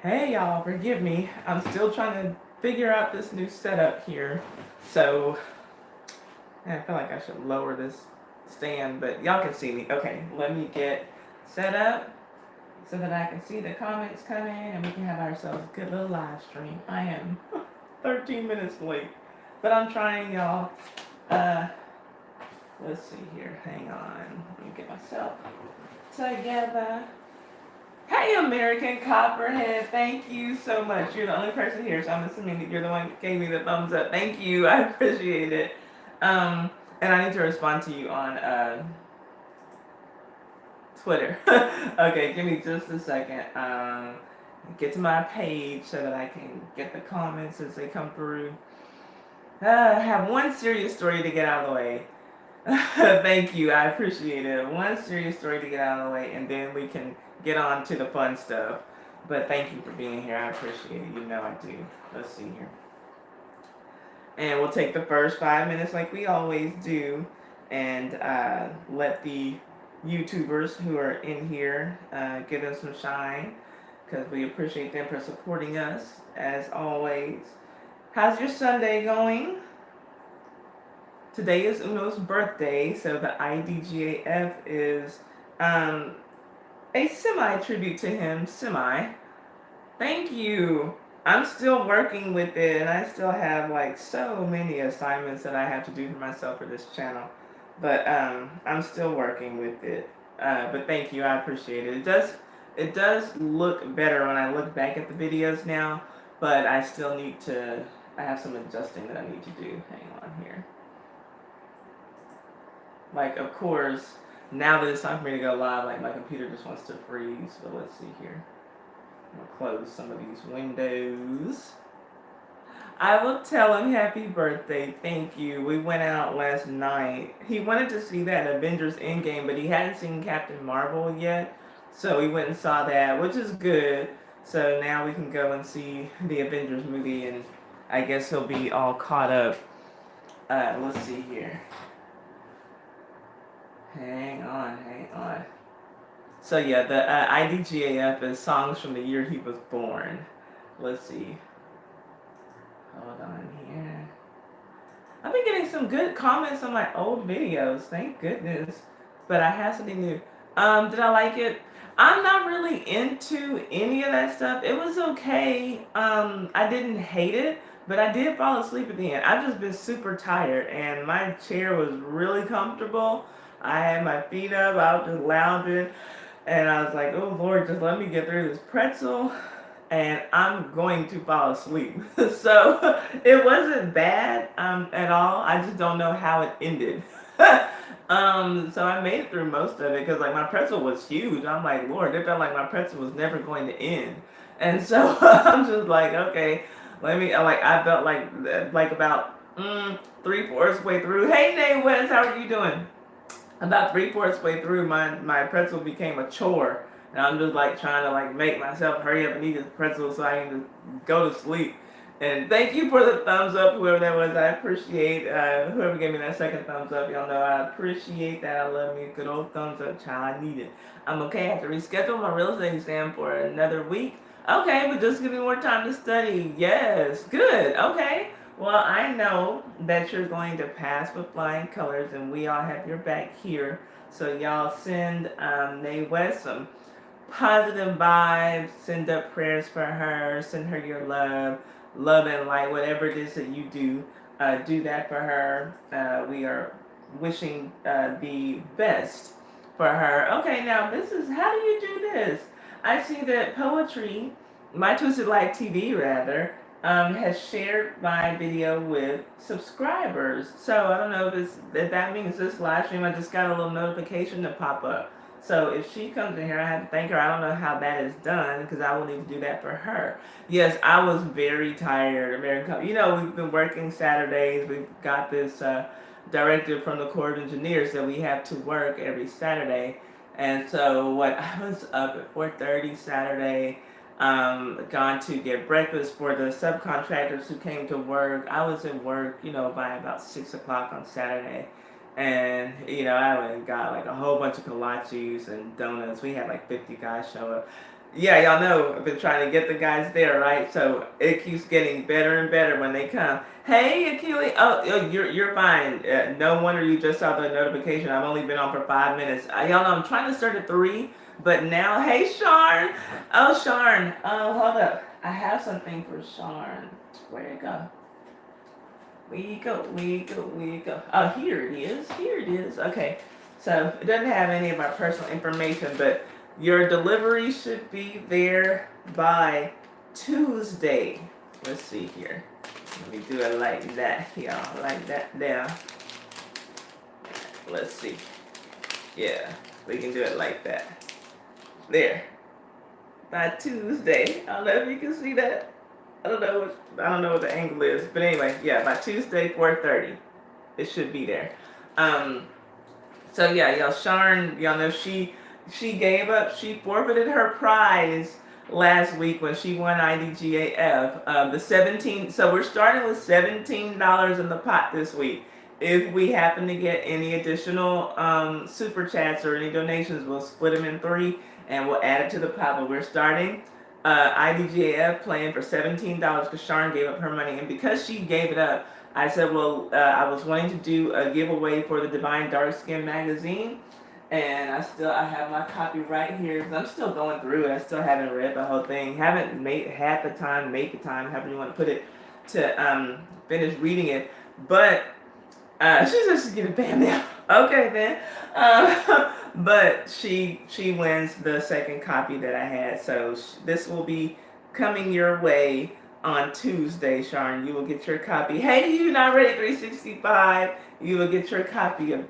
Hey y'all, forgive me. I'm still trying to figure out this new setup here. So I feel like I should lower this stand, but y'all can see me. Okay, let me get set up so that I can see the comments come in and we can have ourselves a good little live stream. I am 13 minutes late, but I'm trying, y'all. Uh, let's see here. Hang on. Let me get myself together. Hey, American Copperhead, thank you so much. You're the only person here, so I'm assuming that you're the one that gave me the thumbs up. Thank you, I appreciate it. And I need to respond to you on Twitter. Okay, give me just a second. Get to my page so that I can get the comments as they come through. I have one serious story to get out of the way. Thank you, I appreciate it. One serious story to get out of the way, and then we can get on to the fun stuff. But thank you for being here. I appreciate it. You know I do. Let's see here. And we'll take the first 5 minutes like we always do, and let the YouTubers who are in here get us some shine, because we appreciate them for supporting us as always. How's your Sunday going? Today is Uno's birthday, so the IDGAF is a semi-tribute to him. Semi. Thank you. I'm still working with it, and I still have like so many assignments that I have to do for myself for this channel. But I'm still working with it. But thank you, I appreciate it. It does look better when I look back at the videos now, but I still need to. I have some adjusting that I need to do. Hang on here. Like, of course, now that it's time for me to go live, like, my computer just wants to freeze. But let's see here. I'm going to close some of these windows. I will tell him happy birthday. Thank you. We went out last night. He wanted to see that Avengers Endgame, but he hadn't seen Captain Marvel yet. So we went and saw that, which is good. So now we can go and see the Avengers movie, and I guess he'll be all caught up. Let's see here. Hang on. So yeah, the IDGAF is songs from the year he was born. Let's see. Hold on here. I've been getting some good comments on my old videos. Thank goodness. But I have something new. Did I like it? I'm not really into any of that stuff. It was okay. I didn't hate it, but I did fall asleep at the end. I've just been super tired, and my chair was really comfortable. I had my feet up. I was just lounging, and I was like, "Oh Lord, just let me get through this pretzel." And I'm going to fall asleep. So it wasn't bad at all. I just don't know how it ended. So I made it through most of it because like my pretzel was huge. I'm like, Lord, it felt like my pretzel was never going to end. And so I'm just like, okay, let me. I felt like about 3/4 way through. Hey, Nay West, how are you doing? About 3/4 way through, my pretzel became a chore. And I'm just like trying to like make myself hurry up and eat this pretzel so I can just go to sleep. And thank you for the thumbs up, whoever that was. I appreciate whoever gave me that second thumbs up. Y'all know I appreciate that. I love me a good old thumbs up, child. I need it. I'm okay. I have to reschedule my real estate exam for another week. Okay, but just give me more time to study. Yes, good. Okay. Well, I know that you're going to pass with flying colors, and we all have your back here. So y'all send Nay West some positive vibes, send up prayers for her, send her your love and light, whatever it is that you do, do that for her. We are wishing the best for her. Okay, now this is, how do you do this? I see that Poetry, My Twisted Life TV rather, has shared my video with subscribers. So I don't know if that means this live stream, I just got a little notification to pop up. So if she comes in here, I have to thank her. I don't know how that is done because I will need to do that for her. Yes, I was very tired. American, we've been working Saturdays. We've got this directive from the Corps of Engineers that we have to work every Saturday. And so I was up at 4:30 Saturday, gone to get breakfast for the subcontractors who came to work. I was at work, by about 6 o'clock on Saturday. And, I went and got like a whole bunch of kolaches and donuts. We had like 50 guys show up. Yeah, y'all know I've been trying to get the guys there, right? So it keeps getting better and better when they come. Hey, Achille. Oh, you're fine. No wonder you just saw the notification. I've only been on for 5 minutes. Y'all know I'm trying to start at 3, but now, hey, Sharn. Oh, Sharn. Oh, hold up. I have something for Sharn. Where'd it go? We go. Oh, here it is. Here it is. Okay. So it doesn't have any of my personal information, but your delivery should be there by Tuesday. Let's see here. Let me do it like that, y'all. Like that there. Let's see. Yeah, we can do it like that. There. By Tuesday. I don't know if you can see that. I don't know what the angle is, but anyway, yeah, by Tuesday 4:30, it should be there. So yeah, y'all, Sharn, y'all know she gave up. She forfeited her prize last week when she won IDGAF. The 17. So we're starting with $17 in the pot this week. If we happen to get any additional super chats or any donations, we'll split them in 3 and we'll add it to the pot. But we're starting IDGAF playing for $17 because Sharn gave up her money, and because she gave it up, I said, well, I was wanting to do a giveaway for the Divine Dark Skin magazine, and I have my copy right here because I'm still going through it. I still haven't read the whole thing, haven't had the time, make the time, however you want to put it, to finish reading it. But she said she's giving Bam now. Okay, then. But she wins the second copy that I had. So this will be coming your way on Tuesday, Sharn. You will get your copy. Hey, you not ready 365. You will get your copy of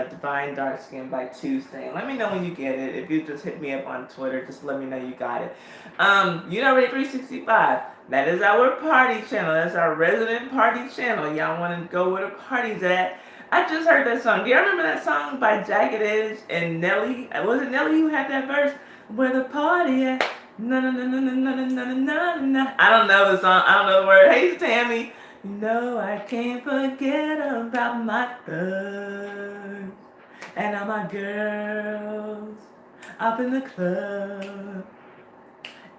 Divine Dark Skin by Tuesday. Let me know when you get it. If you just hit me up on Twitter, just let me know you got it. You not ready 365. That is our party channel. That's our resident party channel. Y'all want to go where the party's at? I just heard that song. Do y'all remember that song by Jagged Edge and Nelly? Was it Nelly who had that verse? Where the party at? Na na na na na na na na na. I don't know the song. I don't know the word. Hey, Tammy. You know I can't forget about my thugs and all my girls up in the club.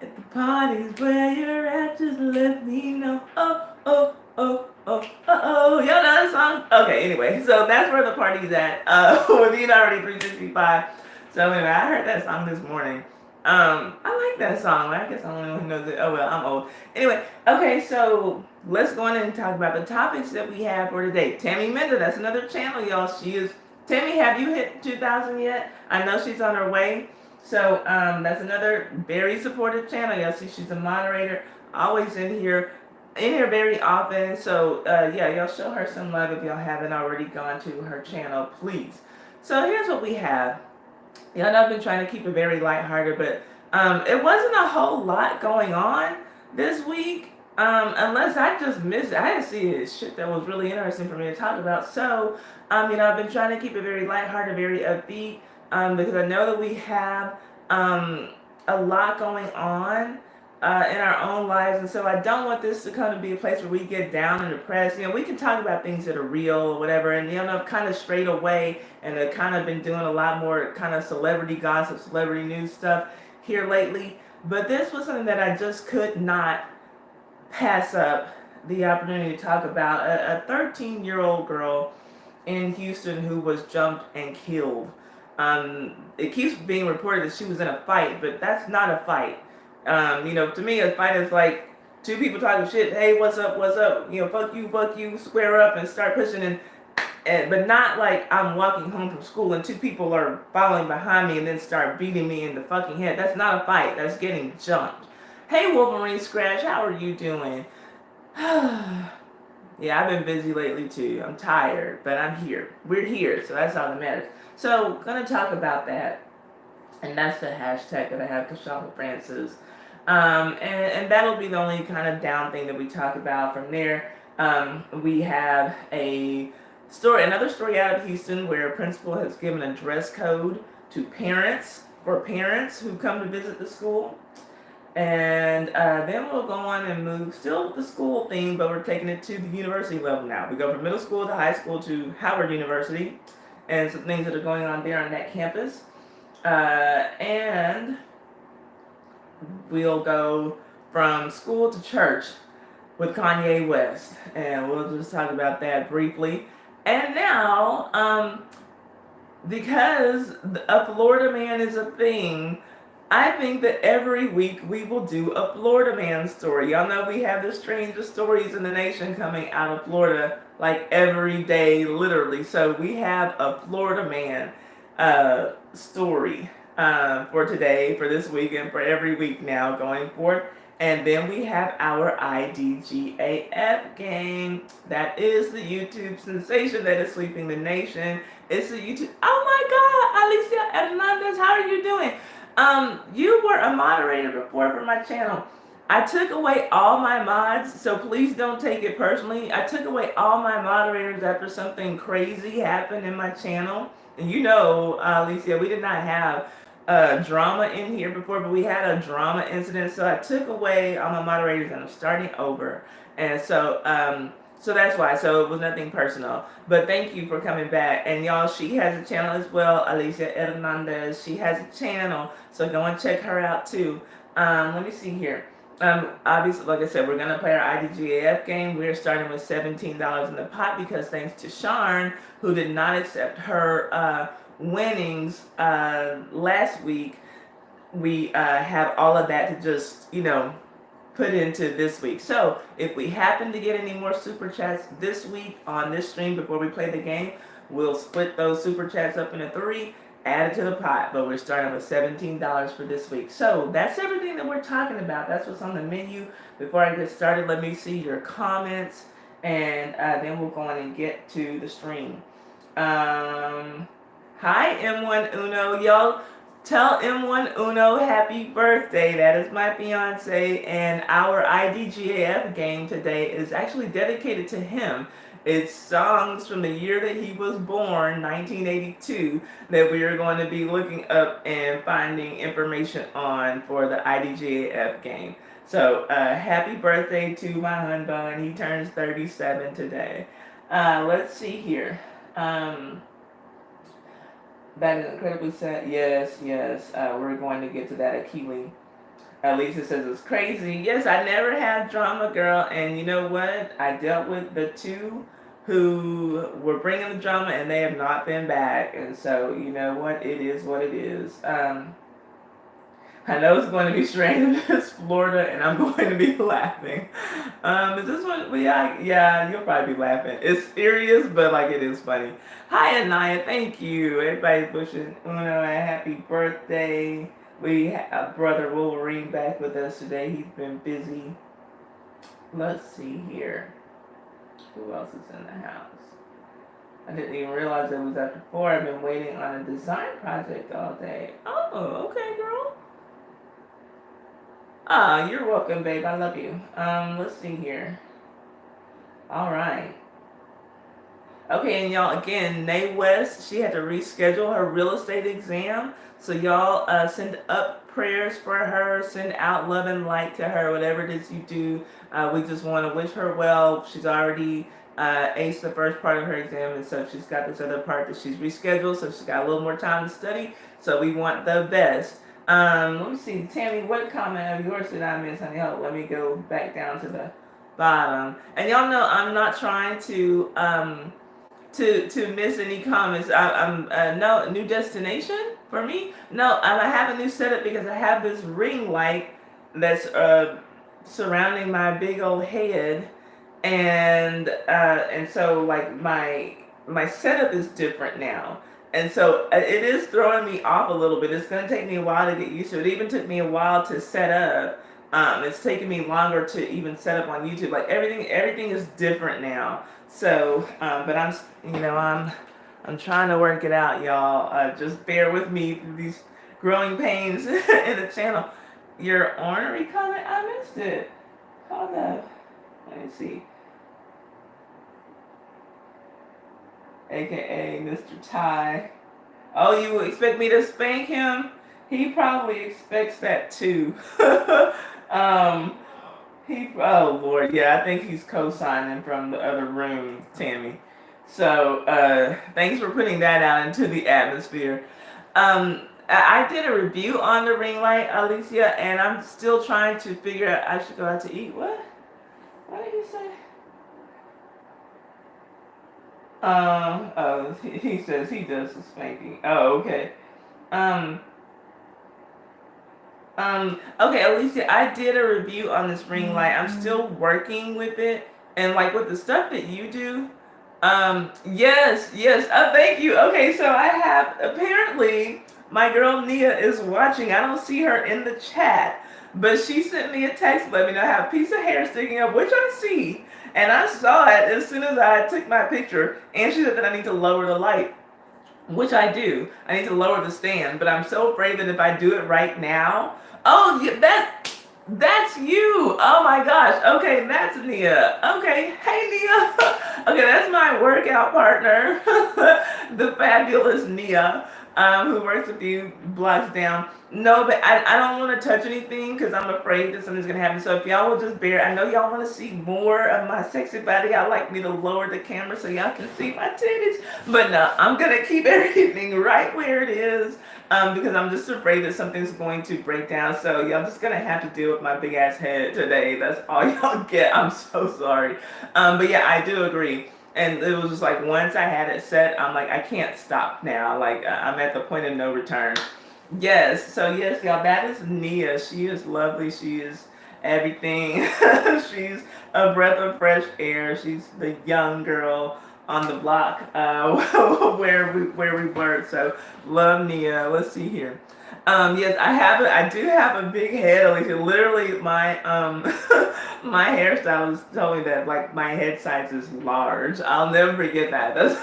At the parties where you're at, just let me know. Oh, oh, oh, oh, oh. Y'all know that song? Okay, anyway, so that's where the party's at. With you already 365. So anyway, I heard that song this morning. I like that song. I guess I'm the only one who knows it. Oh well, I'm old. Anyway, okay, so let's go on and talk about the topics that we have for today. Tammy Mender, that's another channel, y'all. She is. Tammy, have you hit 2,000 yet? I know she's on her way. So that's another very supportive channel. Y'all see she's a moderator, always in here very often. So yeah, y'all show her some love if y'all haven't already gone to her channel, please. So here's what we have. Y'all know I've been trying to keep it very lighthearted, but it wasn't a whole lot going on this week. Unless I just missed it. I didn't see shit that was really interesting for me to talk about. So, I've been trying to keep it very lighthearted, very upbeat. Because I know that we have a lot going on in our own lives, and so I don't want this to come to be a place where we get down and depressed. We can talk about things that are real or whatever, and I've kind of strayed away and I've kind of been doing a lot more kind of celebrity gossip, celebrity news stuff here lately. But this was something that I just could not pass up the opportunity to talk about. A 13-year-old girl in Houston who was jumped and killed. It keeps being reported that she was in a fight, but that's not a fight. To me, a fight is like two people talking shit. Hey, what's up? What's up? Fuck you, square up and start pushing but not like I'm walking home from school and two people are following behind me and then start beating me in the fucking head. That's not a fight. That's getting jumped. Hey, Wolverine Scratch, how are you doing? Yeah, I've been busy lately too. I'm tired, but I'm here. We're here, so that's all that matters. So, gonna talk about that, and that's the hashtag that I have, Kashama Francis. And that'll be the only kind of down thing that we talk about. From there, we have another story out of Houston where a principal has given a dress code to parents who come to visit the school. And then we'll go on and move, still with the school theme, but we're taking it to the university level now. We go from middle school to high school to Howard University, and some things that are going on there on that campus. And we'll go from school to church with Kanye West, and we'll just talk about that briefly. And now, because a Florida man is a thing, I think that every week we will do a Florida man story. Y'all know we have the strangest stories in the nation coming out of Florida like every day, literally. So we have a Florida man story for today, for this week, and for every week now going forward. And then we have our IDGAF game. That is the YouTube sensation that is sweeping the nation. It's a YouTube. Oh my God, Alicia Hernandez, how are you doing? You were a moderator before for my channel. I took away all my mods, so please don't take it personally. I took away all my moderators after something crazy happened in my channel. And you know, Alicia, we did not have drama in here before, but we had a drama incident, so I took away all my moderators and I'm starting over. And so, so that's why. So it was nothing personal. But thank you for coming back. And y'all, she has a channel as well, Alicia Hernandez. She has a channel, so go and check her out too. Let me see here. Obviously, like I said, we're gonna play our IDGAF game. We're starting with $17 in the pot because thanks to Sharn, who did not accept her winnings last week, we have all of that to just, put into this week. So if we happen to get any more super chats this week on this stream before we play the game, we'll split those super chats up into 3, add it to the pot. But we're starting with $17 for this week. So that's everything that we're talking about. That's what's on the menu. Before I get started, let me see your comments, and then we'll go on and get to the stream. Hi M1 Uno, y'all. Tell M1 Uno happy birthday. That is my fiance, and our IDGAF game today is actually dedicated to him. It's songs from the year that he was born, 1982, that we are going to be looking up and finding information on for the IDGAF game. So, happy birthday to my hun bun. He turns 37 today. Let's see here. That is incredibly sad. Yes. We're going to get to that, Akili. Lisa says it's crazy. Yes, I never had drama, girl. And you know what? I dealt with the 2 who were bringing the drama, and they have not been back. And so, you know what? It is what it is. I know it's going to be strange. It's Florida, and I'm going to be laughing. Is this one? Well, yeah, you'll probably be laughing. It's serious, but like it is funny. Hi, Anaya. Thank you. Everybody's wishing Uno a happy birthday. We have brother Wolverine back with us today. He's been busy. Let's see here. Who else is in the house? I didn't even realize it was after 4. I've been waiting on a design project all day. Oh, okay, girl. You're welcome, babe. I love you. Let's see here. All right. Okay, and y'all, again, Nay West, she had to reschedule her real estate exam. So y'all send up prayers for her, send out love and light to her, whatever it is you do. We just want to wish her well. She's already aced the first part of her exam, and so she's got this other part that she's rescheduled, so she's got a little more time to study. So we want the best. Let me see, Tammy, what comment of yours did I miss, honey? Oh, let me go back down to the bottom. And y'all know I'm not trying to miss any comments. I'm no new destination for me. No, I have a new setup because I have this ring light that's surrounding my big old head, and so like my setup is different now. And so it is throwing me off a little bit. It's going to take me a while to get used to it. It even took me a while to set up. It's taken me longer to even set up on YouTube. Like everything is different now. So, but I'm trying to work it out, y'all. Just bear with me through these growing pains in the channel. Your ornery comment, I missed it. Hold up. Let me see. AKA Mr. Ty. Oh, you expect me to spank him? He probably expects that too. Oh Lord, yeah, I think he's co-signing from the other room, Tammy. So, thanks for putting that out into the atmosphere. I did a review on the ring light, Alicia, and I'm still trying to figure out. I should go out to eat. What? What did he say? Oh, he says he does the spanking. Oh, okay. Um, okay, Alicia, I did a review on this ring light. I'm still working with it, and like with the stuff that you do. Yes, yes. Thank you. Okay, so I have apparently my girl Nia is watching. I don't see her in the chat, but she sent me a text let me know I have a piece of hair sticking up, which I see, and I saw it as soon as I took my picture. And she said that I need to lower the light, which I do. I need to lower the stand, but I'm so afraid that if I do it right now, oh, yeah, that's you. Oh my gosh. Okay, that's Nia. Okay, hey Nia. Okay, that's my workout partner, the fabulous Nia, who works with you blocks down. No, but I don't want to touch anything because I'm afraid that something's gonna happen. So if y'all will just bear, I know y'all want to see more of my sexy body. Y'all like me to lower the camera so y'all can see my titties, but no, I'm gonna keep everything right where it is. Because I'm just afraid that something's going to break down. So y'all just gonna have to deal with my big ass head today. That's all y'all get. I'm so sorry. But yeah, I do agree. And it was just like once I had it set, I'm like I can't stop now. Like I'm at the point of no return. Yes. So yes, y'all, that is Nia. She is lovely. She is everything. She's a breath of fresh air. She's the young girl on the block where we work. So love Nia. Let's see here. Yes, I do have a big head, Alicia. Literally, my my hairstylist told me that like my head size is large. I'll never forget that. That's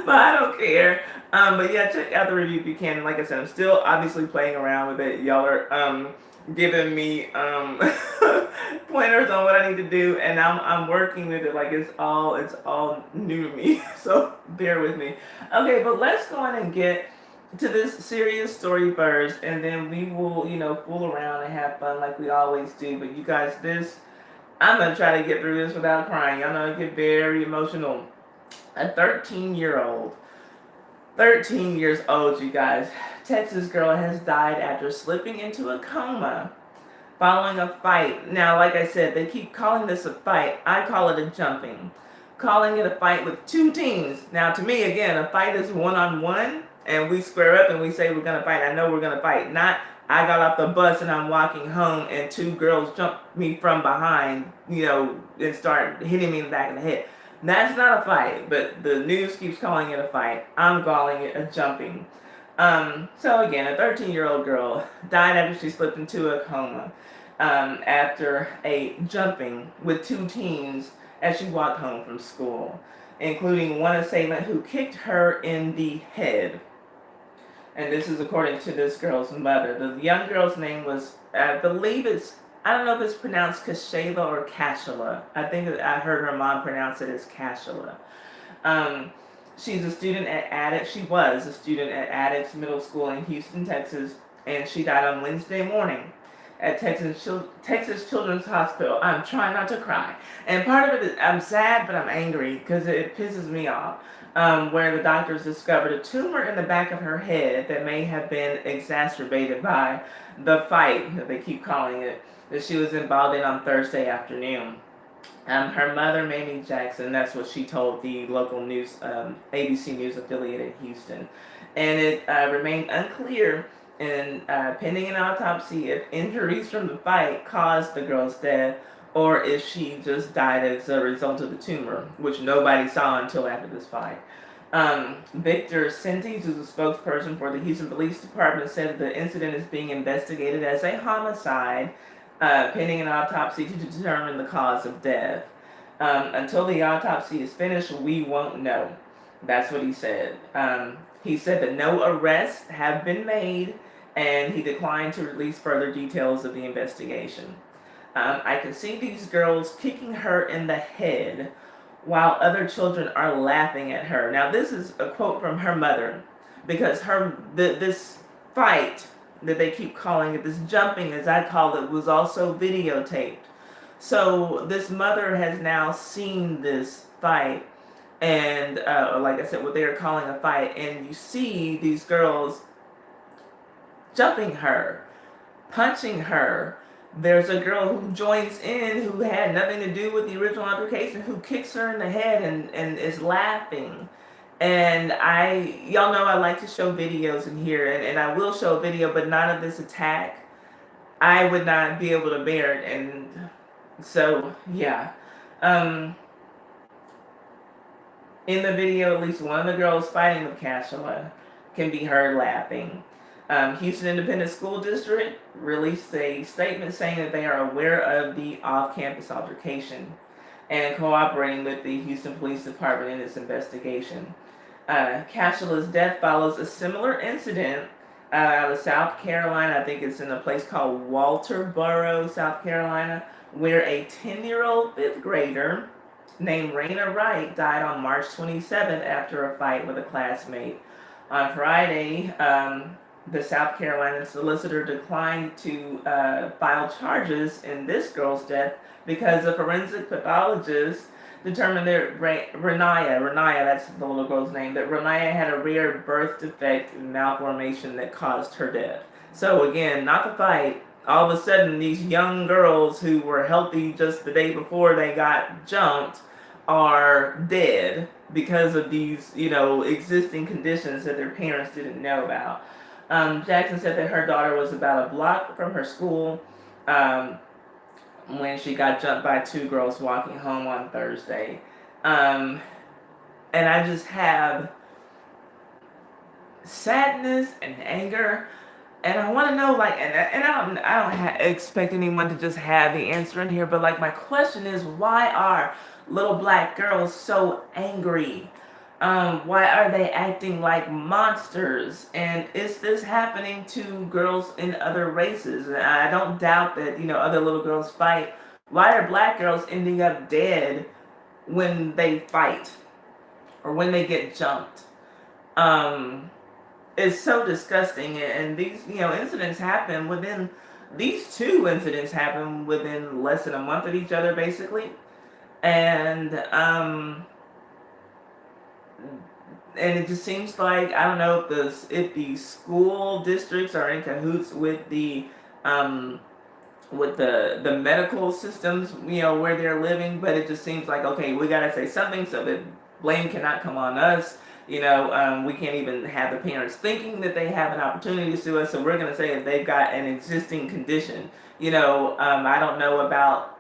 but I don't care. But yeah, check out the review if you can. Like I said, I'm still obviously playing around with it. Y'all are giving me pointers on what I need to do, and I'm working with it. Like it's all new to me. So bear with me. Okay, but let's go on and get to this serious story first, and then we will fool around and have fun like we always do. But you guys, I'm gonna try to get through this without crying. Y'all know I get very emotional. A 13 years old, you guys. Texas girl has died after slipping into a coma following a fight. Now, like I said, they keep calling this a fight. I call it a jumping. Calling it a fight with two teams. Now, to me, again, a fight is one-on-one, and we square up and we say we're going to fight. I know we're going to fight. Not, I got off the bus and I'm walking home and two girls jump me from behind, and start hitting me in the back of the head. That's not a fight, but the news keeps calling it a fight. I'm calling it a jumping. So again, a 13-year-old girl died after she slipped into a coma after a jumping with two teens as she walked home from school, including one assailant who kicked her in the head. And this is according to this girl's mother. The young girl's name was, I don't know if it's pronounced Kashayla or Kashala. I think I heard her mom pronounce it as Kashala. She was a student at Addicts Middle School in Houston, Texas, and she died on Wednesday morning at Texas Children's Hospital. I'm trying not to cry. And part of it is, I'm sad, but I'm angry because it pisses me off. Where the doctors discovered a tumor in the back of her head that may have been exacerbated by the fight, that they keep calling it, that she was involved in on Thursday afternoon. Her mother, Mamie Jackson, that's what she told the local news, ABC News affiliate in Houston. And it remained unclear, pending an autopsy, if injuries from the fight caused the girl's death or if she just died as a result of the tumor, which nobody saw until after this fight. Victor Sintes, who's a spokesperson for the Houston Police Department, said the incident is being investigated as a homicide, pending an autopsy to determine the cause of death. Until the autopsy is finished, we won't know. That's what he said. He said that no arrests have been made, and he declined to release further details of the investigation. I can see these girls kicking her in the head while other children are laughing at her. Now, this is a quote from her mother, because this fight that they keep calling it, this jumping as I call it, was also videotaped. So this mother has now seen this fight and like I said, what they are calling a fight, and you see these girls jumping her, punching her. There's a girl who joins in who had nothing to do with the original altercation, who kicks her in the head and is laughing. And y'all know I like to show videos in here, and I will show a video, but not of this attack. I would not be able to bear it, and so yeah. In the video, at least one of the girls fighting with Cashela can be heard laughing. Houston Independent School District released a statement saying that they are aware of the off-campus altercation and cooperating with the Houston Police Department in its investigation. Cashela's death follows a similar incident out of South Carolina. I think it's in a place called Walterboro, South Carolina, where a 10-year-old fifth grader named Raina Wright died on March 27th after a fight with a classmate. On Friday, the South Carolina solicitor declined to file charges in this girl's death because a forensic pathologist determined that Renaya, that's the little girl's name, that Renaya had a rare birth defect and malformation that caused her death. So again, not the fight. All of a sudden, these young girls who were healthy just the day before they got jumped are dead because of these, existing conditions that their parents didn't know about. Jackson said that her daughter was about a block from her school when she got jumped by two girls walking home on Thursday. And I just have sadness and anger. And I want to know, and I don't expect anyone to just have the answer in here, but my question is, why are little black girls so angry? Why are they acting like monsters? And is this happening to girls in other races? And I don't doubt that, other little girls fight. Why are black girls ending up dead when they fight or when they get jumped? It's so disgusting. And these, incidents happen within, these two incidents happen within less than a month of each other, basically. And it just seems like, I don't know if the school districts are in cahoots with the medical systems, where they're living, but it just seems like, okay, we gotta say something so that blame cannot come on us. We can't even have the parents thinking that they have an opportunity to sue us, so we're gonna say that they've got an existing condition. I don't know about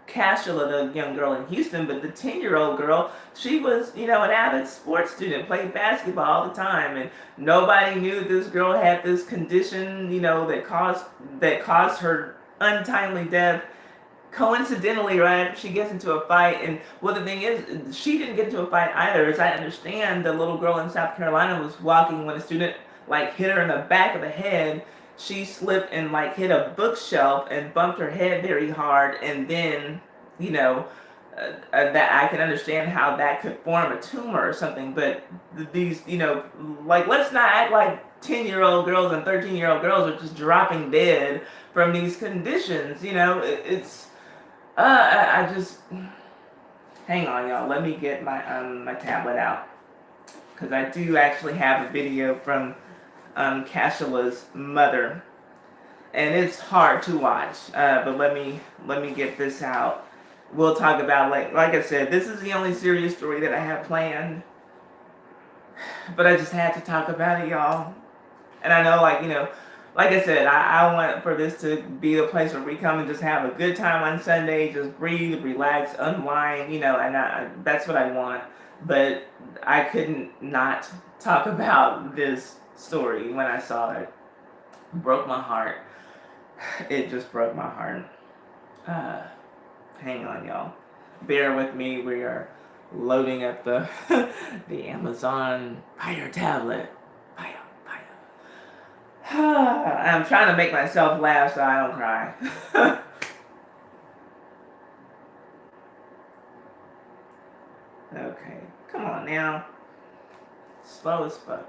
Cashela, the young girl in Houston, but the 10-year-old girl, she was, an avid sports student, played basketball all the time, and nobody knew this girl had this condition, that caused her untimely death. Coincidentally, right after she gets into a fight, and the thing is, she didn't get into a fight either. As I understand, the little girl in South Carolina was walking when a student hit her in the back of the head. She slipped and hit a bookshelf and bumped her head very hard, and then that I can understand how that could form a tumor or something. But these let's not act like 10-year-old girls and 13-year-old girls are just dropping dead from these conditions. It's I just hang on, y'all. Let me get my my tablet out, because I do actually have a video from Cashela's mother, and it's hard to watch. But let me get this out. We'll talk about like I said, this is the only serious story that I have planned, but I just had to talk about it, y'all. And I know, like I said, I want for this to be a place where we come and just have a good time on Sunday, just breathe, relax, unwind, and that's what I want. But I couldn't not talk about this story when I saw it. Broke my heart. It just broke my heart. Hang on, y'all. Bear with me. We are loading up the the Amazon Fire tablet. Fire. I'm trying to make myself laugh so I don't cry. Okay, come on now. Slow as fuck.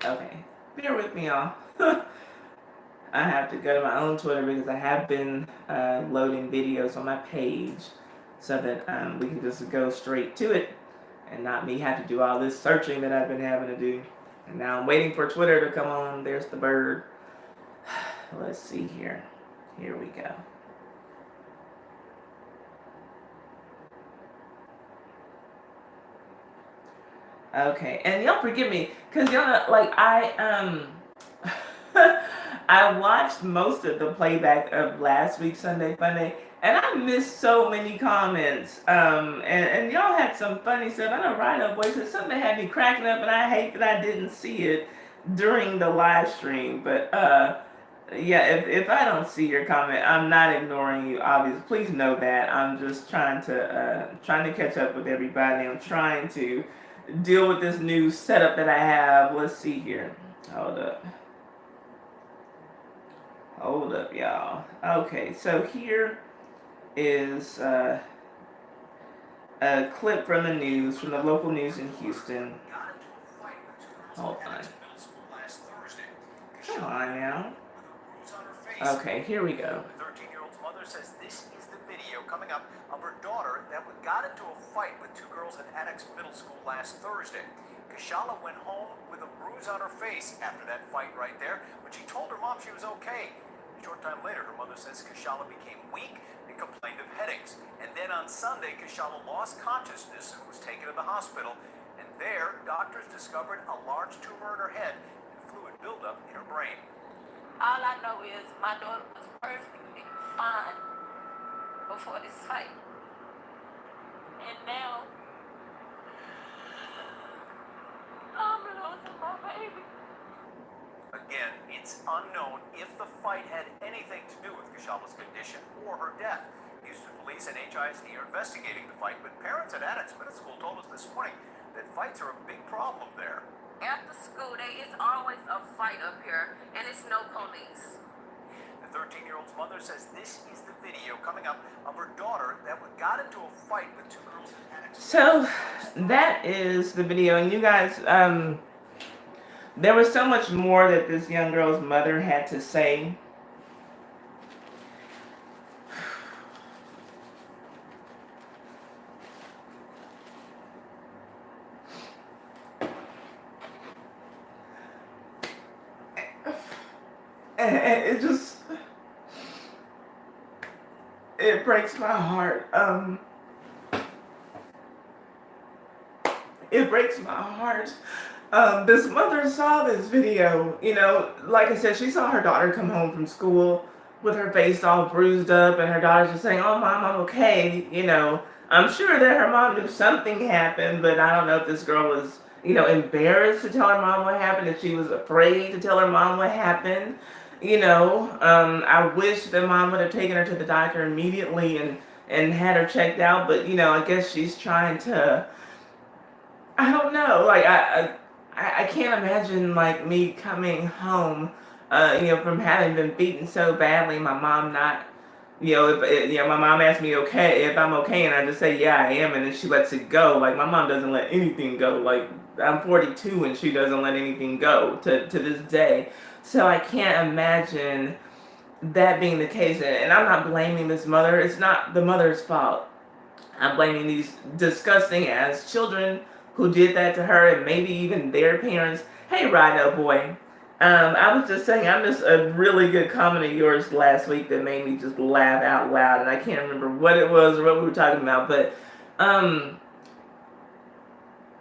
Okay, bear with me, y'all. I have to go to my own Twitter because I have been loading videos on my page so that we can just go straight to it and not me have to do all this searching that I've been having to do. And now I'm waiting for Twitter to come on. There's the bird. Let's see here. Here we go. Okay, and y'all forgive me, cause y'all know, like I I watched most of the playback of last week's Sunday Funday, and I missed so many comments. And y'all had some funny stuff. I know Rhino Boy said something that had me cracking up, and I hate that I didn't see it during the live stream. But yeah, if I don't see your comment, I'm not ignoring you. Obviously, please know that I'm just trying to catch up with everybody. I'm trying to deal with this new setup that I have. Let's see here. Hold up, y'all. Okay, so here is a clip from the news, from the local news in Houston. Hold on. Come on now. Okay, here we go. The 13-year-old's mother says this is the video coming up of her daughter that got into a fight with two girls at Annex Middle School last Thursday. Kashala went home with a bruise on her face after that fight right there, but she told her mom she was okay. A short time later, her mother says Kashala became weak and complained of headaches. And then on Sunday, Kashala lost consciousness and was taken to the hospital. And there, doctors discovered a large tumor in her head and fluid buildup in her brain. All I know is my daughter was perfectly fine before this fight. And now, I'm losing my baby. Again, it's unknown if the fight had anything to do with Kashala's condition or her death. Houston police and HISD are investigating the fight, but parents at Annex Middle School told us this morning that fights are a big problem there. After school day, it's always a fight up here, and it's no police. The 13-year-old's mother says this is the video coming up of her daughter that got into a fight with two girls at Annex. So that is the video, and you guys, there was so much more that this young girl's mother had to say. And it breaks my heart. It breaks my heart. This mother saw this video, like I said, she saw her daughter come home from school with her face all bruised up, and her daughter's just saying, "Oh, mom, I'm okay." I'm sure that her mom knew something happened, but I don't know if this girl was, embarrassed to tell her mom what happened, if she was afraid to tell her mom what happened. I wish that mom would have taken her to the doctor immediately and had her checked out, but, I guess she's trying to, I don't know, like, I can't imagine, like, me coming home, from having been beaten so badly, my mom not, my mom asked me if I'm okay, and I just say, yeah, I am, and then she lets it go. Like, my mom doesn't let anything go. Like, I'm 42, and she doesn't let anything go to this day. So I can't imagine that being the case, and I'm not blaming this mother. It's not the mother's fault. I'm blaming these disgusting ass children who did that to her, and maybe even their parents. Hey, Rhino Boy. I was just saying, I missed a really good comment of yours last week that made me just laugh out loud, and I can't remember what it was or what we were talking about, but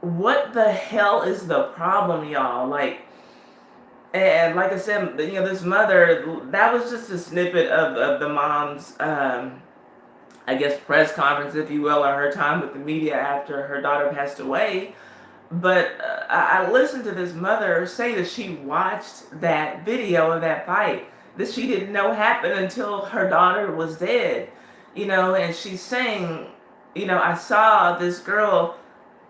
what the hell is the problem, y'all? And like I said, this mother, that was just a snippet of the mom's, I guess, press conference, if you will, or her time with the media after her daughter passed away. But I listened to this mother say that she watched that video of that fight that she didn't know happened until her daughter was dead. And she's saying, I saw this girl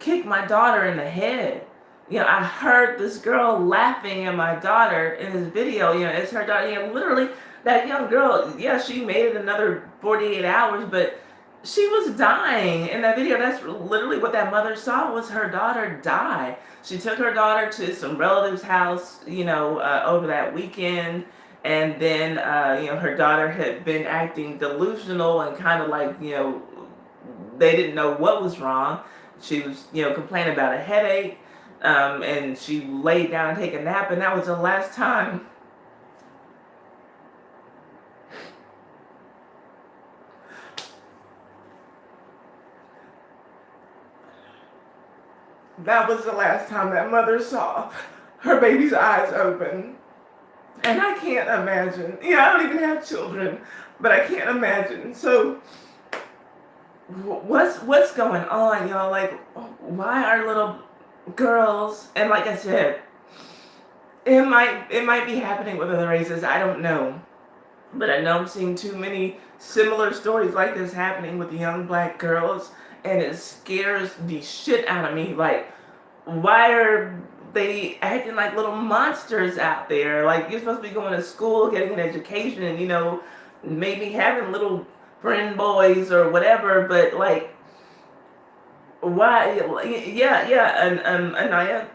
kick my daughter in the head. I heard this girl laughing at my daughter in this video. It's her daughter. Literally, that young girl, yeah, she made it another 48 hours, but she was dying in that video. That's literally what that mother saw, was her daughter die. She took her daughter to some relative's house, over that weekend, And then, her daughter had been acting delusional and kind of like, they didn't know what was wrong. She was, complaining about a headache, and she laid down and take a nap, and that was the last time. That was the last time that mother saw her baby's eyes open. And I can't imagine. I don't even have children, but I can't imagine. So what's going on, y'all? Like, why are little girls, and like I said, it might be happening with other races, I don't know. But I know I'm seeing too many similar stories like this happening with young black girls, and it scares the shit out of me. Like, why are they acting like little monsters out there? Like, you're supposed to be going to school, getting an education, and maybe having little friend boys or whatever. But like, why? Yeah, and Anaya.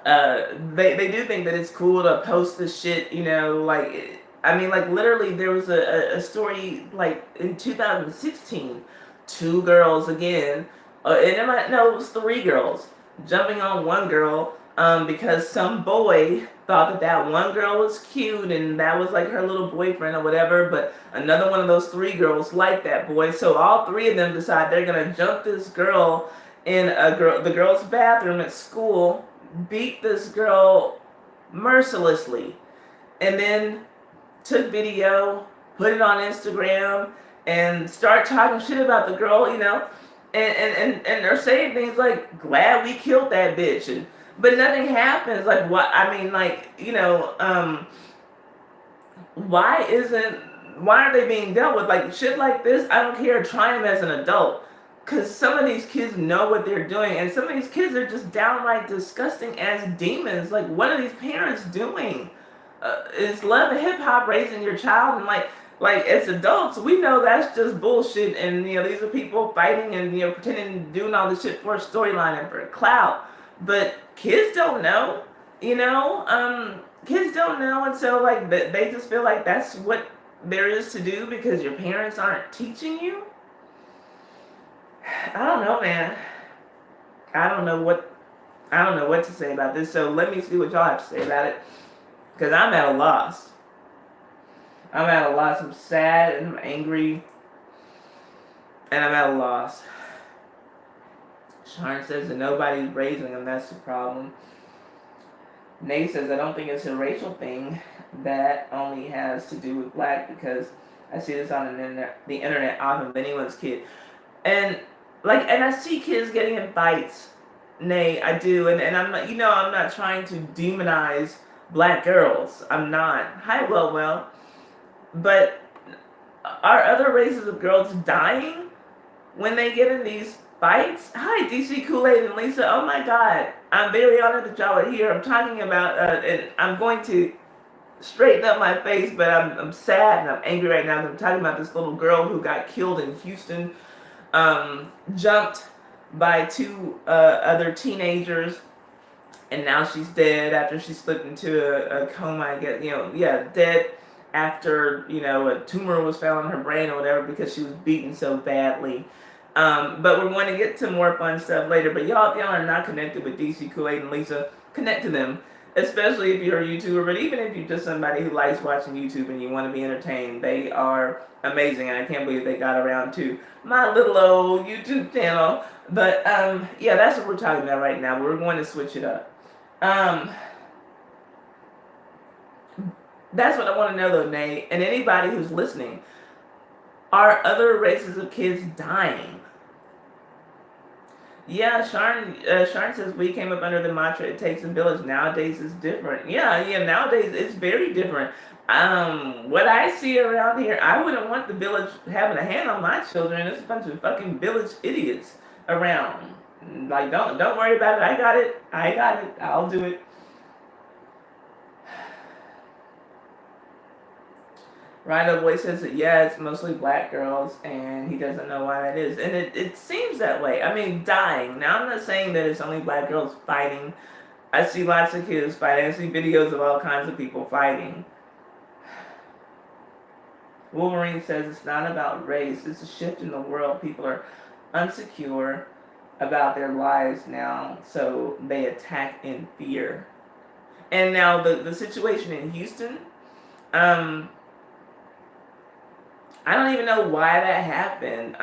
They do think that it's cool to post this shit, like, I mean, like, literally, there was a story, like, in 2016, two girls, again, it was three girls, jumping on one girl, because some boy thought that one girl was cute, and that was, like, her little boyfriend or whatever, but another one of those three girls liked that boy, so all three of them decide they're gonna jump this girl in the girl's bathroom at school, beat this girl mercilessly, and then took video, put it on Instagram, and start talking shit about the girl, and they're saying things like, glad we killed that bitch, but nothing happens. Like, what? I mean, like, why are they being dealt with? Like, shit like this, I don't care, try them as an adult. Because some of these kids know what they're doing, and some of these kids are just downright disgusting as demons. Like, what are these parents doing? Is love and hip hop raising your child? And like as adults, we know that's just bullshit. And these are people fighting and pretending doing all this shit for a storyline and for a clout. But kids don't know. Kids don't know, and so like they just feel like that's what there is to do because your parents aren't teaching you. I don't know, man. I don't know what to say about this. So let me see what y'all have to say about it. Because I'm at a loss. I'm sad and I'm angry. And I'm at a loss. Sharon says that nobody's raising them. That's the problem. Nate says, I don't think it's a racial thing. That only has to do with black because I see this on the internet often with anyone's kid. And I see kids getting in fights. Nay, I do. And I'm not, I'm not trying to demonize black girls. I'm not. Hi, well. But are other races of girls dying when they get in these fights? Hi, DC Kool-Aid and Lisa. Oh my God. I'm very honored that y'all are here. I'm talking about, and I'm going to straighten up my face, but I'm sad and I'm angry right now. I'm talking about this little girl who got killed in Houston, jumped by two other teenagers, and now she's dead after she slipped into a coma, I guess, dead after, a tumor was found in her brain or whatever because she was beaten so badly. But we're going to get to more fun stuff later. But if y'all are not connected with DC Kool-Aid and Lisa, connect to them. Especially if you're a YouTuber, but even if you're just somebody who likes watching YouTube and you want to be entertained, they are amazing, and I can't believe they got around to my little old YouTube channel. But that's what we're talking about right now. We're going to switch it up. That's what I want to know, though, Nate, and anybody who's listening. Are other races of kids dying? Yeah, Sharon says we came up under the mantra, it takes a village. Nowadays it's different. Yeah, nowadays it's very different. What I see around here, I wouldn't want the village having a hand on my children. There's a bunch of fucking village idiots around. Like, don't worry about it. I got it. I'll do it. Rhino Boy says that, it's mostly black girls, and he doesn't know why that is. And it seems that way. I mean, dying. Now, I'm not saying that it's only black girls fighting. I see lots of kids fighting. I see videos of all kinds of people fighting. Wolverine says it's not about race. It's a shift in the world. People are unsecure about their lives now, so they attack in fear. And now the situation in Houston, I don't even know why that happened.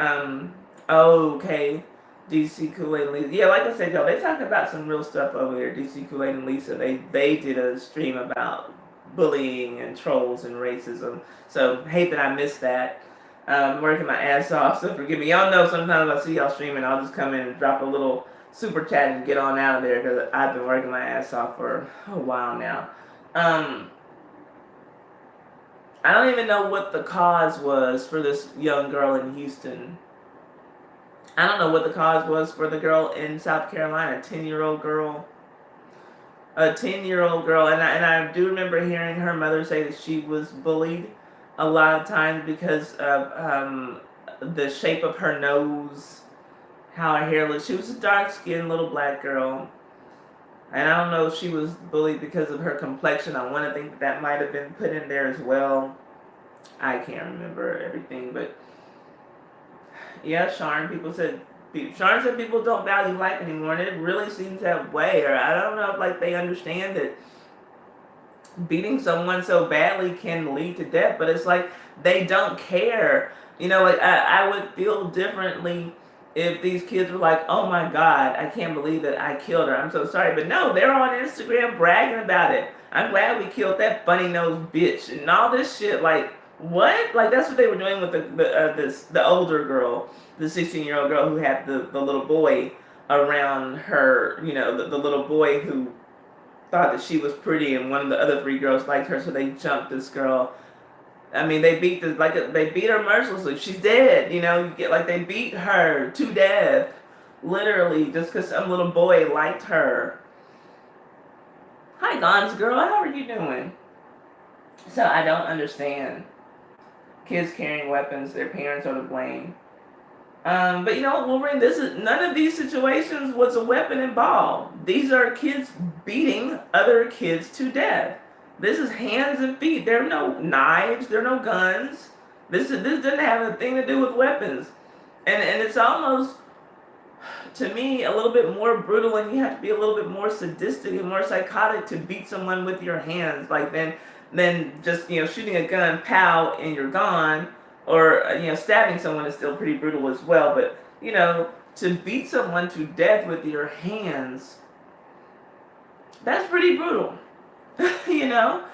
Okay. DC Kool-Aid and Lisa. Yeah, like I said, y'all, they talk about some real stuff over here. DC Kool-Aid and Lisa, they did a stream about bullying and trolls and racism. So hate that I missed that. Working my ass off, so forgive me. Y'all know sometimes I see y'all streaming, I'll just come in and drop a little super chat and get on out of there because I've been working my ass off for a while now. I don't even know what the cause was for this young girl in Houston. I don't know what the cause was for the girl in South Carolina, a 10-year-old girl. A 10-year-old girl, and I do remember hearing her mother say that she was bullied a lot of times because of the shape of her nose, how her hair looked. She was a dark-skinned little black girl. And I don't know if she was bullied because of her complexion. I want to think that might have been put in there as well. I can't remember everything, but yeah, Sharon said people don't value life anymore, and it really seems that way. Or I don't know if like they understand that beating someone so badly can lead to death, but it's like they don't care. You know, like I would feel differently if these kids were like, oh my God, I can't believe that I killed her. I'm so sorry. But no, they're on Instagram bragging about it. I'm glad we killed that funny nosed bitch and all this shit. Like, what? Like, that's what they were doing with the older girl, the 16-year-old girl who had the little boy around her, you know, the little boy who thought that she was pretty and one of the other 3 girls liked her, so they jumped this girl. I mean, they beat her mercilessly. She's dead, you know. You get like they beat her to death, literally, just because some little boy liked her. Hi, Gons girl, how are you doing? So I don't understand. Kids carrying weapons, their parents are to blame. But you know what, Wolverine? None of these situations was a weapon involved. These are kids beating other kids to death. This is hands and feet. There are no knives. There are no guns. This doesn't have a thing to do with weapons. And it's almost, to me, a little bit more brutal, and you have to be a little bit more sadistic and more psychotic to beat someone with your hands, like than just, you know, shooting a gun, pow, and you're gone. Or, you know, stabbing someone is still pretty brutal as well. But, you know, to beat someone to death with your hands, that's pretty brutal. You know,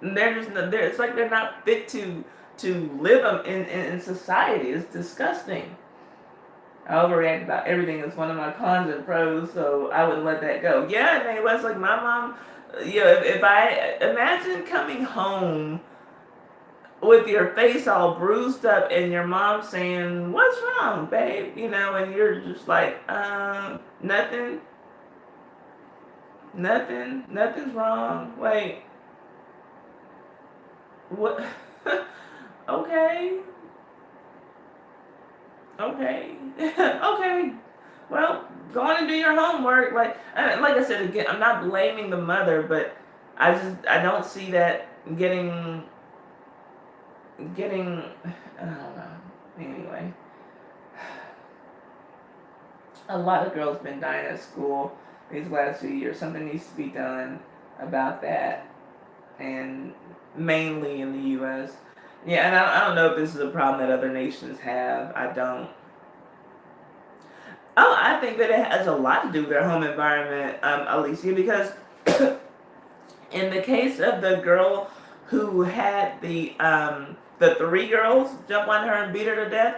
it's like they're not fit to live in society. It's disgusting. I overreact about everything. It's one of my cons and pros, so I wouldn't let that go. Yeah, and it was like my mom. You know, if I imagine coming home with your face all bruised up and your mom saying, "What's wrong, babe?" You know, and you're just like, nothing. Nothing's wrong. Wait. What? Okay. Okay. Well, go on and do your homework. Like I said again, I'm not blaming the mother, but I don't see that getting. I don't know. Anyway, a lot of girls been dying at school these last few years. Something needs to be done about that, and mainly in the U.S. Yeah, and I don't know if this is a problem that other nations have. I don't. Oh, I think that it has a lot to do with their home environment, Alicia, because in the case of the girl who had the 3 girls jump on her and beat her to death,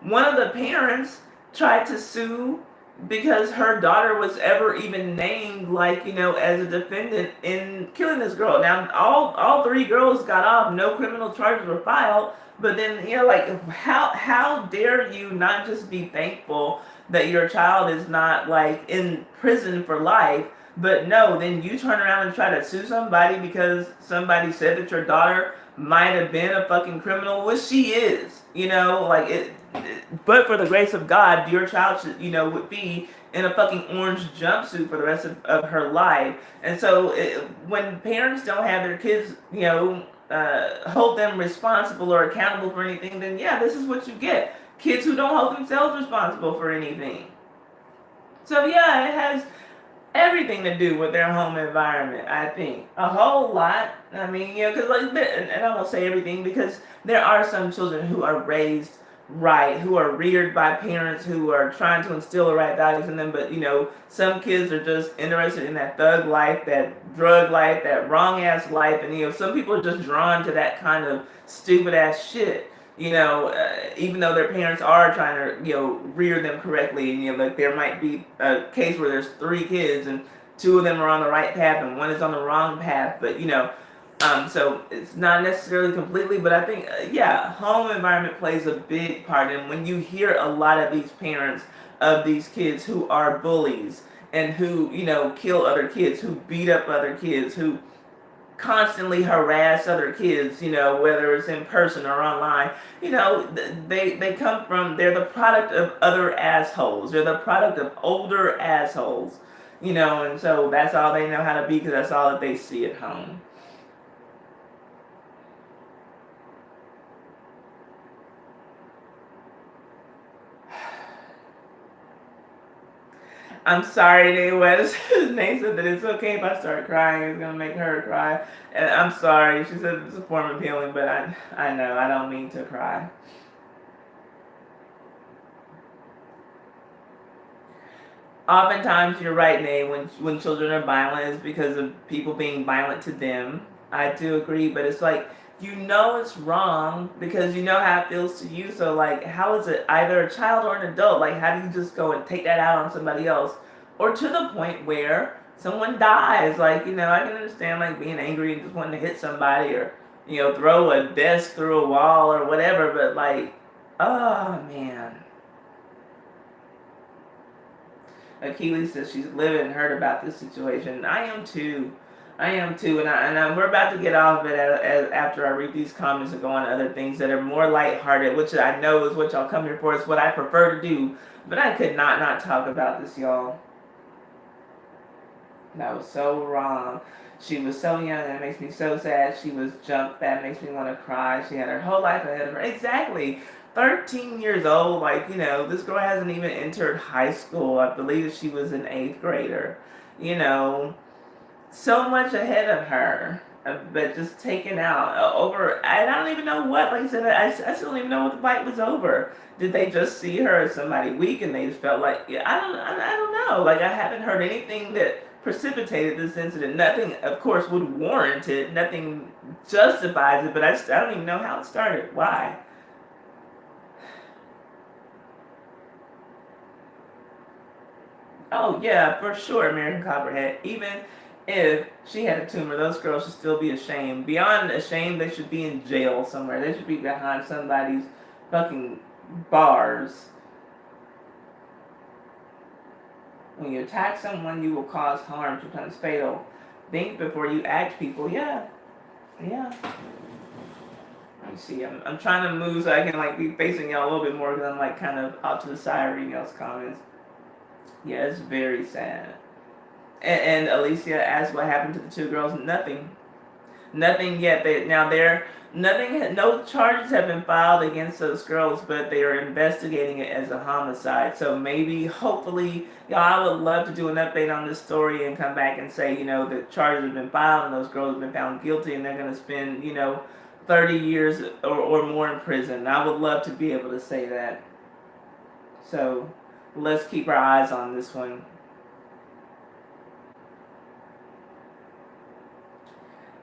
one of the parents tried to sue because her daughter was ever even named, like, you know, as a defendant in killing this girl. Now, all 3 girls got off, no criminal charges were filed, but then, you know, like, how dare you not just be thankful that your child is not, like, in prison for life, but no, then you turn around and try to sue somebody because somebody said that your daughter might have been a fucking criminal, which she is, you know, like but for the grace of God, your child should, you know, would be in a fucking orange jumpsuit for the rest of her life. And so when parents don't have their kids, you know, hold them responsible or accountable for anything, then yeah, this is what you get. Kids who don't hold themselves responsible for anything. So yeah, it has everything to do with their home environment. I think a whole lot. I mean, because like, and I won't say everything because there are some children who are raised right, who are reared by parents who are trying to instill the right values in them. But some kids are just interested in that thug life, that drug life, that wrong ass life, and some people are just drawn to that kind of stupid ass shit. Even though their parents are trying to, rear them correctly, and like there might be a case where there's 3 kids and 2 of them are on the right path and 1 is on the wrong path, but so it's not necessarily completely, but I think, yeah, home environment plays a big part. And when you hear a lot of these parents of these kids who are bullies and who, kill other kids, who beat up other kids, who constantly harass other kids, whether it's in person or online, they come from, they're the product of other assholes. They're the product of older assholes, and so that's all they know how to be because that's all that they see at home. I'm sorry, Nate West. Nate said that it's okay if I start crying. It's gonna make her cry. And I'm sorry. She said it's a form of healing, but I know I don't mean to cry. Oftentimes, you're right, Nate. When children are violent, it's because of people being violent to them. I do agree, but it's like it's wrong because you know how it feels to you. So like, how is it either a child or an adult? Like, how do you just go and take that out on somebody else, or to the point where someone dies? Like, I can understand like being angry and just wanting to hit somebody or throw a desk through a wall or whatever. But like, oh man. Achilles says she's livid and hurt about this situation. I am too. And we're about to get off of it after I read these comments and go on to other things that are more lighthearted, which I know is what y'all come here for. It's what I prefer to do, but I could not talk about this, y'all. That was so wrong. She was so young, and it makes me so sad. She was jumped. That makes me want to cry. She had her whole life ahead of her. Exactly. 13 years old, like, this girl hasn't even entered high school. I believe she was an 8th grader. So much ahead of her, but just taken out over. I don't even know what. Like I said, I still don't even know what the fight was over. Did they just see her as somebody weak, and they just felt like, I don't know. Like, I haven't heard anything that precipitated this incident. Nothing, of course, would warrant it. Nothing justifies it. But I don't even know how it started. Why? Oh yeah, for sure, American Copperhead. Even if she had a tumor, those girls should still be ashamed. Beyond ashamed, they should be in jail somewhere. They should be behind somebody's fucking bars. When you attack someone, you will cause harm, sometimes fatal. Think before you act, people. Yeah. Let me see. I'm trying to move so I can like be facing y'all a little bit more because I'm like kind of out to the side reading y'all's comments. Yeah, it's very sad. And Alicia asked what happened to the 2 girls. Nothing yet. No charges have been filed against those girls, but they are investigating it as a homicide. So maybe, hopefully, I would love to do an update on this story and come back and say, the charges have been filed and those girls have been found guilty and they're going to spend, 30 years or more in prison. I would love to be able to say that. So let's keep our eyes on this one.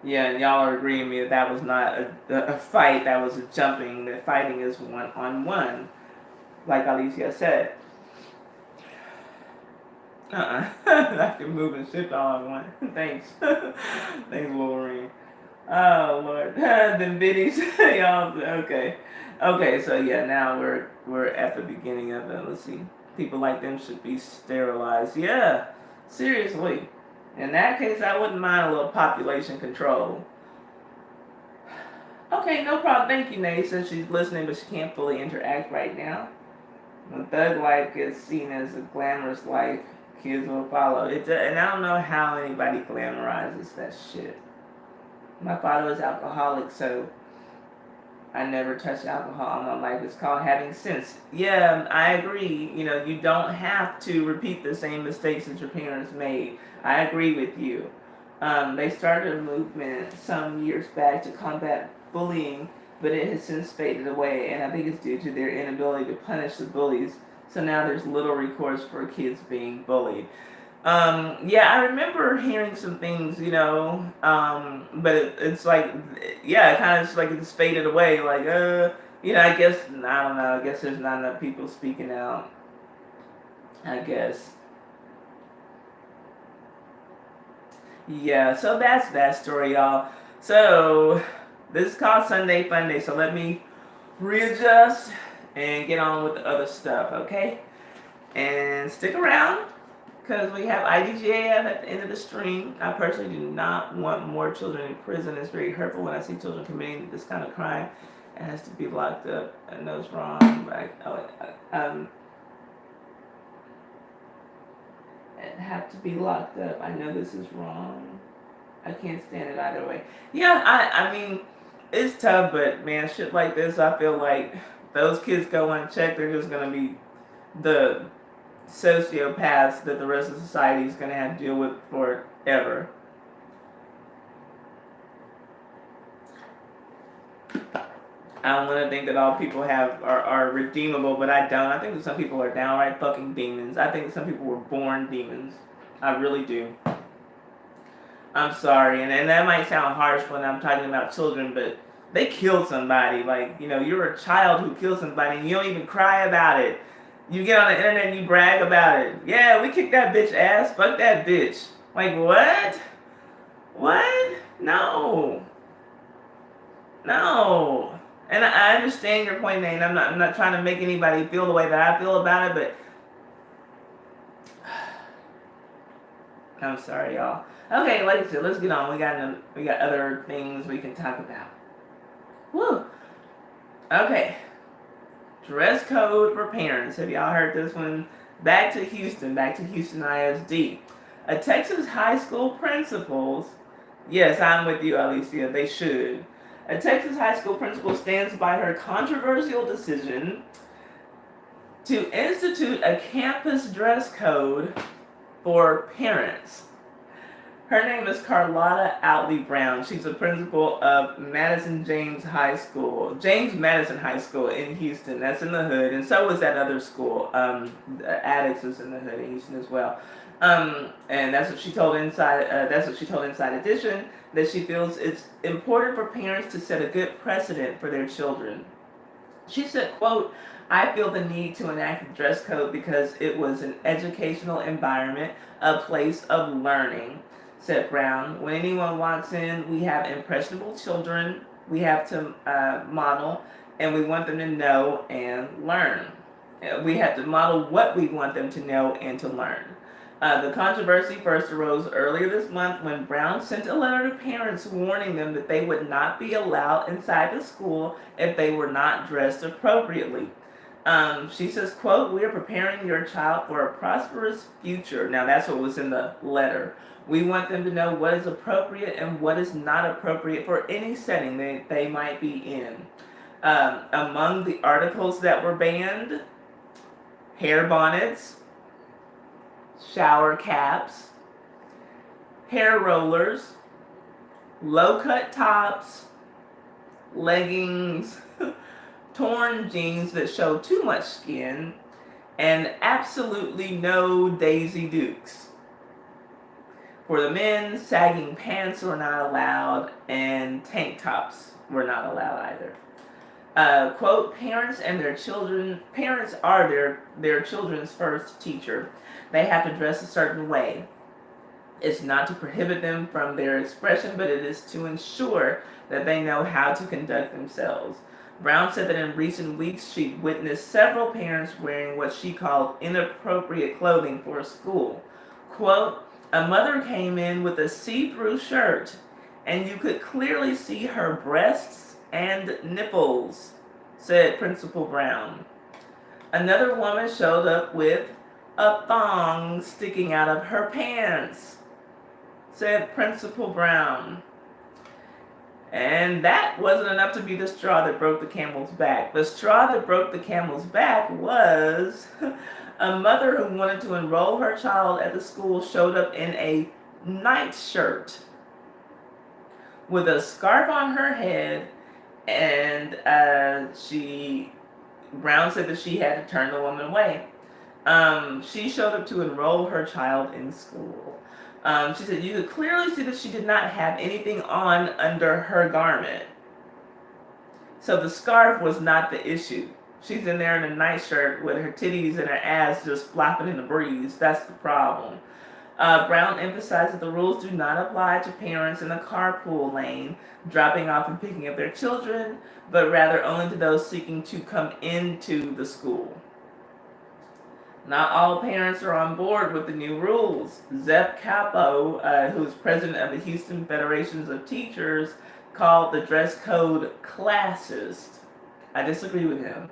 Yeah, and y'all are agreeing with me that was not a fight, that was a jumping. That fighting is one-on-one, like Alicia said. I can move and shift all in one. Thanks. Thanks, Wolverine. Oh, Lord. Them biddies. Y'all, okay. Okay, so yeah, now we're at the beginning of it. Let's see. People like them should be sterilized. Yeah, seriously. In that case, I wouldn't mind a little population control. Okay, no problem. Thank you, Nate. Since she's listening, but she can't fully interact right now. When thug life gets seen as a glamorous life, kids will follow. And I don't know how anybody glamorizes that shit. My father was alcoholic, so I never touched alcohol all my life. It's called having sense. Yeah, I agree. You know, you don't have to repeat the same mistakes that your parents made. I agree with you. They started a movement some years back to combat bullying, but it has since faded away, and I think it's due to their inability to punish the bullies. So now there's little recourse for kids being bullied. Yeah, I remember hearing some things, but it's like, yeah, it kind of just like it's faded away. Like, I guess, I don't know, I guess there's not enough people speaking out, I guess. Yeah, so that's that story, y'all. So, this is called Sunday Funday, so let me readjust and get on with the other stuff, okay? And stick around, because we have IDGAF at the end of the stream. I personally do not want more children in prison. It's very hurtful when I see children committing this kind of crime. It has to be locked up. I know it's wrong. It have to be locked up. I know this is wrong. I can't stand it either way. Yeah, I mean, it's tough, but man, shit like this, I feel like those kids go unchecked. They're just gonna be the sociopaths that the rest of society is going to have to deal with forever. I don't want to think that all people are redeemable, but I don't. I think that some people are downright fucking demons. I think that some people were born demons. I really do. I'm sorry, and that might sound harsh when I'm talking about children, but they killed somebody. Like, you're a child who killed somebody, and you don't even cry about it. You get on the internet and you brag about it. Yeah, we kicked that bitch ass. Fuck that bitch. Like, what? What? No. No. And I understand your point, Nate. I'm not trying to make anybody feel the way that I feel about it, but I'm sorry, y'all. Okay, like I said, let's get on. We got other things we can talk about. Woo. Okay. Dress code for parents. Have y'all heard this one? Back to Houston ISD. A Texas high school principal, yes, I'm with you, Alicia, they should. A Texas high school principal stands by her controversial decision to institute a campus dress code for parents. Her name is Carlotta Outley Brown. She's a principal of James Madison High School in Houston. That's in the hood, and so is that other school. Addicts is in the hood in Houston as well. And that's what she told Inside. Inside Edition, that she feels it's important for parents to set a good precedent for their children. She said, quote, "I feel the need to enact a dress code because it was an educational environment, a place of learning," said Brown. "When anyone walks in, we have impressionable children we have to model, and we want them to know and learn. We have to model what we want them to know and to learn." The controversy first arose earlier this month when Brown sent a letter to parents warning them that they would not be allowed inside the school if they were not dressed appropriately. She says, quote, "We are preparing your child for a prosperous future." Now that's what was in the letter. "We want them to know what is appropriate and what is not appropriate for any setting they might be in." Among the articles that were banned, hair bonnets, shower caps, hair rollers, low-cut tops, leggings, torn jeans that show too much skin, and absolutely no Daisy Dukes. For the men, sagging pants were not allowed, and tank tops were not allowed either. Quote, parents are their children's first teacher. They have to dress a certain way. It's not to prohibit them from their expression, but it is to ensure that they know how to conduct themselves. Brown said that in recent weeks she'd witnessed several parents wearing what she called inappropriate clothing for school. Quote, "A mother came in with a see-through shirt, and you could clearly see her breasts and nipples," said Principal Brown. "Another woman showed up with a thong sticking out of her pants," said Principal Brown. And that wasn't enough to be the straw that broke the camel's back. The straw that broke the camel's back was a mother who wanted to enroll her child at the school showed up in a nightshirt with a scarf on her head, and Brown said that she had to turn the woman away. She showed up to enroll her child in school. She said you could clearly see that she did not have anything on under her garment. So the scarf was not the issue. She's in there in a nightshirt with her titties and her ass just flopping in the breeze. That's the problem. Brown emphasized that the rules do not apply to parents in the carpool lane, dropping off and picking up their children, but rather only to those seeking to come into the school. Not all parents are on board with the new rules. Zep Capo, who's president of the Houston Federations of Teachers, called the dress code classist. I disagree with him.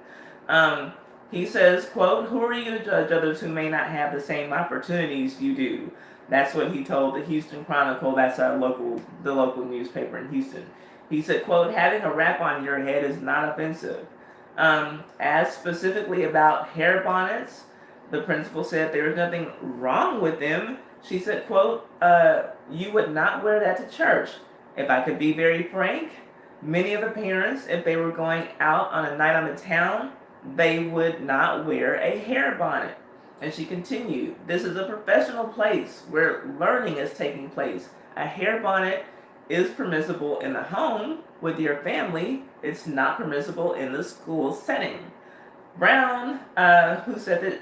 He says, quote, "Who are you to judge others who may not have the same opportunities you do?" That's what he told the Houston Chronicle. That's the local newspaper in Houston. He said, quote, "Having a wrap on your head is not offensive." As specifically about hair bonnets, the principal said there was nothing wrong with them. She said, quote, "You would not wear that to church. If I could be very frank, many of the parents, if they were going out on a night on the town, they would not wear a hair bonnet." And she continued, "This is a professional place where learning is taking place. A hair bonnet is permissible in the home with your family. It's not permissible in the school setting." Brown, who said that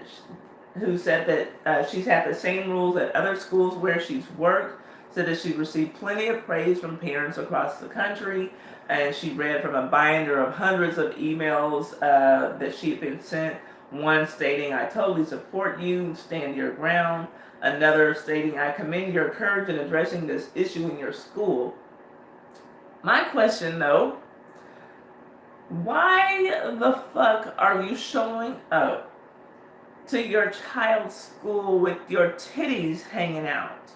she's had the same rules at other schools where she's worked, said that she received plenty of praise from parents across the country, and she read from a binder of hundreds of emails that she had been sent. One stating, "I totally support you, stand your ground." Another stating, "I commend your courage in addressing this issue in your school." My question though, why the fuck are you showing up to your child's school with your titties hanging out?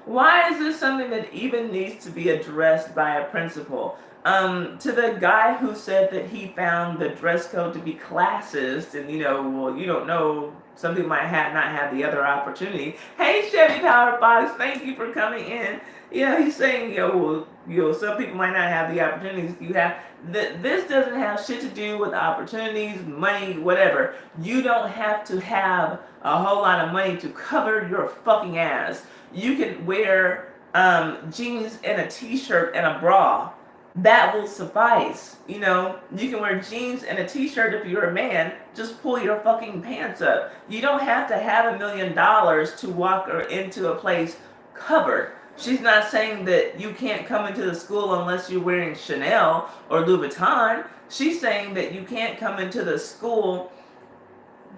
Why is this something that even needs to be addressed by a principal? To the guy who said that he found the dress code to be classist, and well, you don't know, some people might not have the other opportunity. Hey, Chevy Power Box, thank you for coming in. Yeah, he's saying, some people might not have the opportunities you have. This doesn't have shit to do with opportunities, money, whatever. You don't have to have a whole lot of money to cover your fucking ass. You can wear jeans and a t-shirt and a bra. That will suffice. You can wear jeans and a t-shirt if you're a man. Just pull your fucking pants up. You don't have to have $1 million to walk into a place covered. She's not saying that you can't come into the school unless you're wearing Chanel or Louis Vuitton. She's saying that you can't come into the school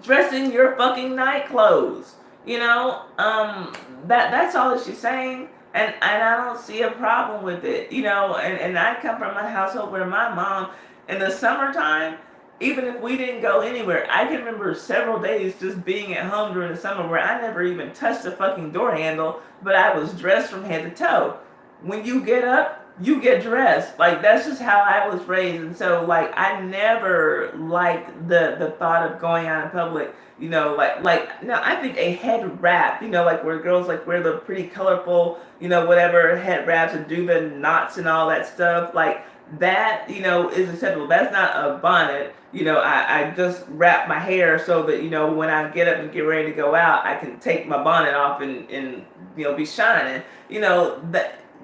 dressing your fucking night clothes. That's all that she's saying. And I don't see a problem with it, and I come from a household where my mom, in the summertime, even if we didn't go anywhere, I can remember several days just being at home during the summer where I never even touched the fucking door handle, but I was dressed from head to toe. When you get up, you get dressed. Like, that's just how I was raised. And so, like, I never liked the thought of going out in public, no, I think a head wrap, like where girls like wear the pretty colorful, whatever head wraps and do the knots and all that stuff, like that, is acceptable. That's not a bonnet. I just wrap my hair so that, when I get up and get ready to go out, I can take my bonnet off and be shining.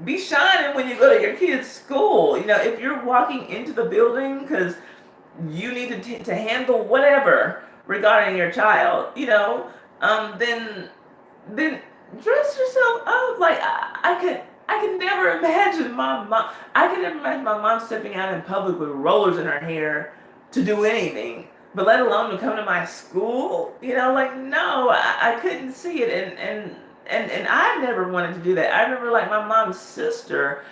Be shining when you go to your kid's school. If you're walking into the building because you need to handle whatever regarding your child, then dress yourself up. Like I could never imagine my mom. I could never imagine my mom stepping out in public with rollers in her hair to do anything, but let alone to come to my school. No, I couldn't see it, and I never wanted to do that. I remember like my mom's sister.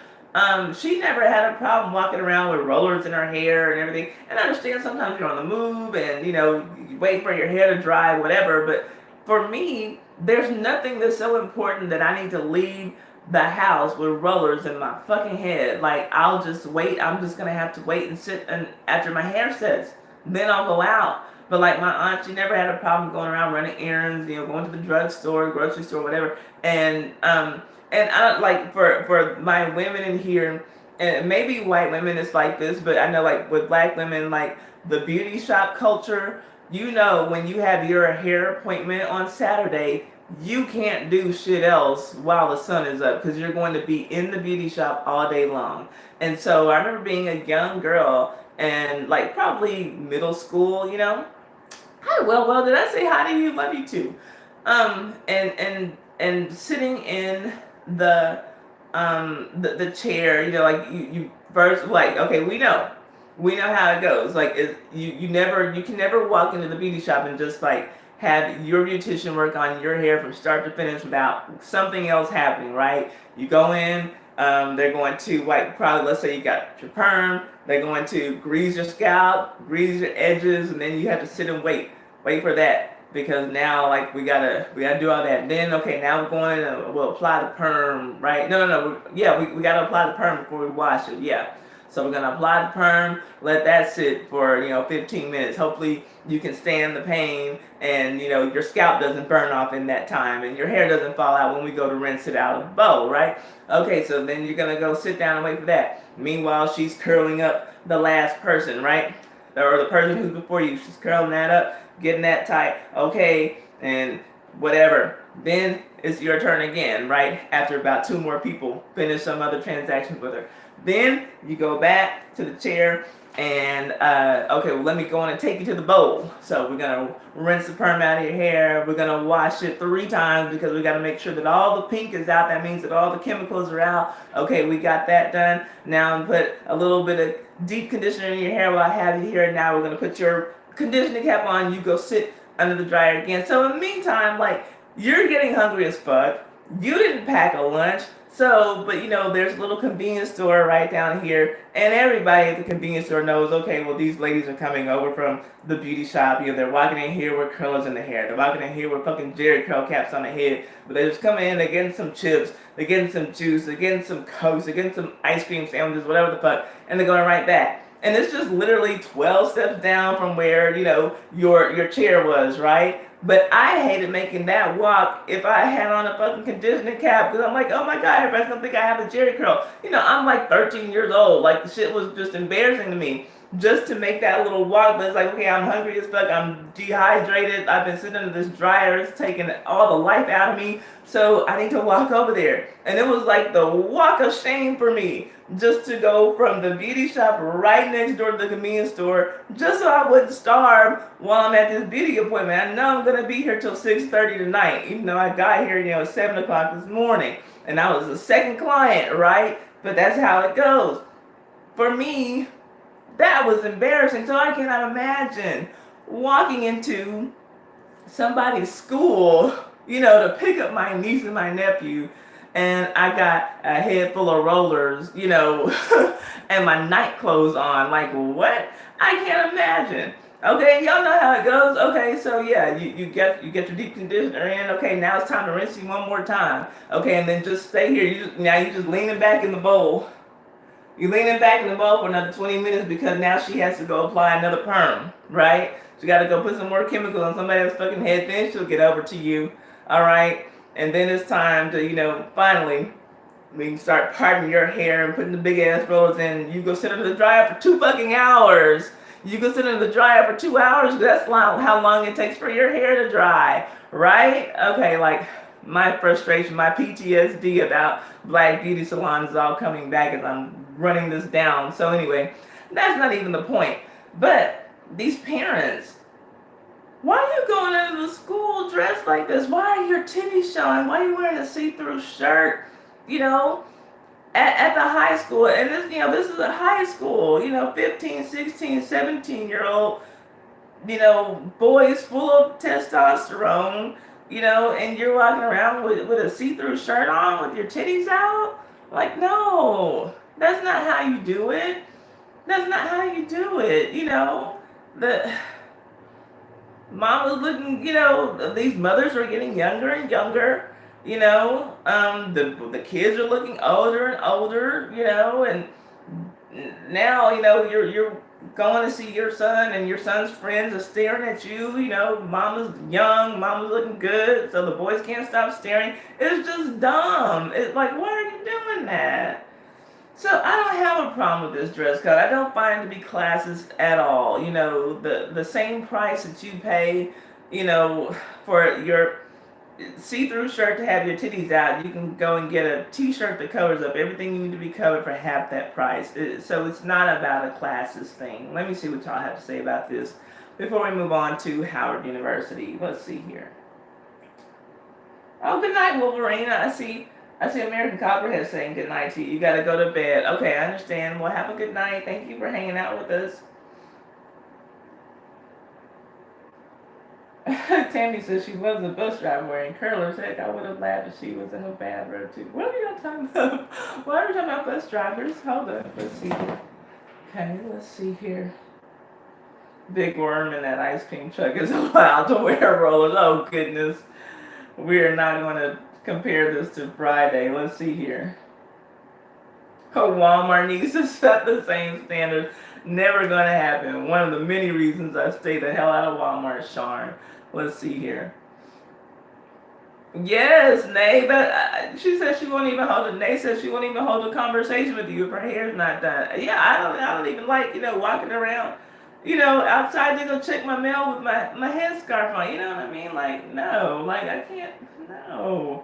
She never had a problem walking around with rollers in her hair and everything. And I understand sometimes you're on the move and, you wait for your hair to dry, whatever. But for me, There's nothing that's so important that I need to leave the house with rollers in my fucking head. Like, I'll just wait. I'm just gonna have to wait and sit and after my hair sets, then I'll go out. But like my aunt, she never had a problem going around running errands, going to the drugstore, grocery store, whatever. And I don't like for my women in here, and maybe white women it's like this, but I know like with black women, like the beauty shop culture, when you have your hair appointment on Saturday, you can't do shit else while the sun is up because you're going to be in the beauty shop all day long. And so I remember being a young girl and like probably middle school, Hi, well, did I say hi to you? Love you too. And sitting in the the chair, like you first like okay, we know how it goes. Like you can never walk into the beauty shop and just like have your beautician work on your hair from start to finish without something else happening, right? You go in, they're going to like probably let's say you got your perm, they're going to grease your scalp, grease your edges, and then you have to sit and wait for that because now like we gotta do all that. Then okay, now we're going to we'll apply the perm, right? No, yeah, we gotta apply the perm before we wash it, yeah. So we're gonna apply the perm, let that sit for 15 minutes. Hopefully you can stand the pain, and your scalp doesn't burn off in that time, and your hair doesn't fall out when we go to rinse it out of the bowl, right? Okay, so then you're gonna go sit down and wait for that. Meanwhile, she's curling up the last person, right? Or the person who's before you, she's curling that up, getting that tight. Okay, and whatever. Then it's your turn again, right? After about 2 more people finish some other transactions with her. Then you go back to the chair and okay, well let me go on and take you to the bowl. So we're gonna rinse the perm out of your hair. We're gonna wash it 3 times because we gotta make sure that all the pink is out. That means that all the chemicals are out. Okay, we got that done. Now I'm put a little bit of deep conditioner in your hair while I have you here. Now we're gonna put your conditioning cap on. You go sit under the dryer again. So in the meantime, like you're getting hungry as fuck. You didn't pack a lunch. So, but there's a little convenience store right down here, and everybody at the convenience store knows, okay, well, these ladies are coming over from the beauty shop. They're walking in here with curlers in the hair. They're walking in here with fucking Jerry curl caps on the head. But they're just coming in, they're getting some chips, they're getting some juice, they're getting some Cokes, they're getting some ice cream sandwiches, whatever the fuck, and they're going right back. And it's just literally 12 steps down from where, your chair was, right? But I hated making that walk if I had on a fucking conditioning cap because I'm like, oh my god, everybody's gonna think I have a Jerry curl. I'm like 13 years old. Like the shit was just embarrassing to me just to make that little walk. But it's like, okay, I'm hungry as fuck. I'm dehydrated. I've been sitting under this dryer. It's taking all the life out of me. So I need to walk over there. And it was like the walk of shame for me just to go from the beauty shop right next door to the convenience store just so I wouldn't starve while I'm at this beauty appointment. I know I'm going to be here till 6:30 tonight, even though I got here, at 7 o'clock this morning. And I was the second client, right? But that's how it goes. For me, that was embarrassing. So I cannot imagine walking into somebody's school, to pick up my niece and my nephew, and I got a head full of rollers, and my night clothes on. Like, what? I can't imagine. Okay, y'all know how it goes. Okay, so yeah, you get your deep conditioner in. Okay, now it's time to rinse you one more time. Okay, and then just stay here. You're just leaning back in the bowl. You're leaning back in the bowl for another 20 minutes because now she has to go apply another perm, right? She got to go put some more chemicals on somebody else's fucking head. Then she'll get over to you, all right? And then it's time to, finally, we can start parting your hair and putting the big ass rollers in. You go sit under the dryer for 2 fucking hours. You go sit under the dryer for 2 hours. That's how long it takes for your hair to dry, right? Okay, like my frustration, my PTSD about black beauty salons is all coming back as I'm running this down. So anyway, that's not even the point. But these parents, why are you going into the school dressed like this? Why are your titties showing? Why are you wearing a see-through shirt? At the high school, and this is a high school, 15, 16, 17-year-old, boys full of testosterone, and you're walking around with a see-through shirt on with your titties out? Like, no, that's not how you do it. That's not how you do it, Mom was looking, you know, these mothers are getting younger and younger. You know, the kids are looking older and older. You know, and now you know you're going to see your son, and your son's friends are staring at you. You know, mama's young, mama's looking good, so the boys can't stop staring. It's just dumb. It's like, why are you doing that? So I don't have a problem with this dress code. I don't find it to be classist at all. You know, the same price that you pay, you know, for your see-through shirt to have your titties out, you can go and get a t-shirt that covers up everything you need to be covered for half that price. So it's not about a classist thing. Let me see what y'all have to say about this before we move on to Howard University. Let's see here. Oh, good night, Wolverine. I see American Copperhead saying good night to you. You gotta go to bed. Okay, I understand. Well, have a good night. Thank you for hanging out with us. Tammy says she loves a bus driver wearing curlers. Heck, I would have laughed if she was in a bad road too. What are y'all talking about? Why are we talking about bus drivers? Hold on. Let's see here. Okay, let's see here. Big Worm in that ice cream truck is allowed to wear rollers. Oh, goodness. We are not going to compare this to Friday. Let's see here. Oh, Walmart needs to set the same standards. Never going to happen. One of the many reasons I stay the hell out of Walmart, Sharn. Let's see here. Yes, Nay, but she said she won't even hold it. Nay says she won't even hold a conversation with you if her hair's not done. Yeah, I don't even like, you know, walking around, you know, outside to go check my mail with my headscarf on. You know what I mean? Like, no, like I can't, no.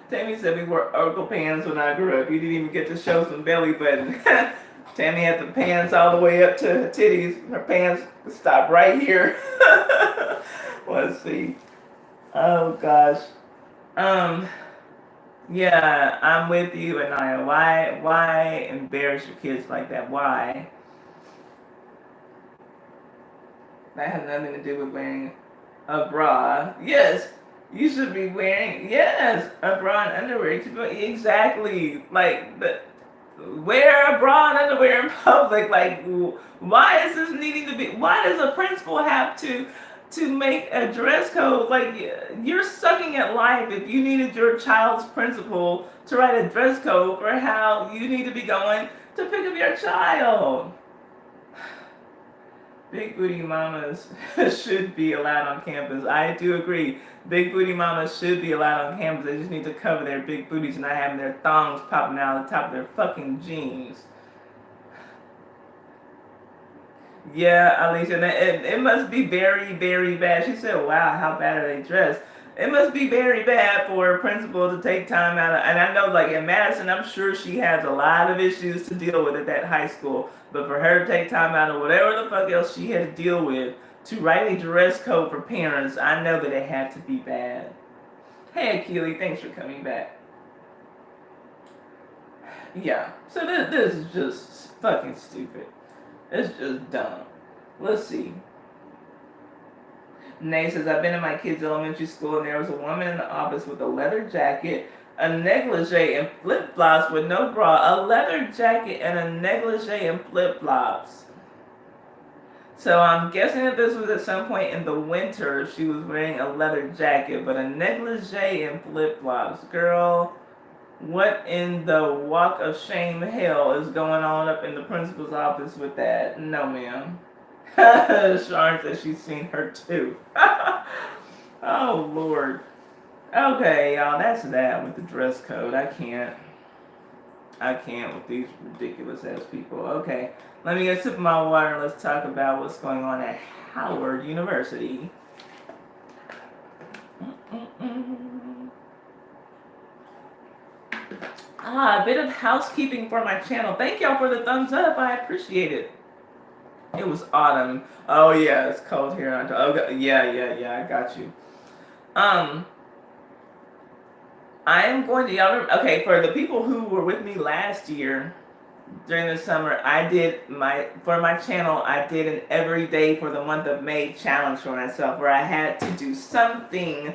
Tammy said we wore Urkel pants when I grew up. You didn't even get to show some belly button. Tammy had the pants all the way up to her titties. Her pants stopped right here. Let's see. Oh gosh. Yeah, I'm with you, Anaya. Why embarrass your kids like that? Why? That has nothing to do with wearing a bra. Yes, you should be wearing, yes, a bra and underwear. Exactly. Like, wear a bra and underwear in public. Like, why is this needing to be, why does a principal have to make a dress code? Like, you're sucking at life if you needed your child's principal to write a dress code for how you need to be going to pick up your child. Big booty mamas should be allowed on campus. I do agree. Big booty mamas should be allowed on campus. They just need to cover their big booties and not having their thongs popping out of the top of their fucking jeans. Yeah, Alicia, it must be very, very bad. She said, wow, how bad are they dressed? It must be very bad for a principal to take time out of, and I know, like, in Madison, I'm sure she has a lot of issues to deal with at that high school, but for her to take time out of whatever the fuck else she had to deal with to write a dress code for parents, I know that it had to be bad. Hey, Keely, thanks for coming back. Yeah, so this is just fucking stupid. It's just dumb. Let's see. Nay says, I've been in my kids' elementary school and there was a woman in the office with a leather jacket, a negligee, and flip-flops with no bra. A leather jacket and a negligee and flip-flops. So I'm guessing that this was at some point in the winter. She was wearing a leather jacket, but a negligee and flip-flops. Girl, what in the walk of shame hell is going on up in the principal's office with that? No, ma'am. Sharon says she's seen her too. Oh, Lord. Okay, y'all, that's that with the dress code. I can't with these ridiculous ass people. Okay, let me get a sip of my water and let's talk about what's going on at Howard University. A bit of housekeeping for my channel. Thank y'all for the thumbs up. I appreciate it. It was autumn. Oh yeah, it's cold here. Okay, yeah. I got you. I am going to y'all. Okay, for the people who were with me last year during the summer, I did for my channel. I did an everyday for the month of May challenge for myself, where I had to do something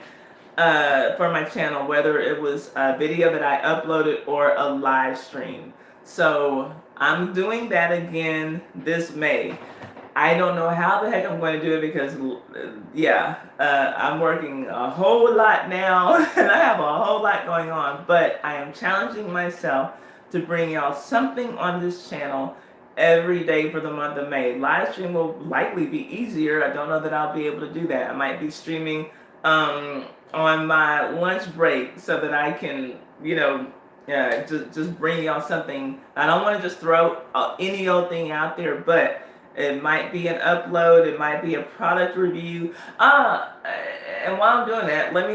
for my channel, whether it was a video that I uploaded or a live stream. So I'm doing that again this May. I don't know how the heck I'm going to do it because, I'm working a whole lot now and I have a whole lot going on. But I am challenging myself to bring y'all something on this channel every day for the month of May. Live stream will likely be easier. I don't know that I'll be able to do that. I might be streaming on my lunch break so that I can, just bring y'all something. I don't want to just throw any old thing out there, but it might be an upload. It might be a product review. And while I'm doing that, let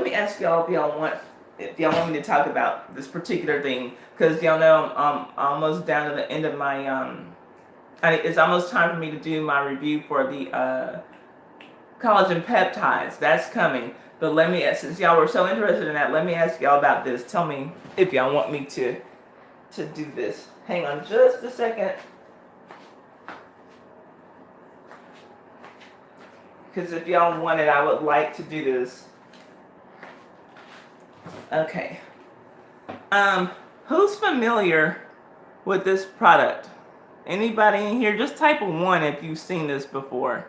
me ask y'all if y'all want me to talk about this particular thing, because y'all know I'm almost down to the end of my it's almost time for me to do my review for the collagen peptides. That's coming. But let me, since y'all were so interested in that, let me ask y'all about this. Tell me if y'all want me to do this. Hang on just a second. Because if y'all want it, I would like to do this. Okay. Who's familiar with this product? Anybody in here? Just type a 1 if you've seen this before.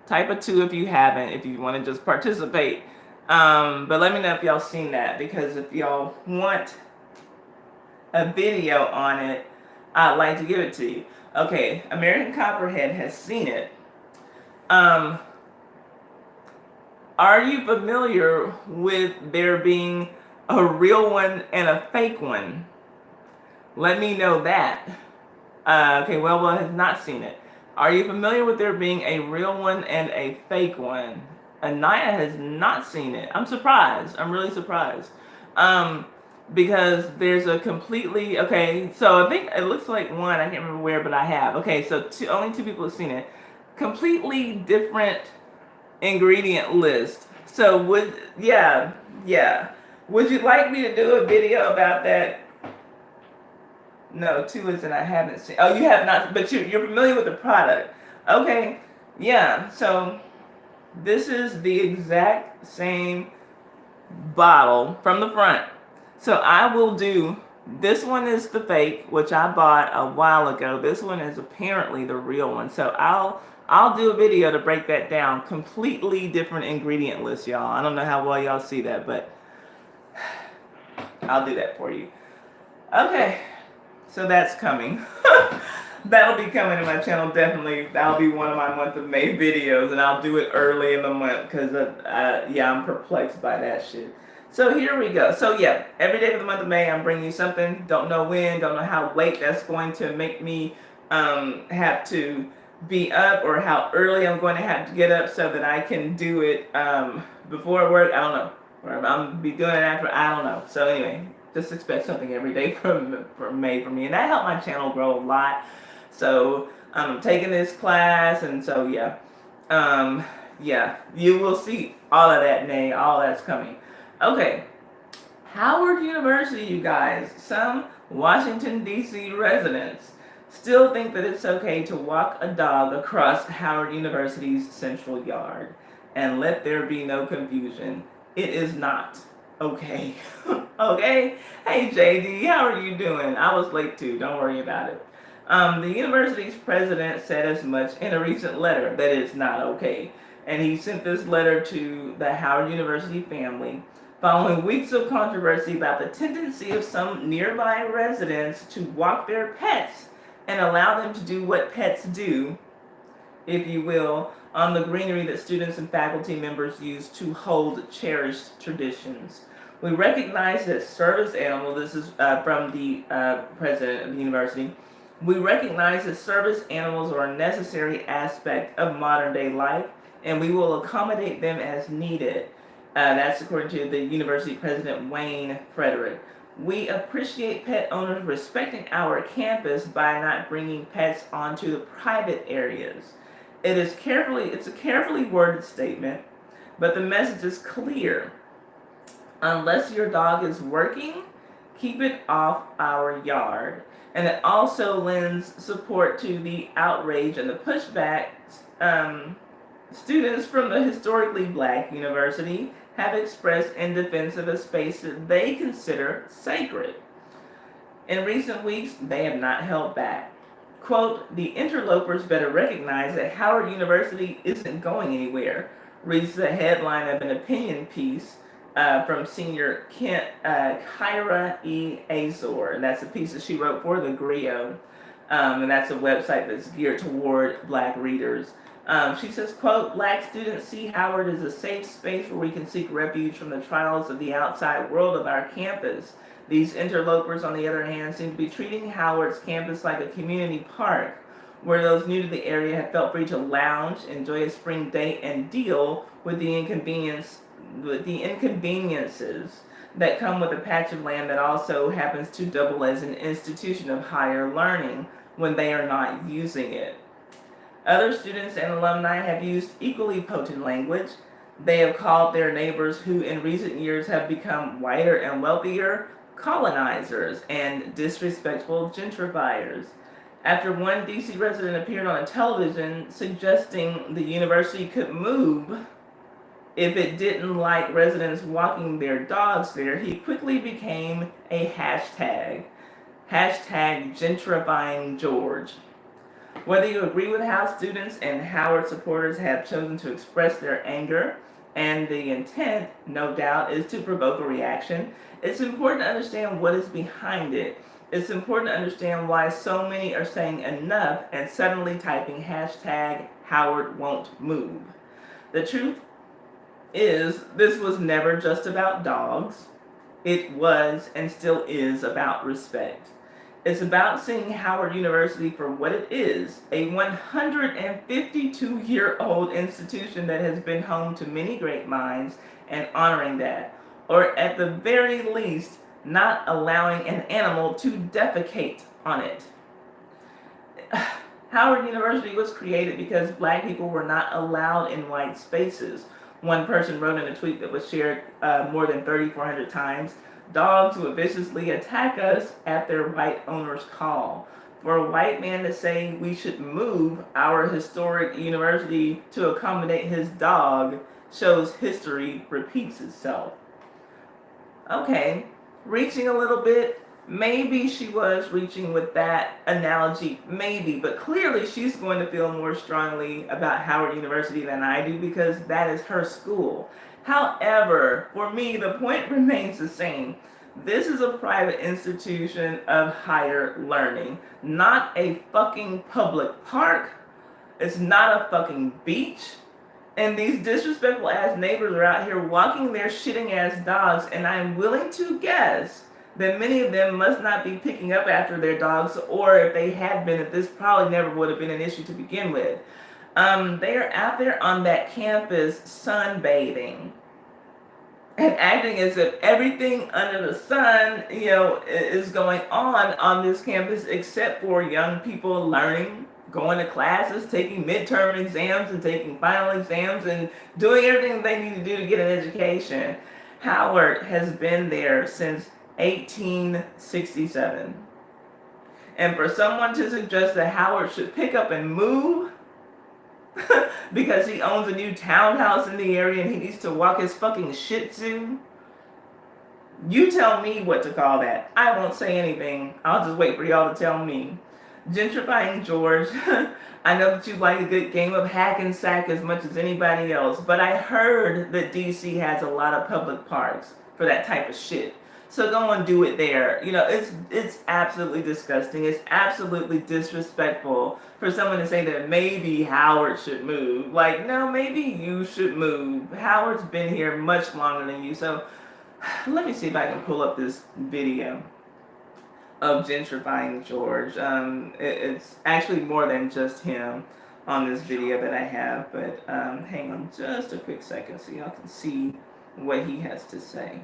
Type a 2 if you haven't, if you want to just participate. But let me know if y'all seen that, because if y'all want a video on it, I'd like to give it to you. Okay, American Copperhead has seen it. Are you familiar with there being a real one and a fake one? Let me know that. Okay, well has not seen it. Are you familiar with there being a real one and a fake one? Anaya has not seen it. I'm surprised. I'm really surprised. Because there's a completely, okay, so I think it looks like one, I can't remember where, but I have. Okay, so only 2 people have seen it. Completely different ingredient list. So would you like me to do a video about that? No, 2 is that I haven't seen. Oh, you have not, but you're familiar with the product. Okay, yeah, so this is the exact same bottle from the front. So I will do, this one is the fake, which I bought a while ago. This one is apparently the real one. So I'll do a video to break that down. Completely different ingredient list, y'all. I don't know how well y'all see that, but I'll do that for you. Okay. So that's coming. That'll be coming to my channel, definitely. That'll be one of my month of May videos, and I'll do it early in the month because, I'm perplexed by that shit. So here we go. So yeah, every day for the month of May, I'm bringing you something. Don't know when, don't know how late that's going to make me have to be up, or how early I'm going to have to get up so that I can do it before work. I don't know. Or I'm going to be doing it after, I don't know. So anyway. Just expect something every day from May for me, and that helped my channel grow a lot. So I'm taking this class, and so you will see all of that, May. All that's coming. Okay, Howard University, you guys. Some Washington D.C. residents still think that it's okay to walk a dog across Howard University's central yard, and let there be no confusion. It is not. Okay. Okay. Hey JD, how are you doing? I was late too. Don't worry about it. The university's president said as much in a recent letter that it's not okay. And he sent this letter to the Howard University family following weeks of controversy about the tendency of some nearby residents to walk their pets and allow them to do what pets do, if you will, on the greenery that students and faculty members use to hold cherished traditions. We recognize that service animals, this is from the president of the university, we recognize that service animals are a necessary aspect of modern day life, and we will accommodate them as needed. That's according to the university president, Wayne Frederick. We appreciate pet owners respecting our campus by not bringing pets onto the private areas. It's a carefully worded statement, but the message is clear. Unless your dog is working, keep it off our yard. And it also lends support to the outrage and the pushback students from the historically black university have expressed in defense of a space that they consider sacred. In recent weeks, they have not held back. Quote, the interlopers better recognize that Howard University isn't going anywhere, reads the headline of an opinion piece from senior Kyra E. Azor. And that's a piece that she wrote for the Griot. And that's a website that's geared toward black readers. She says, quote, black students see Howard as a safe space where we can seek refuge from the trials of the outside world of our campus. These interlopers, on the other hand, seem to be treating Howard's campus like a community park, where those new to the area have felt free to lounge, enjoy a spring day, and deal with the inconveniences that come with a patch of land that also happens to double as an institution of higher learning when they are not using it. Other students and alumni have used equally potent language. They have called their neighbors, who in recent years have become whiter and wealthier, colonizers and disrespectful gentrifiers. After one DC resident appeared on a television suggesting the university could move if it didn't like residents walking their dogs there, he quickly became a hashtag gentrifying George. Whether you agree with how students and Howard supporters have chosen to express their anger, and the intent, no doubt, is to provoke a reaction, it's important to understand what is behind it. It's important to understand why so many are saying enough and suddenly typing hashtag Howard won't move. The truth is, this was never just about dogs. It was and still is about respect. It's about seeing Howard University for what it is, a 152-year-old institution that has been home to many great minds, and honoring that. Or at the very least, not allowing an animal to defecate on it. Howard University was created because black people were not allowed in white spaces. One person wrote in a tweet that was shared more than 3,400 times, dogs would viciously attack us at their white owner's call. For a white man to say we should move our historic university to accommodate his dog shows history repeats itself. Okay, reaching a little bit. Maybe she was reaching with that analogy, maybe, but clearly she's going to feel more strongly about Howard University than I do because that is her school. However, for me, the point remains the same. This is a private institution of higher learning, not a fucking public park. It's not a fucking beach. And these disrespectful ass neighbors are out here walking their shitting ass dogs, and I'm willing to guess that many of them must not be picking up after their dogs, or if they had been, this probably never would have been an issue to begin with. They are out there on that campus sunbathing and acting as if everything under the sun, is going on this campus except for young people learning, going to classes, taking midterm exams and taking final exams and doing everything they need to do to get an education. Howard has been there since 1867. And for someone to suggest that Howard should pick up and move because he owns a new townhouse in the area and he needs to walk his fucking Shih Tzu, you tell me what to call that. I won't say anything. I'll just wait for y'all to tell me. Gentrifying George. I know that you like a good game of hack and sack as much as anybody else, but I heard that DC has a lot of public parks for that type of shit. So go and do it there. It's absolutely disgusting. It's absolutely disrespectful for someone to say that maybe Howard should move. Like, no, maybe you should move. Howard's been here much longer than you. So let me see if I can pull up this video of gentrifying George. It's actually more than just him on this video that I have. But hang on just a quick second so y'all can see what he has to say.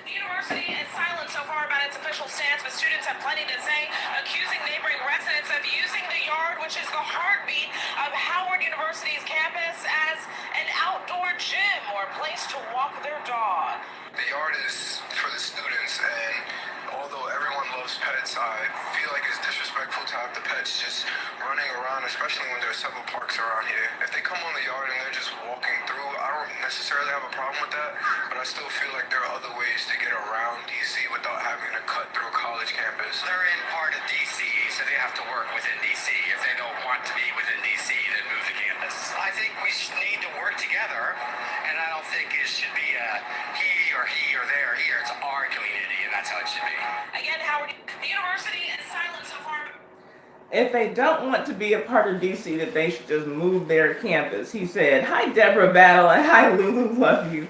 The university is silent so far about its official stance, but students have plenty to say, accusing neighboring residents of using the yard, which is the heartbeat of Howard University's campus, as an outdoor gym or a place to walk their dog. The yard is for the students, and although everyone loves pets, I feel like it's disrespectful to have the pets just running around, especially when there are several parks around here. If they come on the yard and they're just walking through, I don't necessarily have a problem with that, but I still feel like there are other ways to get around DC without having to cut through a college campus. They're in part of DC, so they have to work within DC. If they don't want to be within DC, then move the campus. I think we need to work together, and I don't think it should be he or there. Here, it's our community, and that's how it should be. Again, Howard, the university is silent so far. If they don't want to be a part of DC, that they should just move their campus. He said, "Hi, Deborah Battle," and "Hi, Lulu, love you."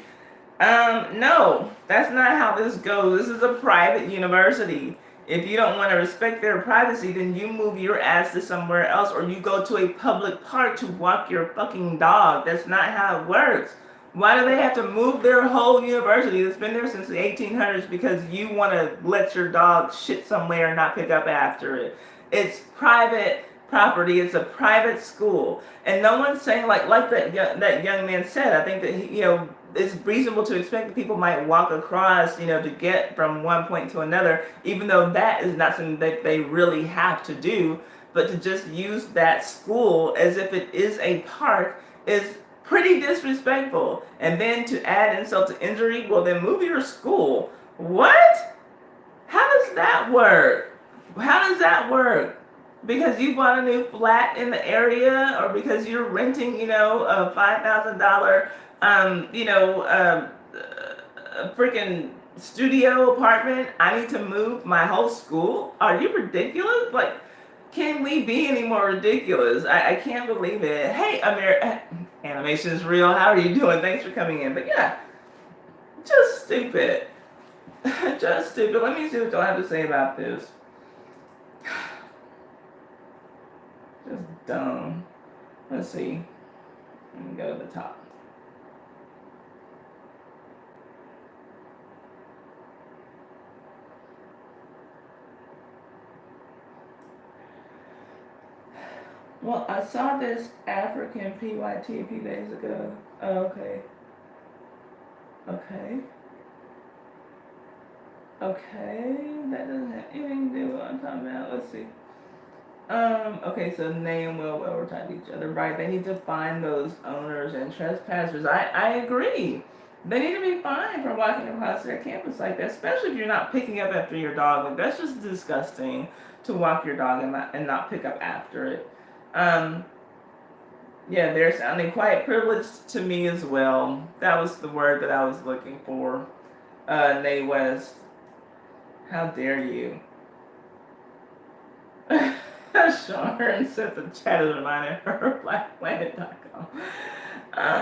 No, that's not how this goes. This is a private university. If you don't want to respect their privacy, then you move your ass to somewhere else, or you go to a public park to walk your fucking dog. That's not how it works. Why do they have to move their whole university that's been there since the 1800s because you want to let your dog shit somewhere and not pick up after it? It's private property. It's a private school, and no one's saying like that young man said. I think that it's reasonable to expect that people might walk across, to get from one point to another, even though that is not something that they really have to do. But to just use that school as if it is a park is pretty disrespectful. And then to add insult to injury, well then move your school. What? How does that work? How does that work? Because you bought a new flat in the area, or because you're renting, a $5,000, a freaking studio apartment, I need to move my whole school? Are you ridiculous? Like, can we be any more ridiculous? I can't believe it. Hey, Animation is real. How are you doing? Thanks for coming in. But yeah, just stupid. Just stupid. Let me see what y'all have to say about this. Just dumb. Let's see. Let me go to the top. Well, I saw this African PYT a few days ago. Oh, okay. Okay, that doesn't have anything to do with what I'm talking about. Let's see. Okay, so they and Will were talking to each other, right? They need to find those owners and trespassers. I agree. They need to be fined for walking across their campus like that, especially if you're not picking up after your dog. Like, that's just disgusting to walk your dog and not pick up after it. Yeah, they're sounding quite privileged to me as well. That was the word that I was looking for. Nay West. How dare you? Sharon said the chat is reminding her blackplanet.com.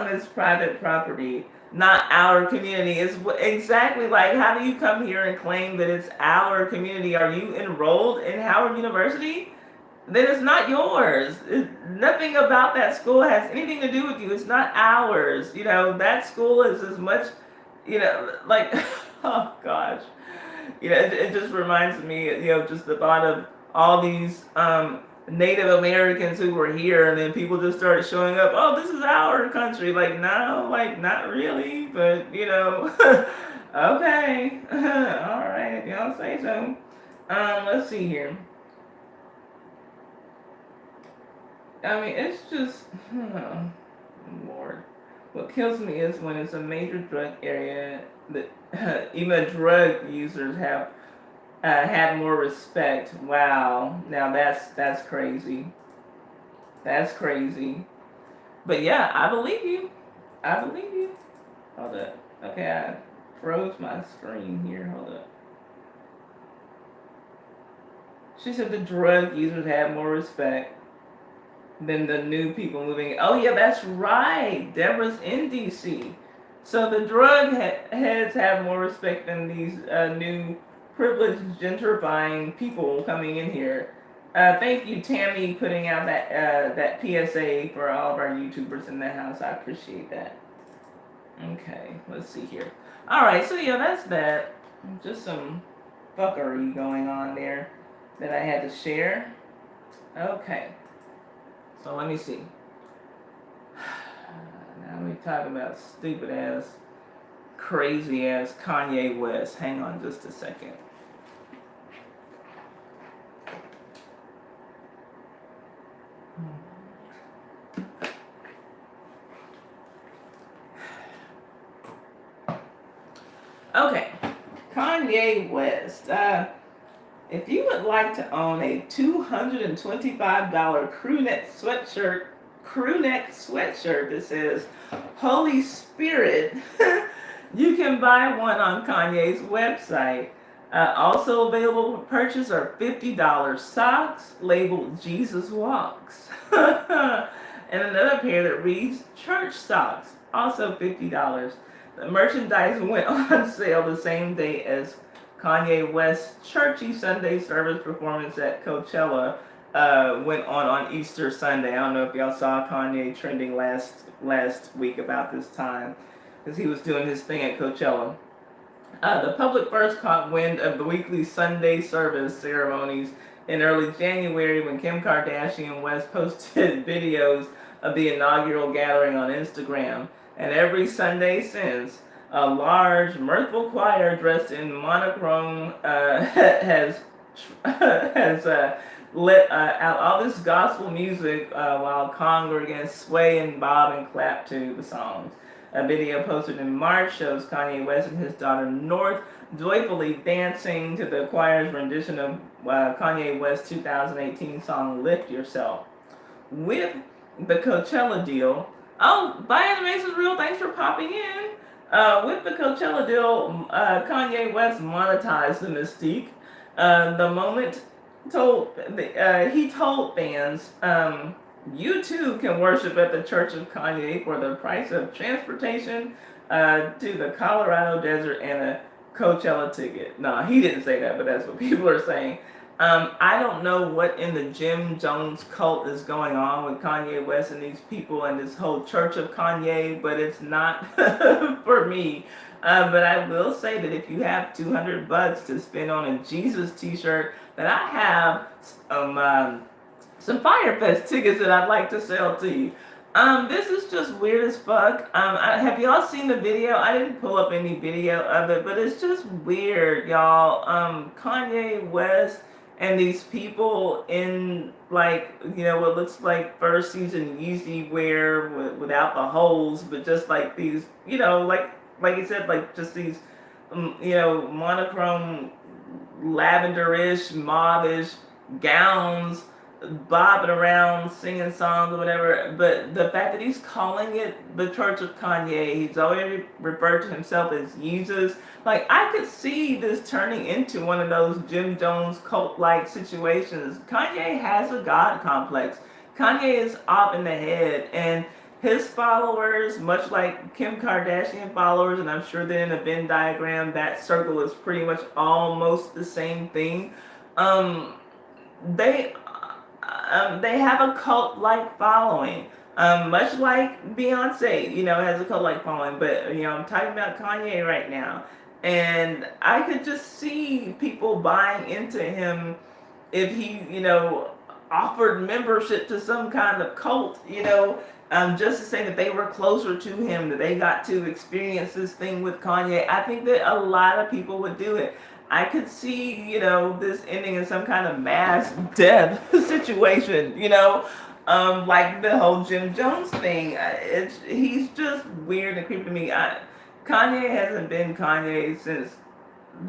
It's private property, not our community. It's exactly like, how do you come here and claim that it's our community? Are you enrolled in Howard University? Then it's not yours. Nothing about that school has anything to do with you. It's not ours. That school is as much, like, oh gosh. It just reminds me, just the thought of all these Native Americans who were here, and then people just started showing up. Oh, this is our country. Like, no, like, not really, but okay, all right, if y'all say so. Let's see here. I mean, it's just, Lord. What kills me is when it's a major drug area that even drug users have had more respect. Wow, now that's crazy. That's crazy. But yeah, I believe you. Hold up. Okay, I froze my screen here. Hold up. She said the drug users have more respect than the new people moving. Oh yeah, that's right. Deborah's in DC. So the drug heads have more respect than these new privileged gentrifying people coming in here. Thank you, Tammy, putting out that PSA for all of our YouTubers in the house. I appreciate that. Okay, let's see here. All right, so yeah, that's that. Just some fuckery going on there that I had to share. Okay, so let me see. Now we talk about stupid ass, crazy ass Kanye West. Hang on just a second. Okay, Kanye West. If you would like to own a $225 crew neck sweatshirt that says Holy Spirit, you can buy one on Kanye's website. Also available for purchase are $50 socks labeled Jesus Walks. And another pair that reads Church Socks, also $50. The merchandise went on sale the same day as Kanye West's churchy Sunday service performance at Coachella went on Easter Sunday. I don't know if y'all saw Kanye trending last week about this time, because he was doing his thing at Coachella. The public first caught wind of the weekly Sunday service ceremonies in early January when Kim Kardashian West posted videos of the inaugural gathering on Instagram. And every Sunday since, a large, mirthful choir dressed in monochrome has let out all this gospel music while congregants sway and bob and clap to the songs. A video posted in March shows Kanye West and his daughter North joyfully dancing to the choir's rendition of Kanye West's 2018 song Lift Yourself. With the Coachella deal, oh, By Animations Real, thanks for popping in. With the Coachella deal, Kanye West monetized the mystique. The moment he told fans, you too can worship at the Church of Kanye for the price of transportation to the Colorado desert and a Coachella ticket. No, he didn't say that, but that's what people are saying. I don't know what in the Jim Jones cult is going on with Kanye West and these people and this whole Church of Kanye, but it's not for me. But I will say that if you have $200 to spend on a Jesus t-shirt, that I have some Firefest tickets that I'd like to sell to you. This is just weird as fuck. Have y'all seen the video? I didn't pull up any video of it, but it's just weird, y'all. Kanye West and these people in, like, you know, what looks like first season Yeezy wear without the holes, but just like these, you know, like you said, like just these, you know, monochrome, lavenderish, mauvish gowns, bobbing around, singing songs or whatever. But the fact that he's calling it the Church of Kanye, he's already referred to himself as Jesus. Like, I could see this turning into one of those Jim Jones cult-like situations. Kanye has a God complex. Kanye is off in the head, and his followers, much like Kim Kardashian followers, and I'm sure that in a Venn diagram, that circle is pretty much almost the same thing. They have a cult-like following. Much like Beyonce, you know, has a cult-like following. But, you know, I'm talking about Kanye right now. And I could just see people buying into him if he, you know, offered membership to some kind of cult, you know, just to say that they were closer to him, that they got to experience this thing with Kanye. I think that a lot of people would do it. I could see, you know, this ending in some kind of mass death situation, you know, like the whole Jim Jones thing. He's just weird and creepy to me. Kanye hasn't been Kanye since,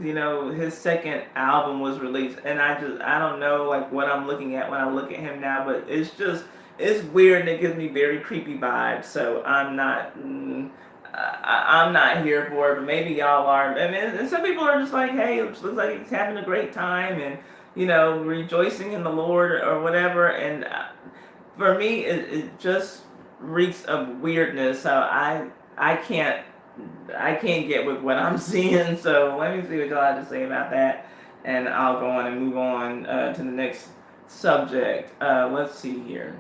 you know, his second album was released, and I don't know like what I'm looking at when I look at him now, but it's weird and it gives me very creepy vibes. So I'm not here for it, but maybe y'all are. I mean, and some people are just like, hey, it looks like he's having a great time and, you know, rejoicing in the Lord or whatever. And for me, it just reeks of weirdness. So I can't get with what I'm seeing. So let me see what y'all have to say about that, and I'll go on and move on to the next subject. Let's see here.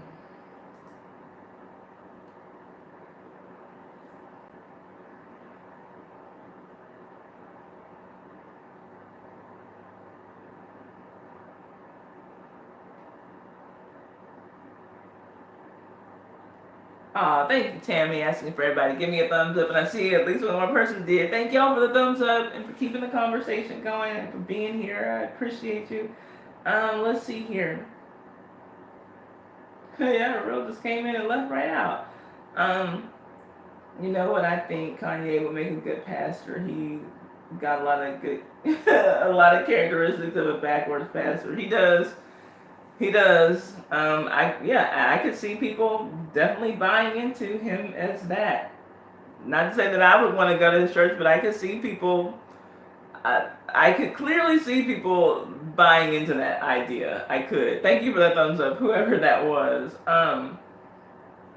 Thank you, Tammy, asking for everybody to give me a thumbs up, and I see at least one more person did. Thank y'all for the thumbs up and for keeping the conversation going and for being here. I appreciate you. Let's see here. Yeah, the real just came in and left right out. You know what? I think Kanye would make a good pastor. got a lot of good, a lot of characteristics of a backwards pastor. He does. He does. I could see people definitely buying into him as that. Not to say that I would want to go to his church, but I could see people. I could clearly see people buying into that idea. I could. Thank you for the thumbs up, whoever that was.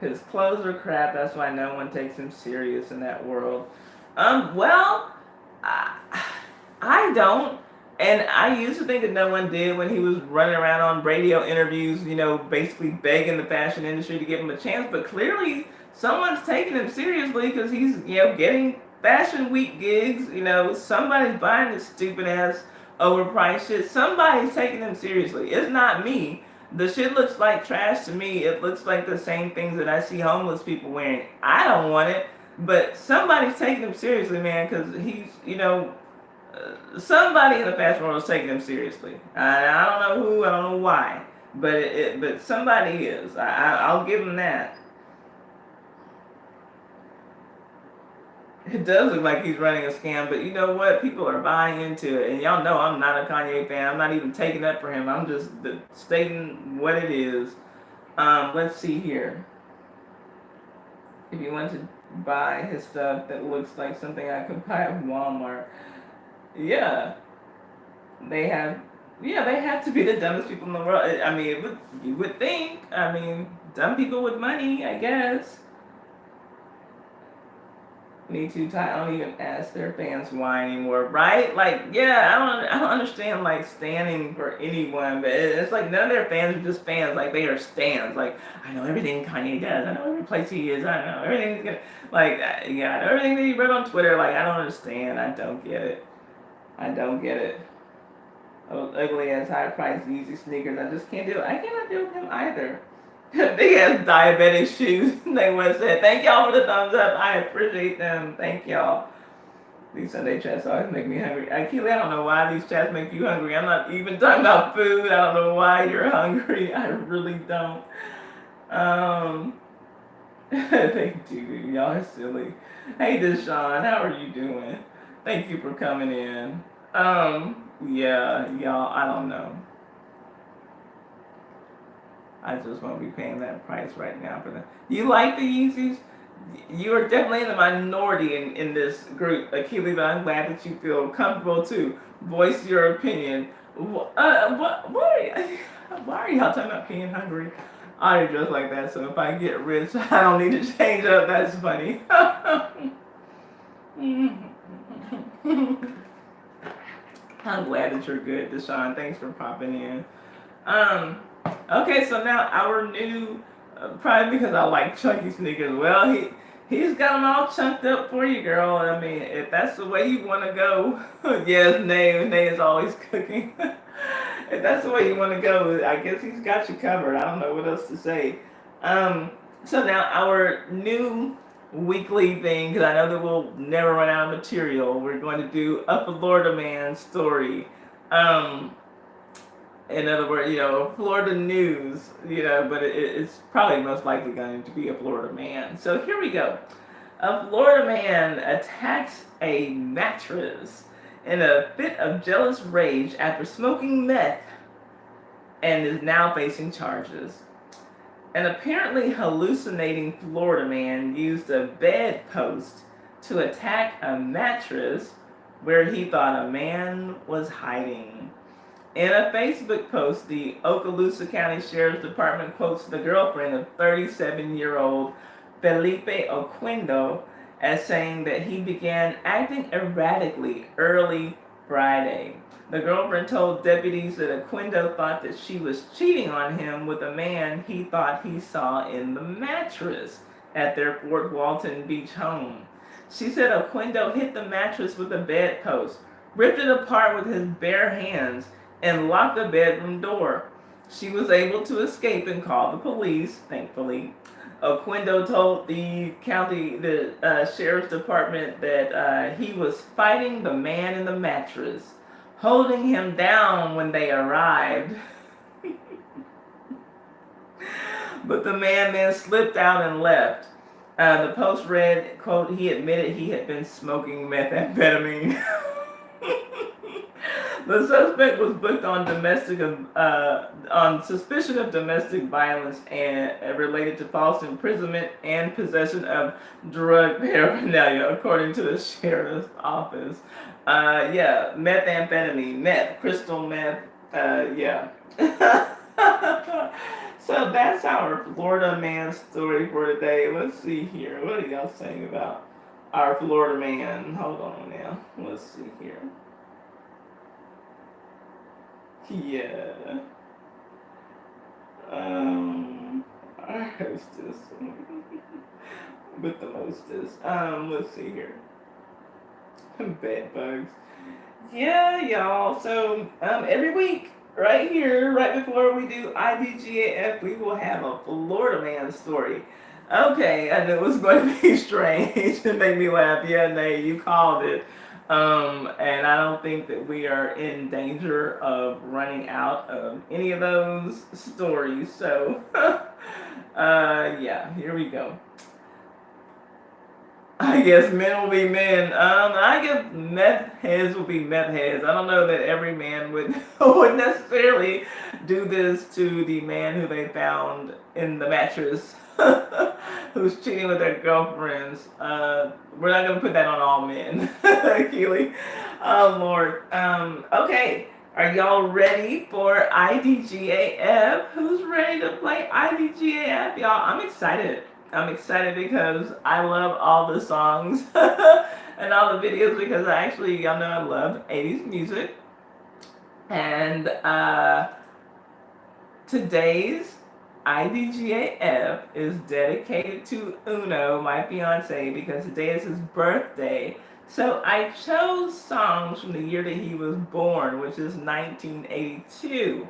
His clothes are crap. That's why no one takes him serious in that world. Well, I, I don't. And I used to think that no one did when he was running around on radio interviews, basically begging the fashion industry to give him a chance. But clearly, someone's taking him seriously because he's, getting fashion week gigs. Somebody's buying this stupid ass overpriced shit. Somebody's taking him seriously. It's not me. The shit looks like trash to me. It looks like the same things that I see homeless people wearing. I don't want it. But somebody's taking him seriously, man, because he's, somebody in the fashion world is taking him seriously. I don't know who, I don't know why, but somebody is. I'll give him that. It does look like he's running a scam, but you know what? People are buying into it, and y'all know I'm not a Kanye fan. I'm not even taking up for him. I'm just stating what it is. Let's see here. If you want to buy his stuff that looks like something I could buy at Walmart. Yeah, they have to be the dumbest people in the world. I mean, you would think. I mean, dumb people with money, I guess. Me too. I don't even ask their fans why anymore, right? Like, yeah, I don't understand like standing for anyone, but it's like none of their fans are just fans. Like they are stands. Like I know everything Kanye does. I know every place he is. I know everything he's gonna like. I know everything that he wrote on Twitter. Like I don't understand. I don't get it. I don't get it. Those ugly ass high priced Yeezy sneakers. I just can't do it. I cannot do with him either. Big ass diabetic shoes. They once said, thank y'all for the thumbs up. I appreciate them. Thank y'all. These Sunday chats always make me hungry. Keely, I don't know why these chats make you hungry. I'm not even talking about food. I don't know why you're hungry. I really don't. They do. Y'all are silly. Hey, Deshaun, how are you doing? Thank you for coming in. Yeah, y'all, I don't know. I just won't be paying that price right now for them. You like the Yeezys? You are definitely in the minority in this group, Akili, but I'm glad that you feel comfortable to voice your opinion. Why are y'all talking about being hungry? I dress like that, so if I get rich, I don't need to change up. That's funny. I'm glad that you're good, Deshaun. Thanks for popping in. Okay, so now our new, probably because I like chunky sneakers. Well, he's got them all chunked up for you, girl. I mean, if that's the way you want to go, yes, Nay is always cooking. If that's the way you want to go, I guess he's got you covered. I don't know what else to say. So now our new weekly thing, because I know that we'll never run out of material. We're going to do a Florida man story. In other words, Florida news, but it's probably most likely going to be a Florida man. So here we go. A Florida man attacks a mattress in a fit of jealous rage after smoking meth and is now facing charges. An apparently hallucinating Florida man used a bedpost to attack a mattress where he thought a man was hiding. In a Facebook post, the Okaloosa County Sheriff's Department quotes the girlfriend of 37-year-old Felipe Oquendo as saying that he began acting erratically early Friday. The girlfriend told deputies that Oquendo thought that she was cheating on him with a man he thought he saw in the mattress at their Fort Walton Beach home. She said Oquendo hit the mattress with a bedpost, ripped it apart with his bare hands, and locked the bedroom door. She was able to escape and call the police, thankfully. Oquendo told the sheriff's department that he was fighting the man in the mattress, holding him down when they arrived. But the man then slipped out and left. The post read, quote, he admitted he had been smoking methamphetamine. The suspect was booked on on suspicion of domestic violence and related to false imprisonment and possession of drug paraphernalia, according to the sheriff's office. Yeah, methamphetamine, meth, crystal meth. Yeah. So that's our Florida man story for today. Let's see here. What are y'all saying about our Florida man? Hold on now. Let's see here. Yeah. Our hostess with the mostest. Let's see here. Bed bugs. Yeah, y'all. So, every week, right here, right before we do IDGAF, we will have a Florida man story. Okay, I knew it was going to be strange. It made me laugh. Yeah, Nay, you called it. And I don't think that we are in danger of running out of any of those stories. So, yeah, here we go. I guess men will be men. I guess meth heads will be meth heads. I don't know that every man would would necessarily do this to the man who they found in the mattress, who's cheating with their girlfriends. We're not gonna put that on all men, Keely. Oh Lord. Okay. Are y'all ready for IDGAF? Who's ready to play IDGAF, y'all? I'm excited. I'm excited because I love all the songs and all the videos because y'all know I love 80s music. And today's IDGAF is dedicated to Uno, my fiance, because today is his birthday. So I chose songs from the year that he was born, which is 1982.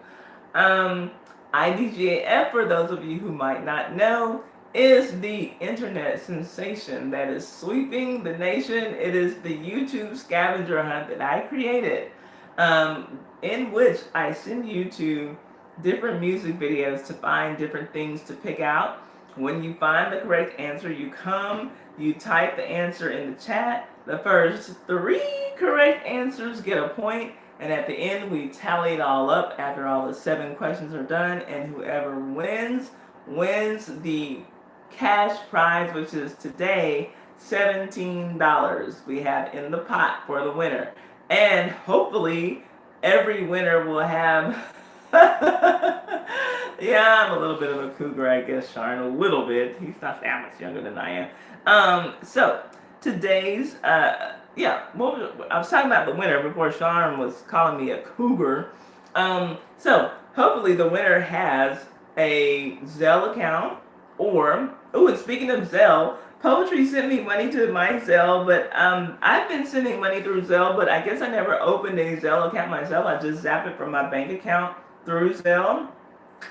IDGAF, for those of you who might not know, is the internet sensation that is sweeping the nation. It is the YouTube scavenger hunt that I created, in which I send you to different music videos to find different things to pick out. When you find the correct answer, you type the answer in the chat. The first 3 correct answers get a point, and at the end we tally it all up after all the 7 questions are done, and whoever wins the cash prize, which is today $17 we have in the pot for the winner. And hopefully every winner will have yeah, I'm a little bit of a cougar, I guess, Sharon, a little bit. He's not that much younger than I am. So today's I was talking about the winner before Sharon was calling me a cougar. So hopefully the winner has a Zelle account, or and speaking of Zelle, Poetry sent me money to my Zelle, but I've been sending money through Zelle, but I guess I never opened a Zelle account myself. I just zap it from my bank account through Zelle.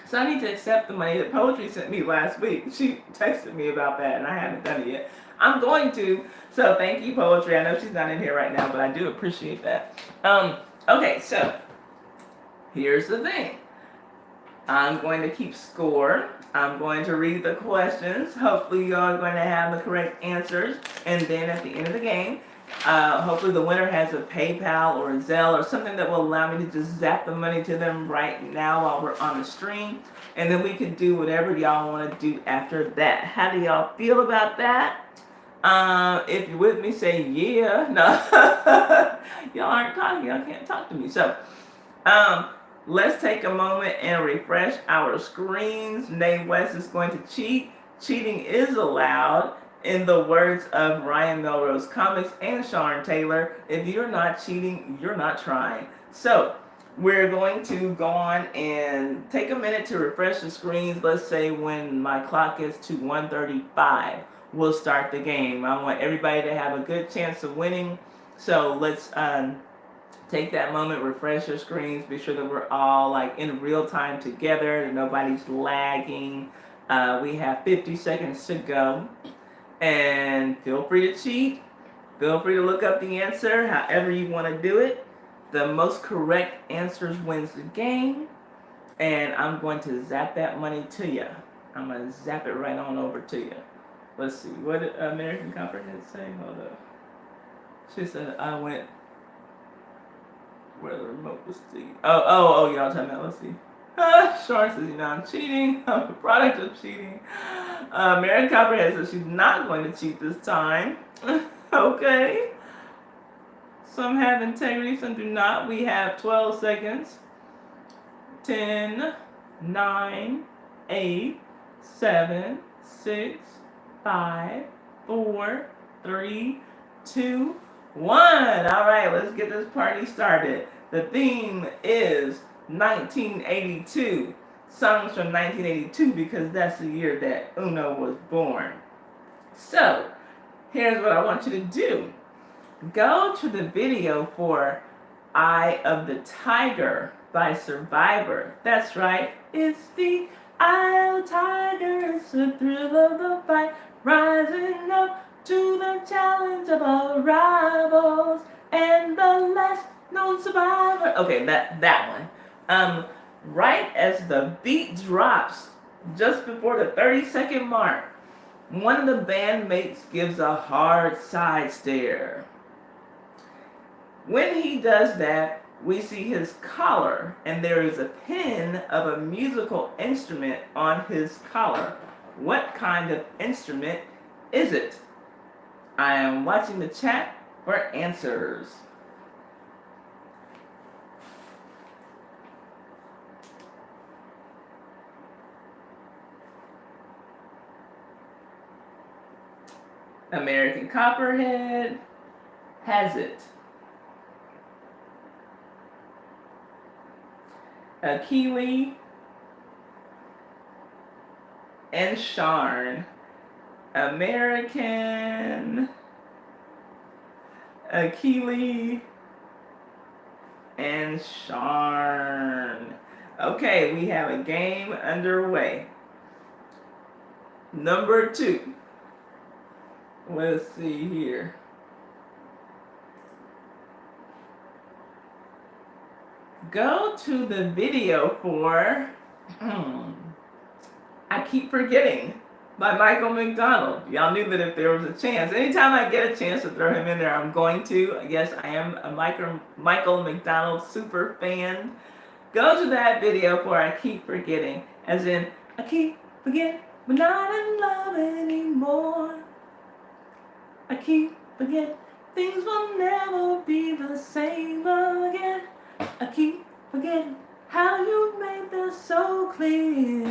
So I need to accept the money that Poetry sent me last week. She texted me about that, and I haven't done it yet. I'm going to. So thank you, Poetry. I know she's not in here right now, but I do appreciate that. Okay, so here's the thing. I'm going to keep score. I'm going to read the questions. Hopefully you are going to have the correct answers. And then at the end of the game, hopefully the winner has a PayPal or a Zelle or something that will allow me to just zap the money to them right now while we're on the stream. And then we can do whatever y'all want to do after that. How do y'all feel about that? If you're with me, say yeah. No, y'all aren't talking. Y'all can't talk to me. So, let's take a moment and refresh our screens. Nay West is going to cheat. Cheating is allowed, in the words of Ryan Melrose Comics and Sharon Taylor. If you're not cheating, you're not trying. So, we're going to go on and take a minute to refresh the screens. Let's say when my clock is to 1:35, we'll start the game. I want everybody to have a good chance of winning. So let's take that moment, refresh your screens, be sure that we're all like in real time together, that nobody's lagging. We have 50 seconds to go. And feel free to cheat. Feel free to look up the answer, however you want to do it. The most correct answers wins the game. And I'm going to zap that money to you. I'm going to zap it right on over to you. Let's see. What did American Comprehensive say? Hold up. She said, I went Where the remote was sticking. Y'all talking about, let's see. Sean says, I'm cheating. I'm a product of cheating. Mary Copperhead says she's not going to cheat this time. Okay. Some have integrity, some do not. We have 12 seconds. 10, 9, 8, 7, 6, 5, 4, 3, 2, 1. All right, let's get this party started. The theme is 1982. Songs from 1982 because that's the year that Uno was born. So, here's what I want you to do. Go to the video for Eye of the Tiger by Survivor. That's right, it's the Eye of the Tiger. It's the thrill of the fight, rising up to the challenge of our rivals and the last known survivor. Okay, that one. Right as the beat drops, just before the 30-second mark, one of the bandmates gives a hard side stare. When he does that, we see his collar, and there is a pin of a musical instrument on his collar. What kind of instrument is it? I am watching the chat for answers. American Copperhead has it. Keely and Sharn. American, Keely and Sharn. Okay, we have a game underway. Number 2. Let's see here. Go to the video for I Keep Forgetting by Michael McDonald. Y'all knew that if there was a chance, anytime I get a chance to throw him in there, I'm going to. Yes, I am a Michael McDonald super fan. Go to that video for I Keep Forgetting, as in, I keep forgetting we're not in love anymore. I keep forgetting things will never be the same again. I keep forgetting how you made this so clear.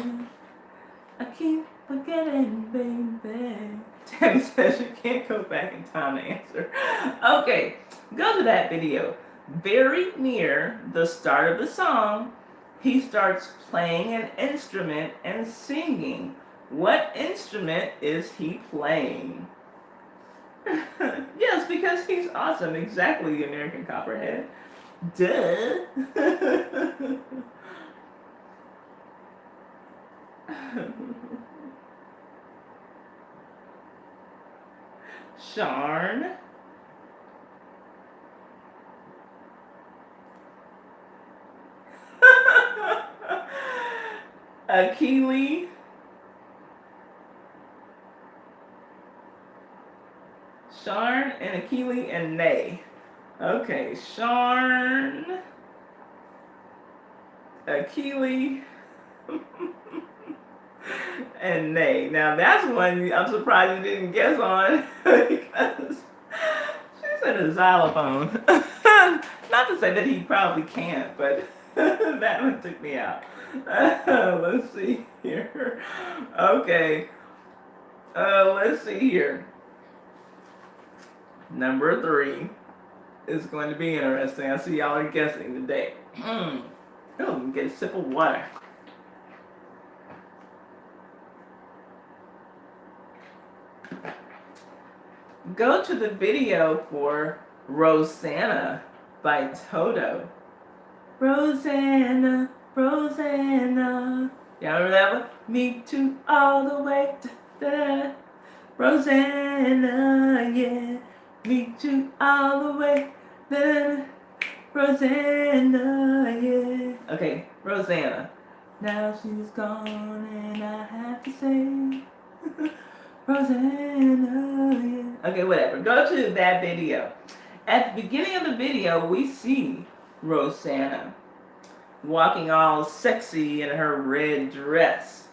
I keep forgetting, baby. Tammy says you can't go back in time to answer. Okay, go to that video. Very near the start of the song, he starts playing an instrument and singing. What instrument is he playing? Yes, because he's awesome. Exactly, the American Copperhead. Duh. Sharn. Keely. Sharn and Keely and Nay. Okay, Sharn, Keely, and Nay. Now that's one I'm surprised you didn't guess on because she said a xylophone. Not to say that he probably can't, but that one took me out. Let's see here. Okay. Let's see here. Number 3 is going to be interesting. I see y'all are guessing today. Oh, get a sip of water. Go to the video for Rosanna by Toto. Rosanna, Rosanna. Y'all remember that one? Me too, all the way. Da, da, da. Rosanna, yeah. Me too, all the way. Da, da, da. Rosanna, yeah. Okay, Rosanna. Now she's gone and I have to say Rosanna, yeah. Okay, whatever. Go to that video. At the beginning of the video, we see Rosanna, walking all sexy in her red dress.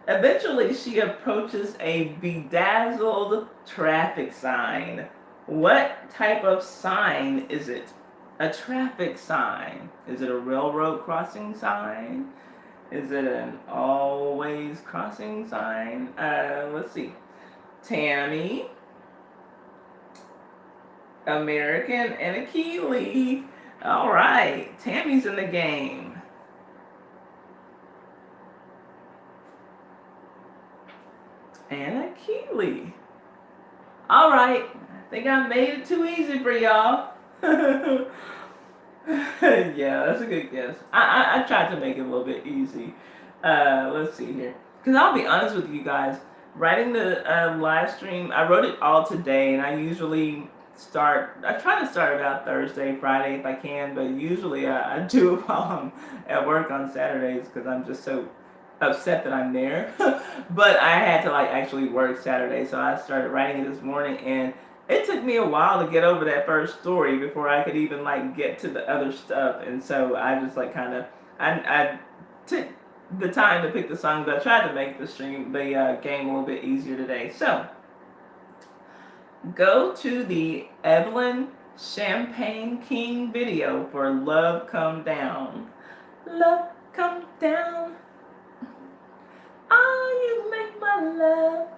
Eventually, she approaches a bedazzled traffic sign. What type of sign is it? A traffic sign. Is it a railroad crossing sign? Is it an always crossing sign? Let's see. Tammy, American, and Keely. All right, Tammy's in the game. And Keely. All right, I think I made it too easy for y'all. Yeah, that's a good guess. I tried to make it a little bit easy. Let's see here. Because I'll be honest with you guys, writing the live stream, I wrote it all today, and I usually I try to start about Thursday, Friday if I can, but usually I do it while I'm at work on Saturdays because I'm just so upset that I'm there. But I had to like actually work Saturday, so I started writing it this morning, and it took me a while to get over that first story before I could even like get to the other stuff. And so I just like kind of I took the time to pick the songs, but I tried to make the game a little bit easier today. So go to the Evelyn Champagne King video for Love Come Down. Love come down. Oh, you make my love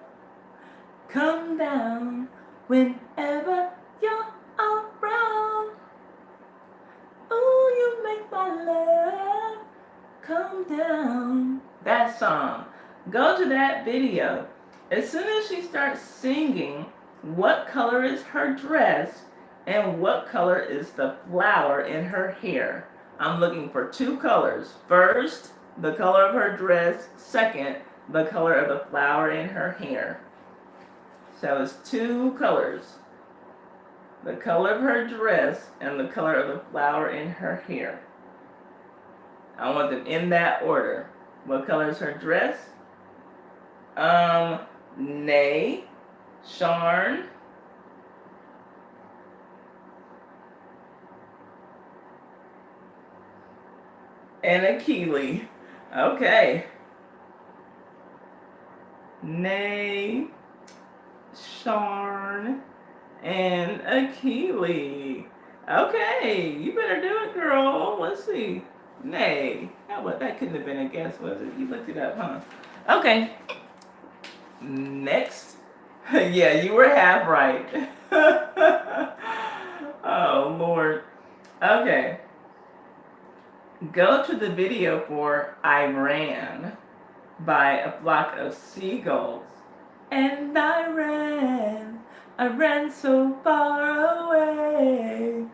come down whenever you're around. Oh, you make my love come down. That song. Go to that video. As soon as she starts singing, what color is her dress and what color is the flower in her hair? I'm looking for two colors. First, the color of her dress. Second, the color of the flower in her hair. So it's two colors. The color of her dress and the color of the flower in her hair. I want them in that order. What color is her dress? Nay, Sharn, and Keely. Okay. Nay, Sharn, and Keely. Okay, you better do it, girl. Let's see. Nay. That couldn't have been a guess, was it? You looked it up, huh? Okay. Next. Yeah, you were half right. Oh, Lord. Okay. Go to the video for I Ran by a flock of seagulls. And I ran so far away.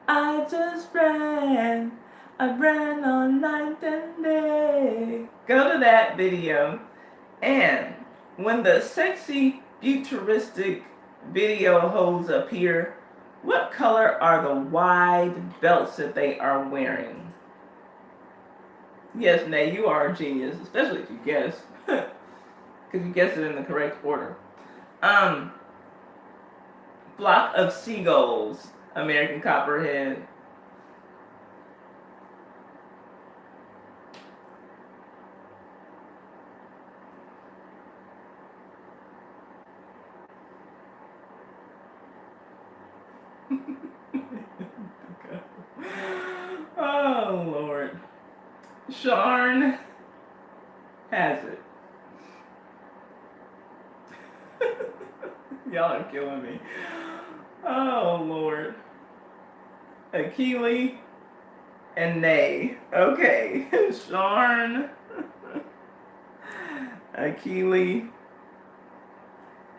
I just ran, I ran all night and day. Go to that video, and when the sexy, futuristic video hoes appear, what color are the wide belts that they are wearing? Yes, Nay, you are a genius, especially if you guess. Because you guessed it in the correct order. Flock of seagulls, American Copperhead. Oh, Lord. Sharn has it. Y'all are killing me. Oh, Lord. Keely and Nay. Okay. Sharn, Keely,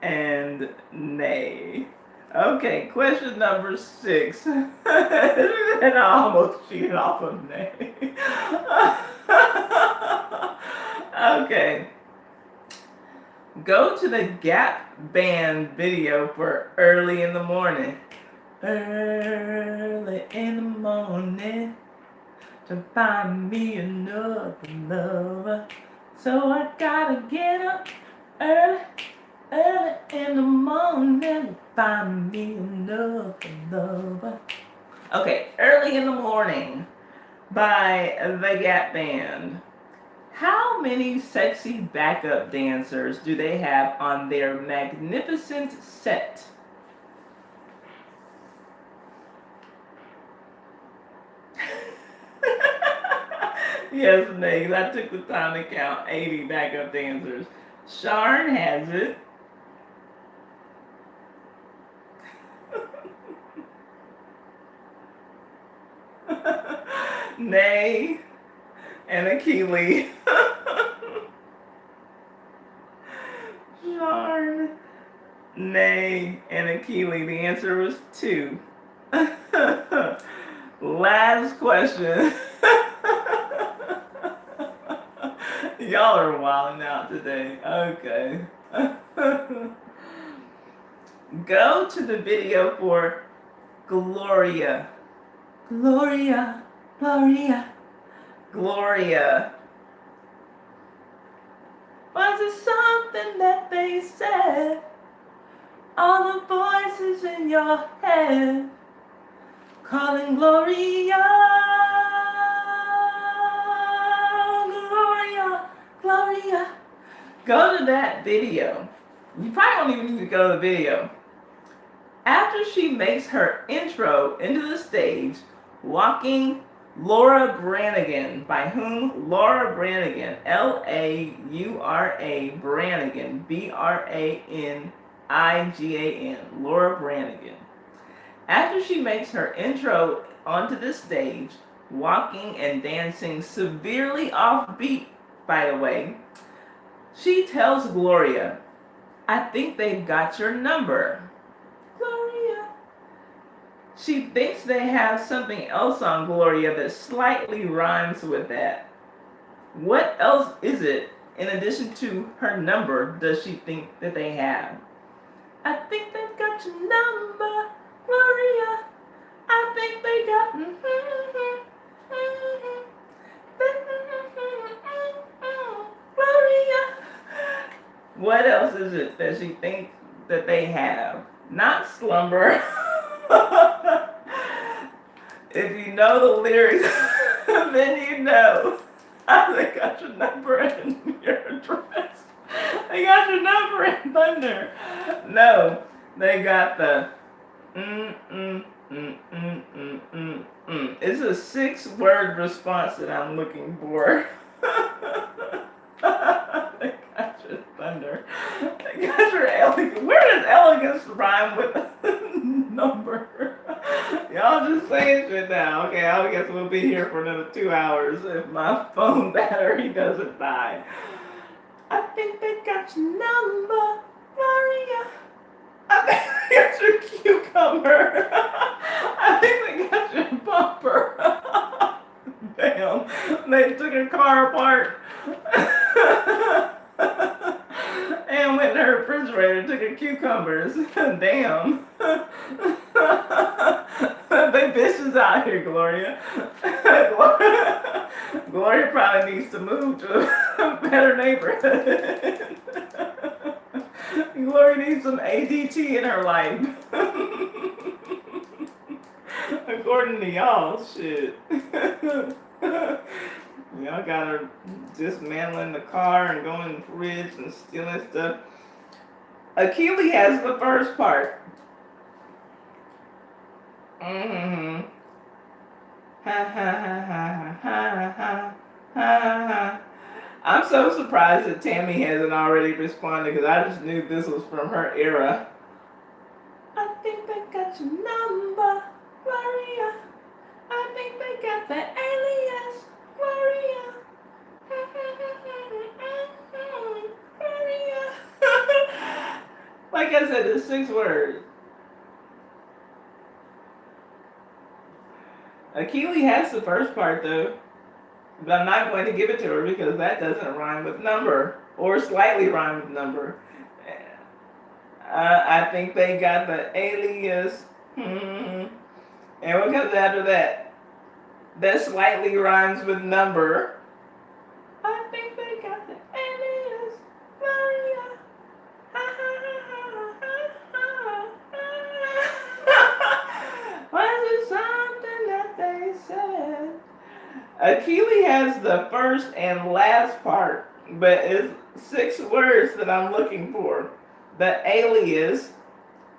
and Nay. Okay, question number 6. And I almost cheated off of Nay. Okay. Go to the Gap Band video for Early in the Morning. Early in the morning to find me another lover. So I gotta get up early in the morning to find me another lover. Okay, Early in the Morning by the Gap Band. How many sexy backup dancers do they have on their magnificent set? Yes, Megs, I took the time to count 80 backup dancers. Sharn has it. Nay and Akili. Sharn, Nay, and Akili. The answer was 2. Last question. Y'all are wilding out today. Okay. Go to the video for Gloria. Gloria, Gloria, Gloria. Was it something that they said? All the voices in your head calling Gloria, Gloria, Gloria. Go to that video. You probably don't even need to go to the video. After she makes her intro into the stage, walking Laura Branigan, by whom Laura Branigan, Laura Branigan, Branigan, Laura Branigan. After she makes her intro onto the stage, walking and dancing severely offbeat, by the way, she tells Gloria, I think they've got your number. Gloria. She thinks they have something else on Gloria that slightly rhymes with that. What else is it, in addition to her number, does she think that they have? I think they've got your number, Gloria. I think they got Gloria. What else is it that she thinks that they have? Not slumber. If you know the lyrics, then you know. They got your number and your address. They got your number and thunder. No, they got the It's a 6-word response that I'm looking for. They got your thunder. They got your elegance. Where does elegance rhyme with number? Y'all just saying shit now. Okay, I guess we'll be here for another 2 hours if my phone battery doesn't die. I think they got your number, Maria. I think they got your cucumber. I think they got your bumper. Damn, they took her car apart. And went in her refrigerator, took her cucumbers. Damn. They bitches out here, Gloria. Gloria probably needs to move to a better neighborhood. Gloria needs some ADT in her life. According to y'all, shit. Y'all got her dismantling the car and going in the fridge and stealing stuff. Akili has the first part. Ha ha ha ha ha ha ha ha. I'm so surprised that Tammy hasn't already responded because I just knew this was from her era. I think they got your number, Gloria. I think they got the alias, Gloria. Gloria. Like I said, it's 6 words. Akili has the first part though. But I'm not going to give it to her because that doesn't rhyme with number or slightly rhyme with number. I think they got the alias. And what comes after that? That slightly rhymes with number. I think they got the alias. Maria. Was it something Akili has the first and last part, but it's 6 words that I'm looking for. The alias,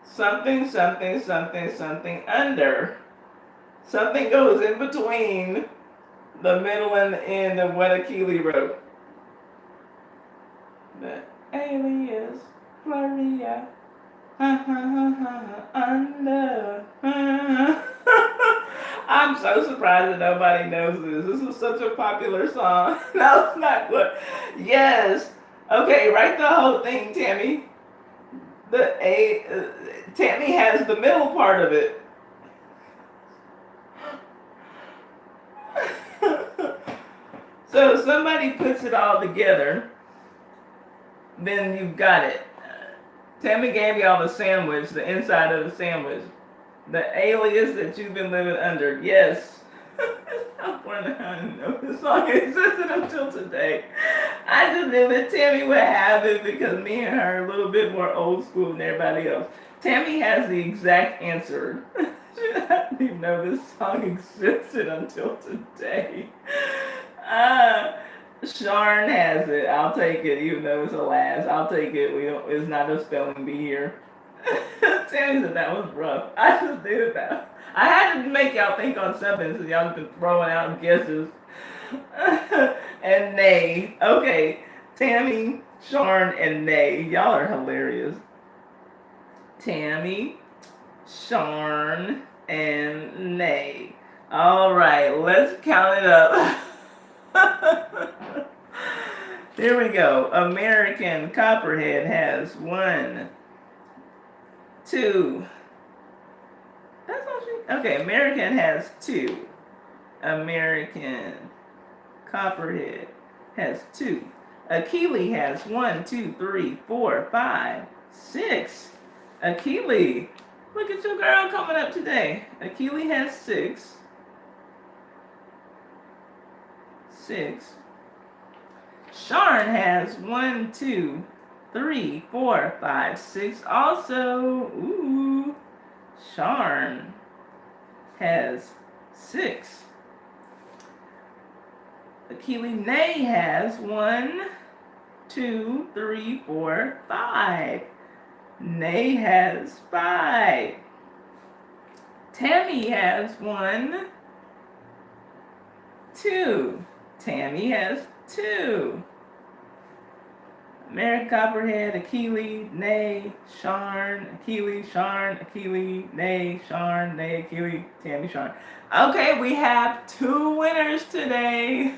something, something, something, something under. Something goes in between the middle and the end of what Akili wrote. The alias, Gloria, under. I'm so surprised that nobody knows this. This is such a popular song. No, it's not good. Yes. Okay, write the whole thing, Tammy. Tammy has the middle part of it. So if somebody puts it all together, then you've got it. Tammy gave y'all the sandwich, the inside of the sandwich. The alias that you've been living under. Yes. I wonder how I didn't know this song existed until today. I just knew that Tammy would have it because me and her are a little bit more old school than everybody else. Tammy has the exact answer. I didn't even know this song existed until today. Sharn has it. I'll take it, even though it's a last. I'll take it. It's not a spelling bee here. Tammy said that was rough. I just did that. I had to make y'all think on something, so y'all have been throwing out guesses. And Nay. Okay, Tammy, Sharn, and Nay. Y'all are hilarious. Tammy, Sharn, and Nay. All right, let's count it up. Here we go. American Copperhead has 1, 2. That's not true. Okay, American has 2. American Copperhead has 2. Akili has 1, 2, 3, 4, 5, 6. Akili, look at your girl coming up today. Akili has 6. 6. Sharn has 1, 2, 3, 4, 5, 6. Also, ooh, Sharn has 6. Akili Nay has 1, 2, 3, 4, 5. Nay has 5. Tammy has 1, 2. Tammy has 2. American Copperhead, Akili, Nay, Sharn, Akili, Sharn, Akili, Nay, Sharn, Nay, Akili, Tammy, Sharn. Okay, we have 2 winners today.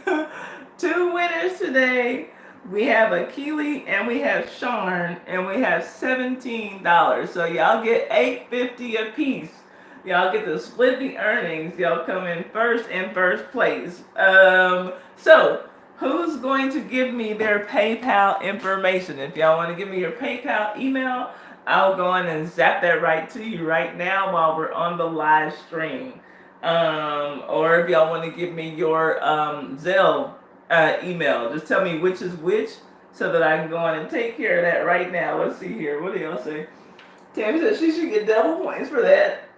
2 winners today. We have Akili and we have Sharn, and we have $17. So y'all get $8.50 a piece. Y'all get to split the earnings. Y'all come in first place. So who's going to give me their PayPal information? If y'all want to give me your PayPal email, I'll go on and zap that right to you right now while we're on the live stream. Or if y'all want to give me your Zelle email, just tell me which is which so that I can go on and take care of that right now. Let's see here. What do y'all say? Tammy said she should get double points for that.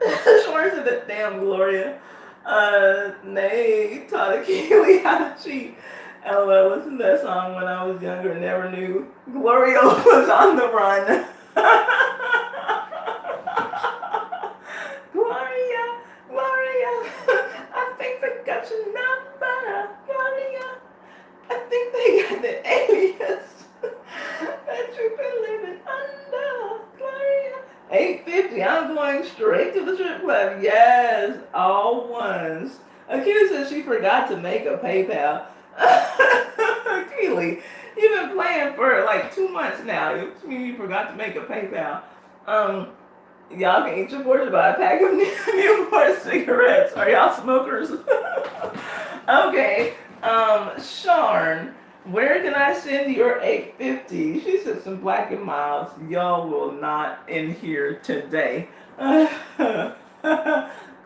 Shorn said that, damn Gloria. Nay taught Akili how to cheat. LOL, listened to that song when I was younger, never knew. Gloria was on the run. Gloria, I think they got your number. Gloria, I think they got the alias that you've been living under. Gloria. $8.50, I'm going straight to the strip club. Yes, all ones. Akili said she forgot to make a PayPal. Keely, you've been playing for like 2 months now. You mean you forgot to make a PayPal? Y'all can eat your portion by a pack of Newport cigarettes. Are y'all smokers? Okay. Sharn, where can I send your $8.50? She said some Black and Milds. Y'all will not in here today.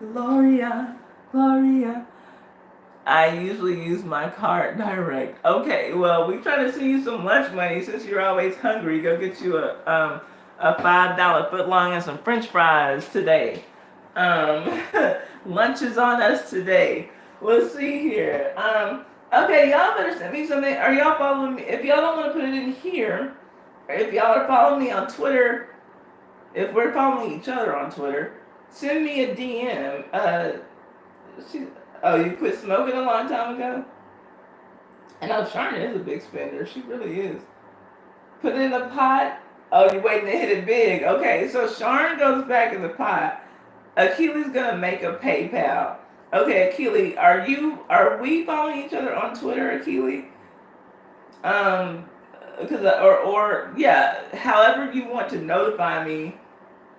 Gloria. I usually use my card direct. Okay, well, we try to send you some lunch money since you're always hungry. Go get you a $5 footlong and some French fries today. Lunch is on us today. Let's see here. Okay, y'all better send me something. Are y'all following me? If y'all don't want to put it in here, or if y'all are following me on Twitter, if we're following each other on Twitter, send me a DM. Oh, you quit smoking a long time ago? And oh, Sharna is a big spender. She really is. Put it in the pot. Oh, you waiting to hit it big. Okay, so Sharn goes back in the pot. Achilles gonna make a PayPal. Okay, Achilles, are we following each other on Twitter, Achilles? Because or yeah, however you want to notify me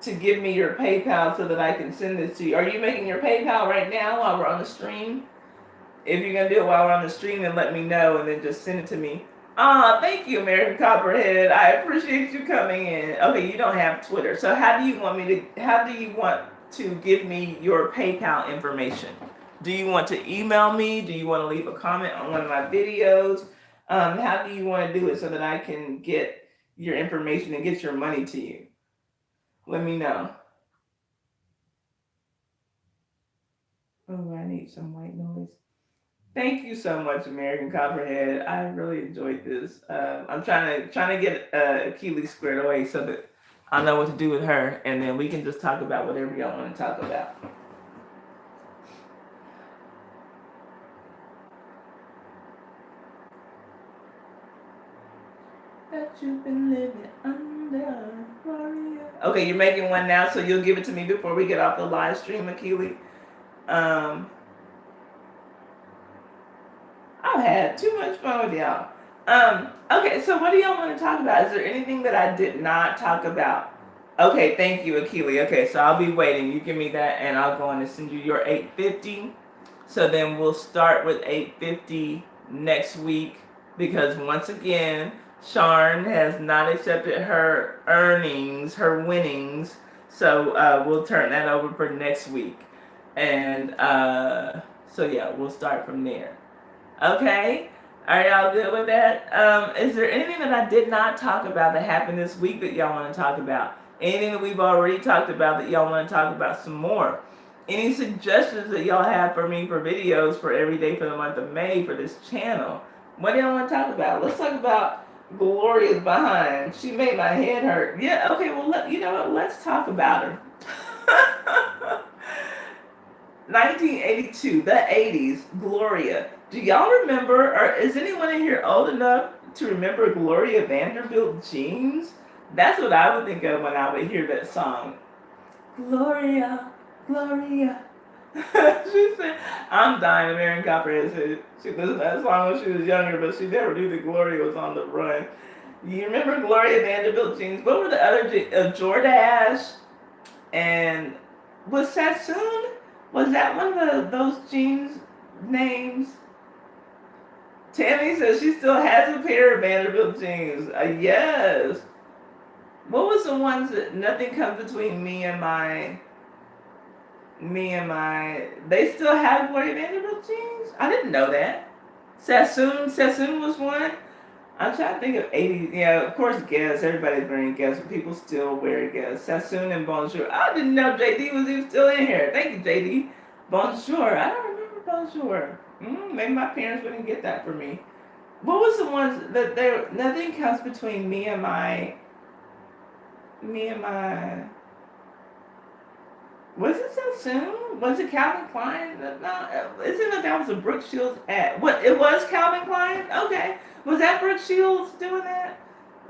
to give me your PayPal so that I can send this to you. Are you making your PayPal right now while we're on the stream? If you're gonna do it while we're on the stream, then let me know and then just send it to me. Thank you, American Copperhead. I appreciate you coming in. Okay, you don't have Twitter, so how do you want to give me your PayPal information? Do you want to email me? Do you want to leave a comment on one of my videos? How do you want to do it so that I can get your information and get your money to you? Let me know. Oh, I need some white noise. Thank you so much, American Copperhead. I really enjoyed this. I'm trying to get Achilles squared away so that I know what to do with her, and then we can just talk about whatever y'all want to talk about. That you've been living under. Okay, you're making one now, so you'll give it to me before we get off the live stream, Achilles. I've had too much fun with y'all. Okay, so what do y'all want to talk about? Is there anything that I did not talk about? Okay, thank you, Achilles. Okay, so I'll be waiting. You give me that, and I'll go on and send you your 850. So then we'll start with 850 next week because once again, Sharn has not accepted her earnings, her winnings. So we'll turn that over for next week, and so yeah, we'll start from there. Okay, are y'all good with that? Is there anything that I did not talk about that happened this week that y'all want to talk about? Anything that we've already talked about that y'all want to talk about some more? Any suggestions that y'all have for me for videos for every day for the month of May for this channel? What do y'all want to talk about? Let's talk about Gloria's behind. She made my head hurt. Yeah, okay, well, you know what? Let's talk about her. 1982, the 80s, Gloria. Do y'all remember, or is anyone in here old enough to remember Gloria Vanderbilt jeans? That's what I would think of when I would hear that song. Gloria, Gloria. She said, I'm dying. Marion Copperhead said she listened to that song when she was younger, but she never knew that Gloria was on the run. You remember Gloria Vanderbilt jeans? What were the other jeans? Jordache and was Sassoon? Was that one of those jeans names? Tammy says she still has a pair of Vanderbilt jeans. Yes. What was the ones that nothing comes between me and my? They still have Gloria Vanderbilt jeans? I didn't know that. Sassoon was one. I'm trying to think of 80s. Yeah, of course, Guess. Everybody's wearing Guess, but people still wear Guess. Sassoon and Bonjour. I didn't know JD was even still in here. Thank you, JD. Bonjour. I don't remember Bonjour. Maybe my parents wouldn't get that for me. What was the ones that there? Nothing comes between me and my. Was it Sassoon? Was it Calvin Klein? No, isn't it that was a Brooke Shields ad? What, it was Calvin Klein? Okay. Was that Brooke Shields doing that?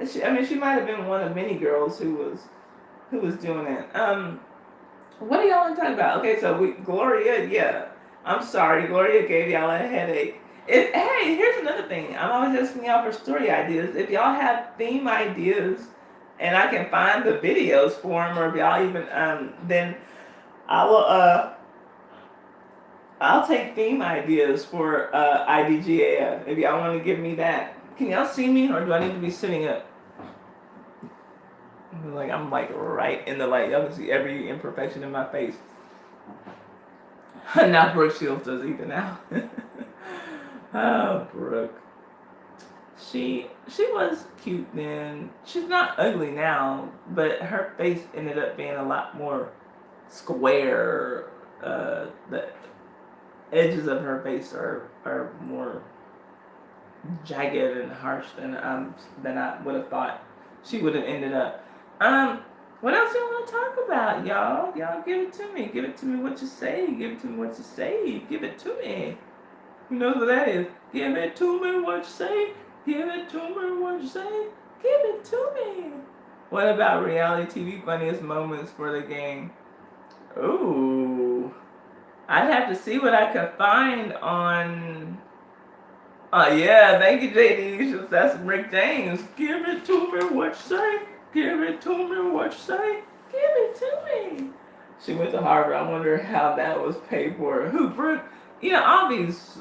She might have been one of many girls who was doing that. What do y'all want to talk about? Okay, so Gloria, yeah. I'm sorry, Gloria gave y'all a headache. Hey, here's another thing. I'm always asking y'all for story ideas. If y'all have theme ideas, and I can find the videos for them, or if y'all even then I'll take theme ideas for IDGAF if y'all want to give me that. Can y'all see me, or do I need to be sitting up? I'm like right in the light. Y'all can see every imperfection in my face. Now Brooke Shields does either now. Oh, Brooke. She was cute then. She's not ugly now, but her face ended up being a lot more square. edges of her face are more jagged and harsh than I would have thought she would have ended up. What else y'all want to talk about, y'all? Y'all give it to me. Give it to me what you say. Give it to me what you say. Give it to me. You know what that is? Give it to me what you say. Give it to me what you say. Give it to me. What about reality TV funniest moments for the game? Ooh. I'd have to see what I could find on. Oh yeah, thank you, JD. That's Rick James. Give it to me what you say. Give it to me what you say. Give it to me. She went to Harvard. I wonder how that was paid for. Who, Brooke? You know, all these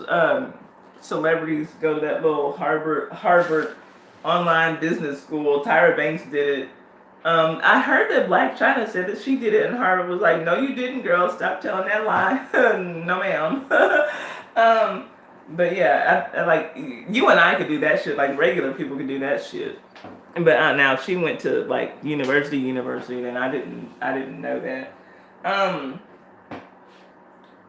celebrities go to that little Harvard online business school. Tyra Banks did it. I heard that Black China said that she did it, and Harvard was like, "No, you didn't, girl. Stop telling that lie." No, ma'am. But yeah, I like you and I could do that shit. Like regular people could do that shit. But now she went to like university, and I didn't know that.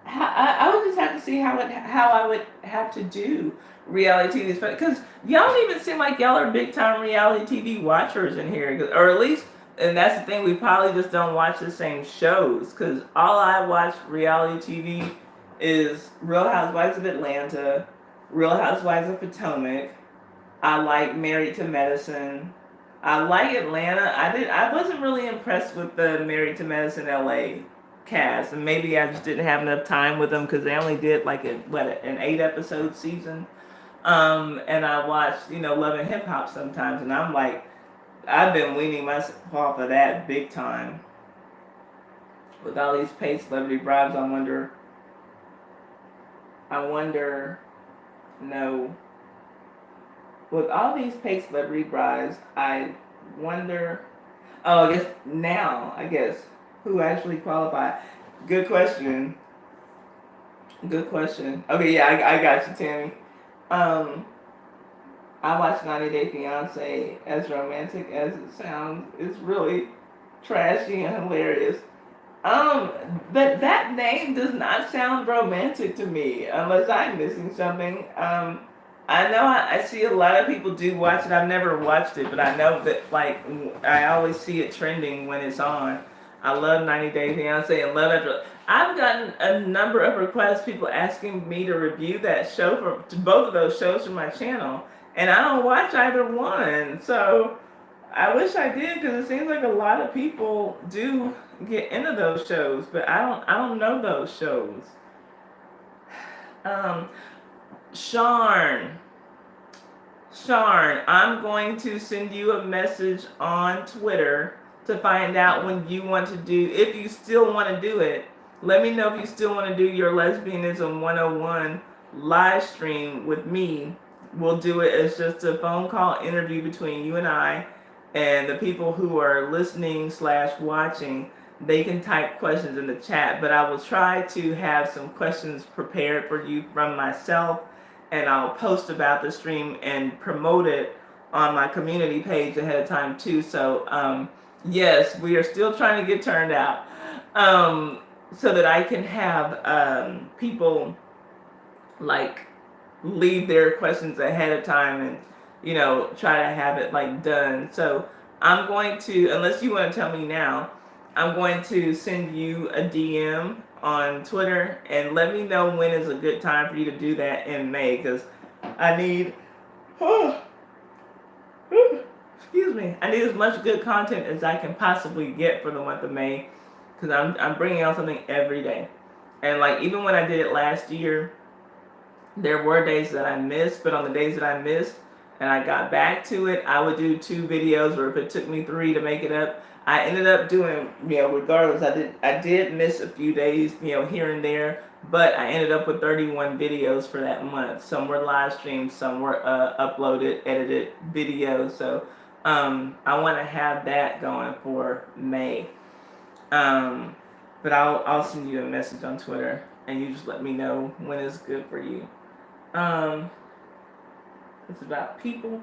I would just have to see how I would have to do reality TV because y'all don't even seem like y'all are big time reality TV watchers in here, or at least, and that's the thing, we probably just don't watch the same shows. Because all I watch reality TV is Real Housewives of Atlanta, Real Housewives of Potomac. I like Married to Medicine. I like Atlanta. I wasn't really impressed with the Married to Medicine LA cast, and maybe I just didn't have enough time with them because they only did like an 8-episode season. And I watched Love and Hip Hop sometimes, and I'm like, I've been weaning myself off of that big time. With all these paid celebrity bribes, I wonder, no. With all these paid celebrity bribes, I wonder. Oh, I guess who actually qualify? Good question. Okay, yeah, I got you, Tammy. I watched 90 Day Fiance. As romantic as it sounds, it's really trashy and hilarious. But that name does not sound romantic to me, unless I'm missing something. I know I see a lot of people do watch it. I've never watched it, but I know that like I always see it trending when it's on. I love 90 Day Fiance and love it. I've gotten a number of requests, people asking me to review that show to both of those shows from my channel, and I don't watch either one. So I wish I did because it seems like a lot of people do get into those shows, but I don't know those shows. Sharn, I'm going to send you a message on Twitter to find out when you want to do, if you still want to do it. Let me know if you still want to do your Lesbianism 101 live stream with me. We'll do it as just a phone call interview between you and I, and the people who are listening / watching, they can type questions in the chat, but I will try to have some questions prepared for you from myself, and I'll post about the stream and promote it on my community page ahead of time too. So yes, we are still trying to get turned out, so that I can have people like leave their questions ahead of time and try to have it like done. So I'm going to, unless you want to tell me now, I'm going to send you a DM on Twitter and let me know when is a good time for you to do that in May, because I need excuse me, I need as much good content as I can possibly get for the month of May, because I'm bringing out something every day. And like even when I did it last year, there were days that I missed, but on the days that I missed and I got back to it, I would do 2 videos, or if it took me 3 to make it up, I ended up doing, regardless, I did miss a few days, here and there, but I ended up with 31 videos for that month. Some were live streamed, some were uploaded, edited videos. So I want to have that going for May. But I'll send you a message on Twitter, and you just let me know when it's good for you. It's about people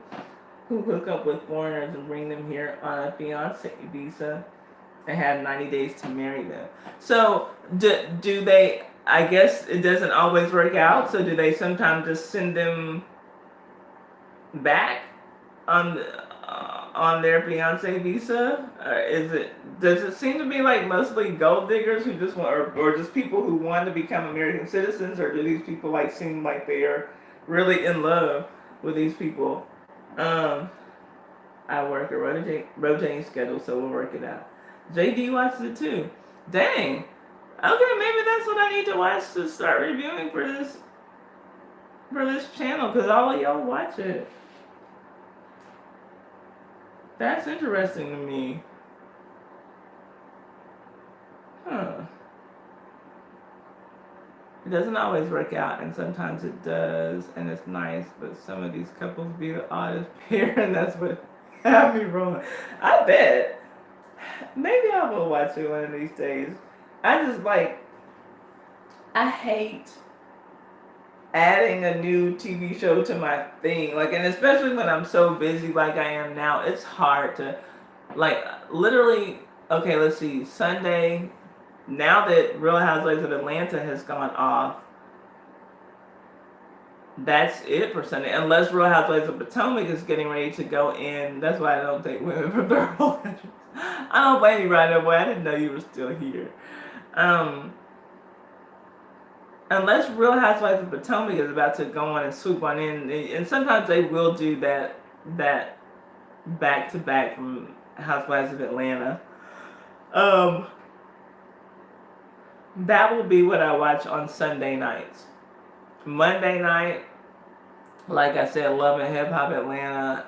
who hook up with foreigners and bring them here on a fiancé visa and have 90 days to marry them. So do they, I guess it doesn't always work out. So do they sometimes just send them back on on their fiance visa? Or does it seem to be like mostly gold diggers who just want, or just people who want to become American citizens, or do these people like seem like they are really in love with these people? Um, I work a rotating schedule, so we'll work it out. JD watches it too. Dang. Okay, maybe that's what I need to watch to start reviewing for this channel, because all of y'all watch it. That's interesting to me. Huh. It doesn't always work out, and sometimes it does, and it's nice, but some of these couples be the oddest pair, and that's what have me rolling. I bet. Maybe I will watch it one of these days. I hate adding a new TV show to my thing. Like, and especially when I'm so busy like I am now, it's hard to, like, literally, okay, let's see, Sunday, now that Real Housewives of Atlanta has gone off, that's it for Sunday. Unless Real Housewives of Potomac is getting ready to go in. That's why I don't take women from their whole entrance. I don't blame you right away. I didn't know you were still here. Unless Real Housewives of Potomac is about to go on and swoop on in, and sometimes they will do that back to back from Housewives of Atlanta. That will be what I watch on Sunday nights. Monday night, like I said, Love and Hip Hop Atlanta.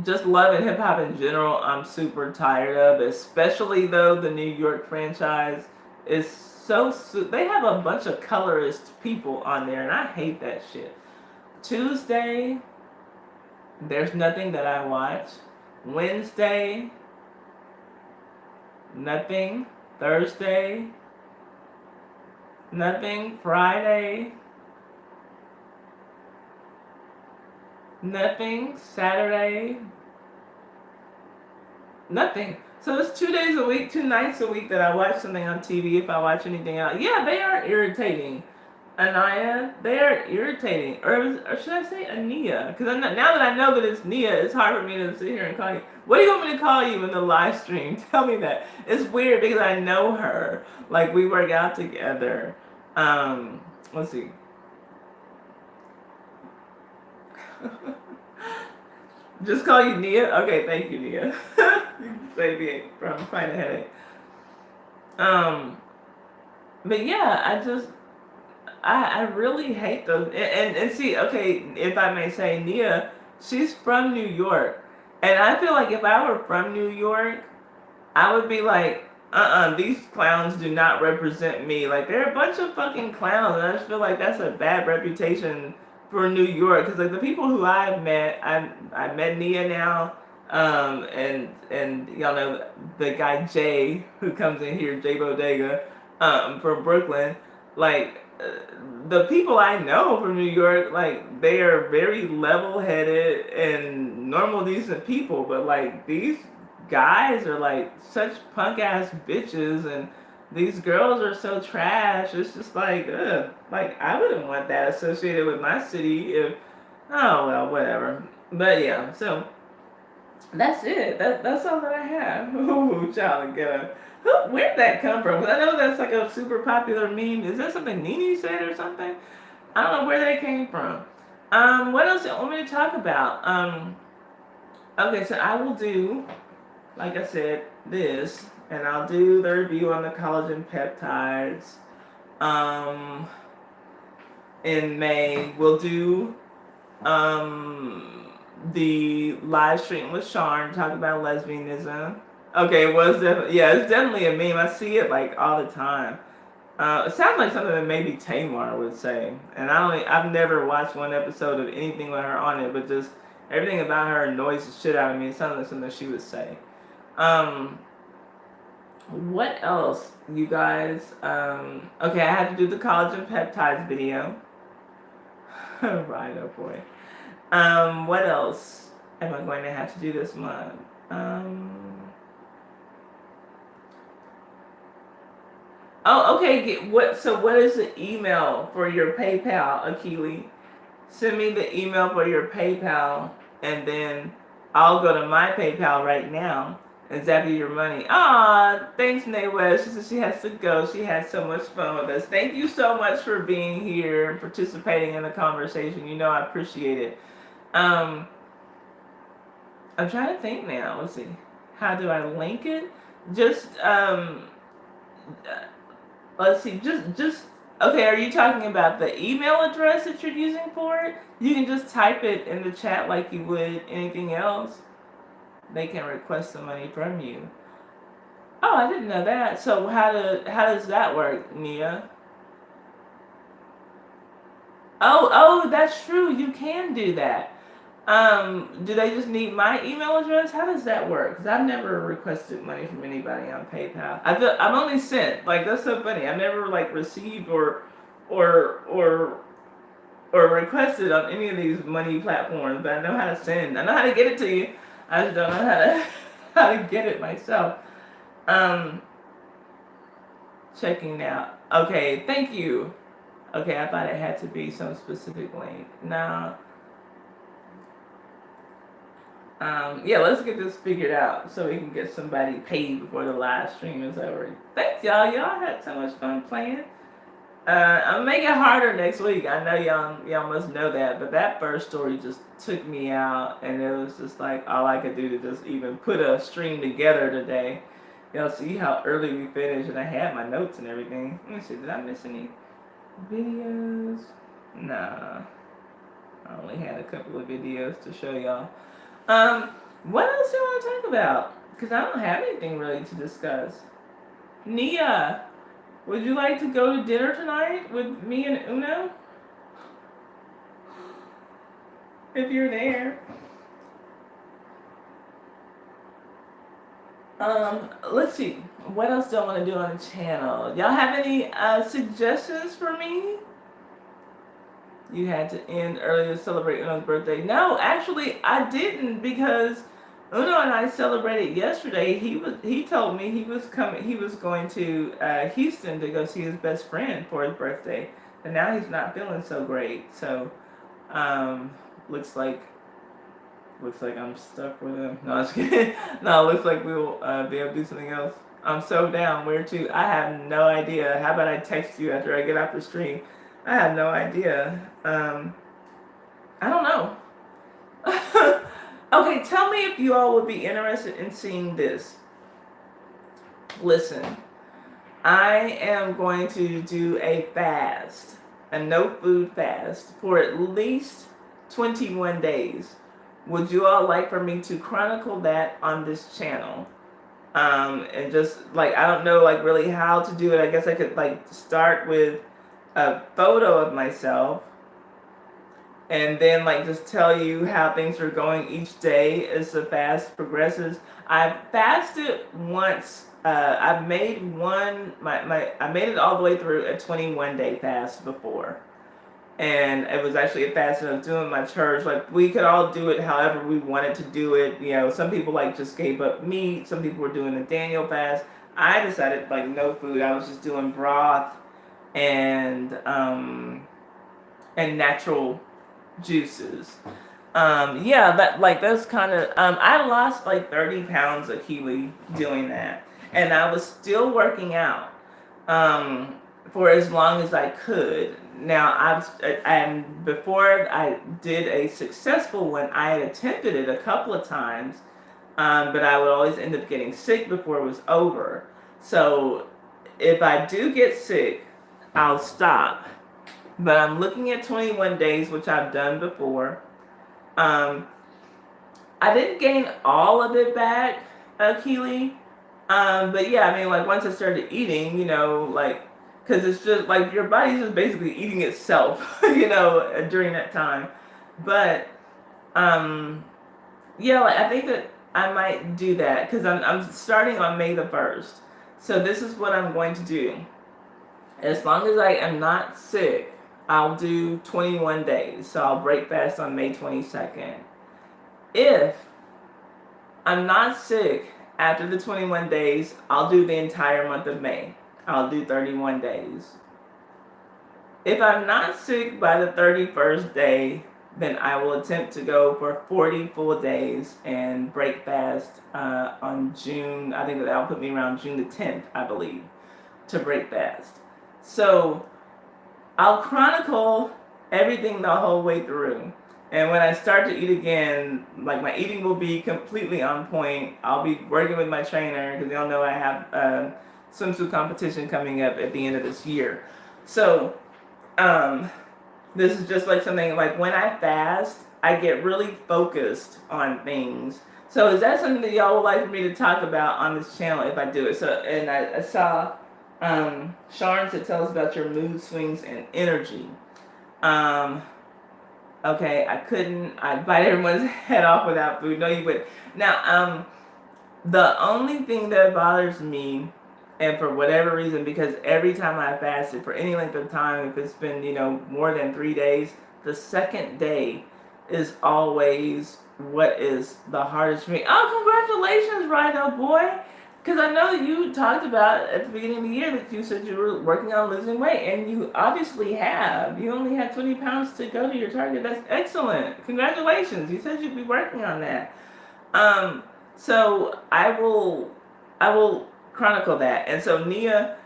Just Love and Hip Hop in general, I'm super tired of. Especially though the New York franchise is they have a bunch of colorist people on there, and I hate that shit. Tuesday, there's nothing that I watch. Wednesday, nothing. Thursday, nothing. Friday, nothing. Saturday, nothing. So it's 2 days a week, 2 nights a week that I watch something on TV. If I watch anything else, yeah, they are irritating. Anaya, they are irritating. Or should I say Ania? Because now that I know that it's Nia, it's hard for me to sit here and call you. What do you want me to call you in the live stream? Tell me that. It's weird because I know her. Like, we work out together. Let's see. Just call you Nia? Okay, thank you, Nia. You can save me from finding a headache. But yeah, I really hate those. And see, okay, if I may say, Nia, she's from New York. And I feel like if I were from New York, I would be like, these clowns do not represent me. Like, they're a bunch of fucking clowns. And I just feel like that's a bad reputation for New York. Because, like, the people who I've met, I met Nia now. And y'all know the guy Jay, who comes in here, Jay Bodega, from Brooklyn. Like, the people I know from New York, like, they are very level-headed and normal, decent people. But, like, these guys are like such punk-ass bitches, and these girls are so trash. It's just like, ugh. Like, I wouldn't want that associated with my city if, oh, well, whatever. But yeah, so that's it. That's all that I have. Ooh, child, where'd that come from? Because I know that's like a super popular meme. Is that something Nene said or something? I don't know where that came from. What else do you want me to talk about? Okay, so I will do, like I said, this, and I'll do the review on the collagen peptides. In May, we'll do the live stream with Sharn, talk about lesbianism. Okay, it's definitely a meme. I see it like all the time. It sounds like something that maybe Tamar would say, and I've never watched one episode of anything with her on it, but just everything about her annoys the shit out of me. It sounds like something she would say. What else, you guys? Okay, I had to do the collagen peptides video. Right, oh boy. What else am I going to have to do this month? Oh, okay. What is the email for your PayPal, Akili? Send me the email for your PayPal, and then I'll go to my PayPal right now and zap you your money. Ah, thanks, Nay West. She said she has to go. She had so much fun with us. Thank you so much for being here and participating in the conversation. You know I appreciate it. Um, I'm trying to think now. Let's see. How do I link it? Just let's see. Just okay. Are you talking about the email address that you're using for it? You can just type it in the chat like you would anything else. They can request the money from you. Oh, I didn't know that. So how does that work, Nia? Oh, that's true. You can do that. Do they just need my email address? How does that work? Because I've never requested money from anybody on PayPal. I've only sent. Like that's so funny. I've never like received or or or requested on any of these money platforms. But I know how to send. I know how to get it to you. I just don't know how to how to get it myself. Um, Checking now. Okay, thank you. Okay, I thought it had to be some specific link. Now. Yeah, let's get this figured out so we can get somebody paid before the live stream is over. Thanks, y'all. Y'all had so much fun playing. I'm gonna make it harder next week. I know y'all must know that, but that first story just took me out, and it was just like all I could do to just even put a stream together today. Y'all see how early we finished, and I had my notes and everything. Let me see, did I miss any videos? Nah, I only had a couple of videos to show y'all. What else do you want to talk about? Because I don't have anything really to discuss. Nia, would you like to go to dinner tonight with me and Uno? If you're there. Let's see. What else do I want to do on the channel? Y'all have any suggestions for me? You had to end early to celebrate Uno's birthday. No, actually, I didn't because Uno and I celebrated yesterday. He told me he was coming. He was going to Houston to go see his best friend for his birthday, and now he's not feeling so great. So, looks like I'm stuck with him. No, I'm just kidding. No, looks like we'll be able to do something else. I'm so down. Where to? I have no idea. How about I text you after I get off the stream? I have no idea. I don't know. Okay, tell me if you all would be interested in seeing this. Listen, I am going to do a fast, a no food fast, for at least 21 days. Would you all like for me to chronicle that on this channel? And just like, I don't know like really how to do it. I guess I could like start with a photo of myself and then like just tell you how things are going each day as the fast progresses. I've fasted once. I've made one. I made it all the way through a 21-day fast before, and it was actually a fast that I was doing at my church. Like we could all do it however we wanted to do it. You know, some people like just gave up meat. Some people were doing the Daniel fast. I decided like no food. I was just doing broth and natural juices. Yeah, that's kind of. I lost like 30 pounds of Keely doing that, and I was still working out for as long as I could. Now before I did a successful one, I had attempted it a couple of times, but I would always end up getting sick before it was over. So if I do get sick, I'll stop. But I'm looking at 21 days, which I've done before. I didn't gain all of it back, Keely. But yeah, I mean, like once I started eating, you know, like, because it's just like your body's just basically eating itself, you know, during that time. But yeah, like I think that I might do that because I'm starting on May the 1st. So this is what I'm going to do. As long as I am not sick, I'll do 21 days. So I'll break fast on May 22nd. If I'm not sick after the 21 days, I'll do the entire month of May. I'll do 31 days. If I'm not sick by the 31st day, then I will attempt to go for 40 full days and break fast on June. I think that'll put me around June the 10th, I believe, to break fast. So I'll chronicle everything the whole way through. And when I start to eat again, like my eating will be completely on point. I'll be working with my trainer because y'all know I have a swimsuit competition coming up at the end of this year. So this is just like something like when I fast, I get really focused on things. So is that something that y'all would like for me to talk about on this channel if I do it? So, and I saw Sharon said, tell us about your mood swings and energy. Okay, I bite everyone's head off without food. No, you would. Now, the only thing that bothers me, and for whatever reason, because every time I fasted for any length of time, if it's been, more than 3 days, the second day is always what is the hardest for me. Oh, congratulations, Rhino boy! Because I know that you talked about at the beginning of the year that you said you were working on losing weight, and you obviously have. You only have 20 pounds to go to your target. That's excellent. Congratulations. You said you'd be working on that. So I will chronicle that. And so Nia,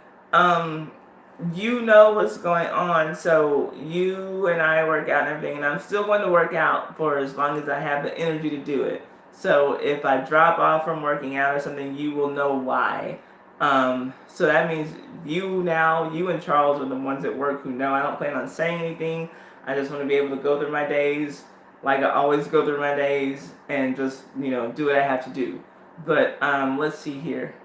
you know what's going on. So you and I work out and everything, and I'm still going to work out for as long as I have the energy to do it. So if I drop off from working out or something, you will know why. So that means you and Charles are the ones at work who know. I don't plan on saying anything. I just want to be able to go through my days like I always go through my days and just, do what I have to do. But let's see here.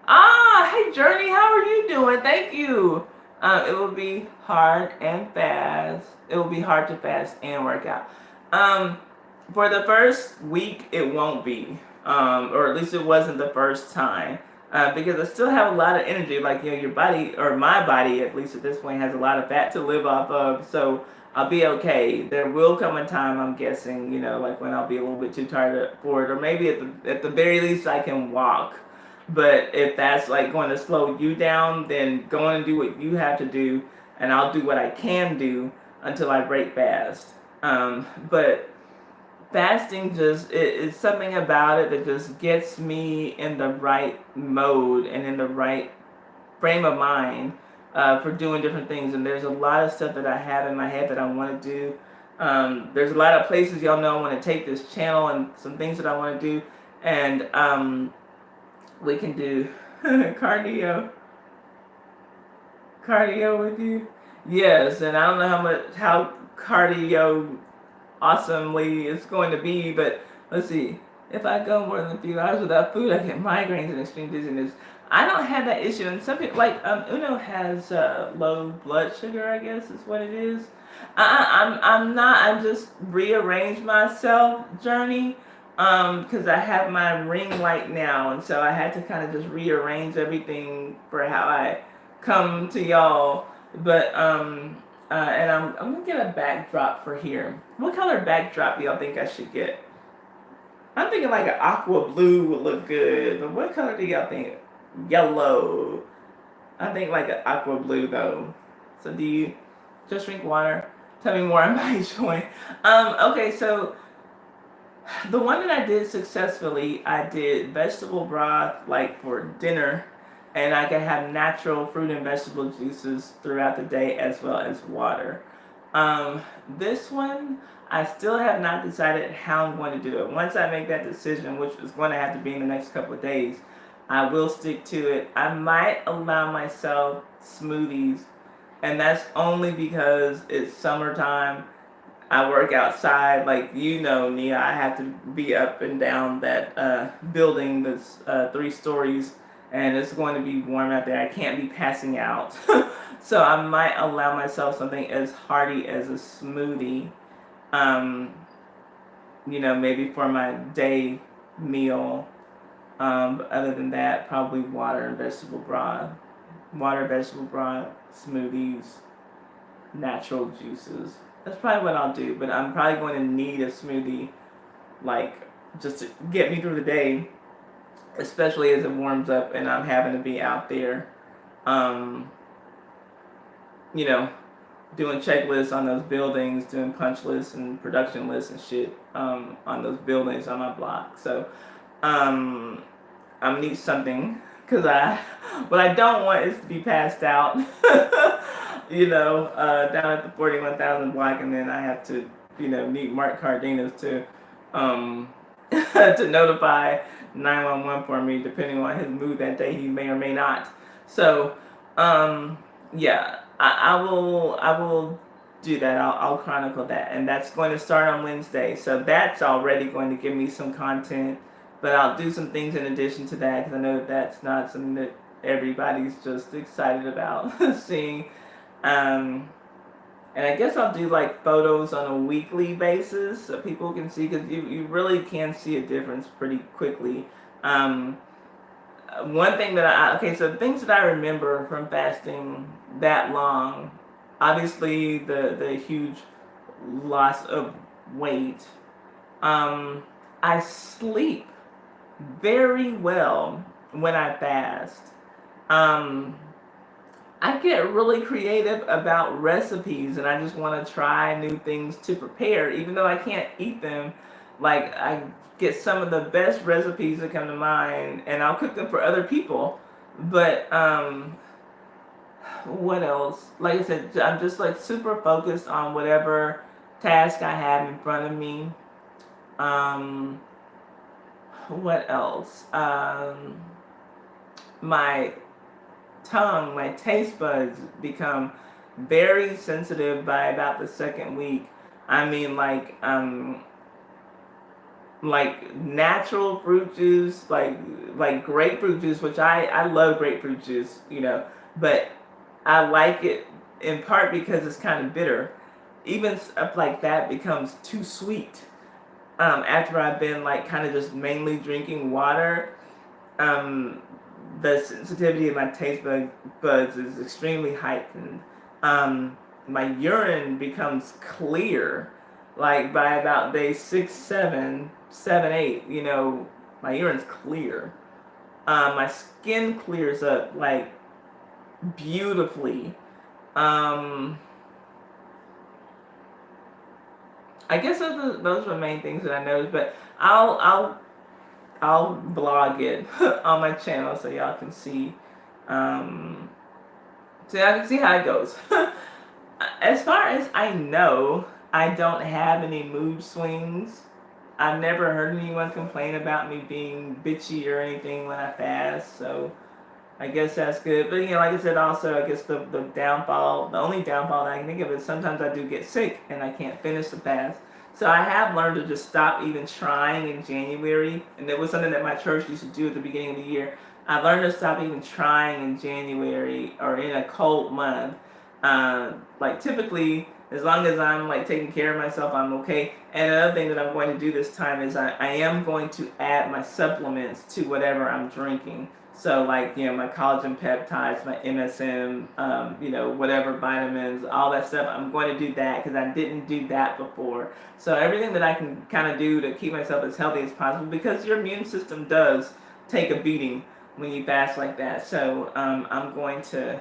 Hey Journey, how are you doing? Thank you. It will be hard and fast. It will be hard to fast and work out. For the first week, it won't be, or at least it wasn't the first time, because I still have a lot of energy. Like your body, or my body, at least at this point, has a lot of fat to live off of. So I'll be okay. There will come a time, I'm guessing, like when I'll be a little bit too tired for it, or maybe at the very least I can walk. But if that's like going to slow you down, then go on and do what you have to do, and I'll do what I can do until I break fast. But fasting it's something about it that just gets me in the right mode and in the right frame of mind for doing different things. And there's a lot of stuff that I have in my head that I want to do. There's a lot of places y'all know I want to take this channel and some things that I want to do. And we can do cardio with you. Yes, and I don't know how cardio awesomely it's going to be, but let's see. If I go more than a few hours without food, I get migraines and extreme dizziness. I don't have that issue, and some people like Uno has low blood sugar, I guess is what it is. I'm not. I'm just rearranged myself, Journey, because I have my ring light now, and so I had to kind of just rearrange everything for how I come to y'all. But and I'm gonna get a backdrop for here. What color backdrop do y'all think I should get? I'm thinking like an aqua blue would look good, but what color do y'all think? Yellow. I think like an aqua blue though. So do you just drink water? Tell me more about each one. Okay, so the one that I did successfully, I did vegetable broth like for dinner, and I can have natural fruit and vegetable juices throughout the day as well as water. This one, I still have not decided how I'm going to do it. Once I make that decision, which is going to have to be in the next couple of days, I will stick to it. I might allow myself smoothies, and that's only because it's summertime. I work outside, like Nia, I have to be up and down that building that's 3 stories, and it's going to be warm out there. I can't be passing out. So I might allow myself something as hearty as a smoothie, maybe for my day meal. But other than that, probably water and vegetable broth. Water, vegetable broth, smoothies, natural juices. That's probably what I'll do, but I'm probably going to need a smoothie, like, just to get me through the day, especially as it warms up and I'm having to be out there you know, doing checklists on those buildings, doing punch lists and production lists and shit on those buildings on my block. So I'm gonna need something because what I don't want is to be passed out, down at the 41,000 block, and then I have to, need Mark Cardenas to to notify 911 for me, depending on his mood that day. He may or may not. So, yeah, I will do that. I'll chronicle that, and that's going to start on Wednesday. So that's already going to give me some content, but I'll do some things in addition to that because I know that's not something that everybody's just excited about seeing. And I guess I'll do like photos on a weekly basis so people can see, because you really can see a difference pretty quickly. One thing that so things that I remember from fasting that long, obviously the huge loss of weight. I sleep very well when I fast. I get really creative about recipes, and I just want to try new things to prepare, even though I can't eat them. Like, I get some of the best recipes that come to mind, and I'll cook them for other people. But what else? Like I said, I'm just like super focused on whatever task I have in front of me. What else? My tongue, my taste buds become very sensitive by about the second week. I mean, like natural fruit juice, like grapefruit juice, which I love grapefruit juice, but I like it in part because it's kind of bitter. Even stuff like that becomes too sweet after I've been like kind of just mainly drinking water. The sensitivity of my taste buds is extremely heightened. My urine becomes clear, like by about day 6, 7, 8. My urine's clear. My skin clears up like beautifully. I guess those are the main things that I noticed, but I'll blog it on my channel so y'all can see. So y'all can see how it goes. As far as I know, I don't have any mood swings. I've never heard anyone complain about me being bitchy or anything when I fast, so I guess that's good. But like I said, also I guess the only downfall that I can think of is sometimes I do get sick and I can't finish the fast. So I have learned to just stop even trying in January, and it was something that my church used to do at the beginning of the year. I learned to stop even trying in January or in a cold month. Like typically, as long as I'm like taking care of myself, I'm okay. And another thing that I'm going to do this time is I am going to add my supplements to whatever I'm drinking. So like, my collagen peptides, my MSM, whatever vitamins, all that stuff, I'm going to do that because I didn't do that before. So everything that I can kind of do to keep myself as healthy as possible, because your immune system does take a beating when you fast like that. So I'm going to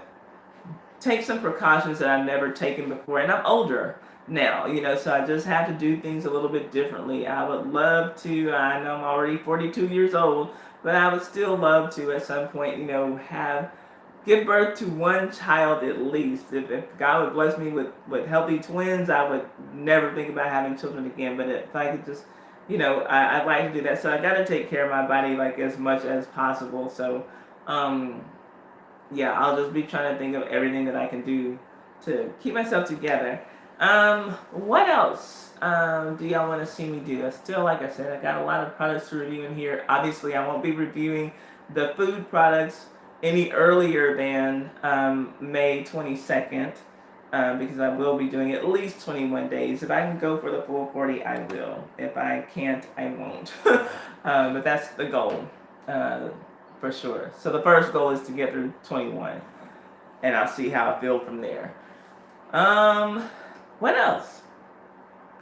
take some precautions that I've never taken before, and I'm older now, so I just have to do things a little bit differently. I would love to, I know I'm already 42 years old, but I would still love to at some point, give birth to one child at least. If God would bless me with healthy twins, I would never think about having children again. But if I could just, I'd like to do that. So I got to take care of my body like as much as possible. So, yeah, I'll just be trying to think of everything that I can do to keep myself together. What else do y'all want to see me do? Still, like I said, I got a lot of products to review in here. Obviously, I won't be reviewing the food products any earlier than May 22nd because I will be doing at least 21 days. If I can go for the full 40, I will. If I can't, I won't. But that's the goal for sure. So the first goal is to get through 21, and I'll see how I feel from there. What else?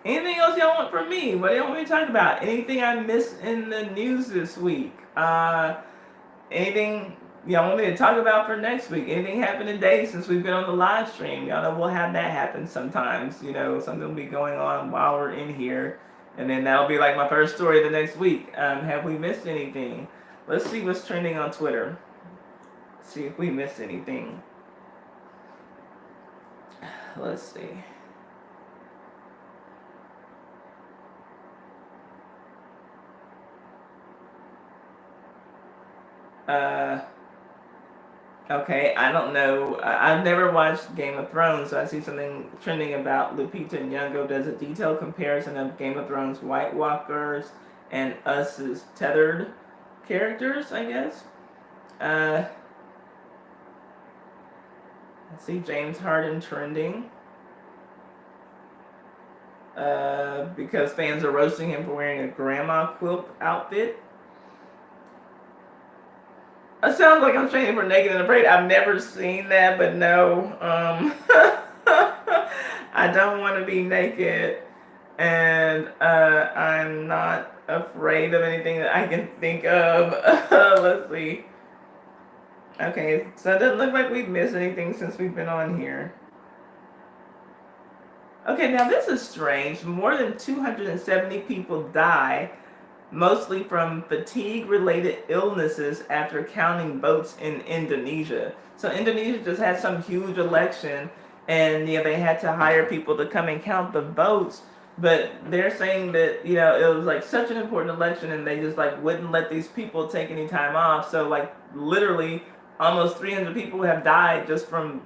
Anything else y'all want from me? What do y'all want me to talk about? Anything I missed in the news this week? Anything y'all want me to talk about for next week? Anything happened today since we've been on the live stream? Y'all know we'll have that happen sometimes. You know, something will be going on while we're in here. And then that'll be like my first story the next week. Have we missed anything? Let's see what's trending on Twitter. See if we missed anything. Let's see. Okay, I don't know. I've never watched Game of Thrones, so I see something trending about Lupita Nyong'o does a detailed comparison of Game of Thrones White Walkers and us as tethered characters, I guess. I see James Harden trending. Because fans are roasting him for wearing a grandma quilt outfit. It sounds like I'm training for Naked and Afraid. I've never seen that, but no. I don't want to be naked, and I'm not afraid of anything that I can think of. Let's see. Okay, so it doesn't look like we've missed anything since we've been on here. Okay, now this is strange. More than 270 people die, mostly from fatigue-related illnesses after counting votes in Indonesia. So Indonesia just had some huge election, and they had to hire people to come and count the votes. But they're saying that it was like such an important election, and they just like wouldn't let these people take any time off. So like literally, almost 300 people have died just from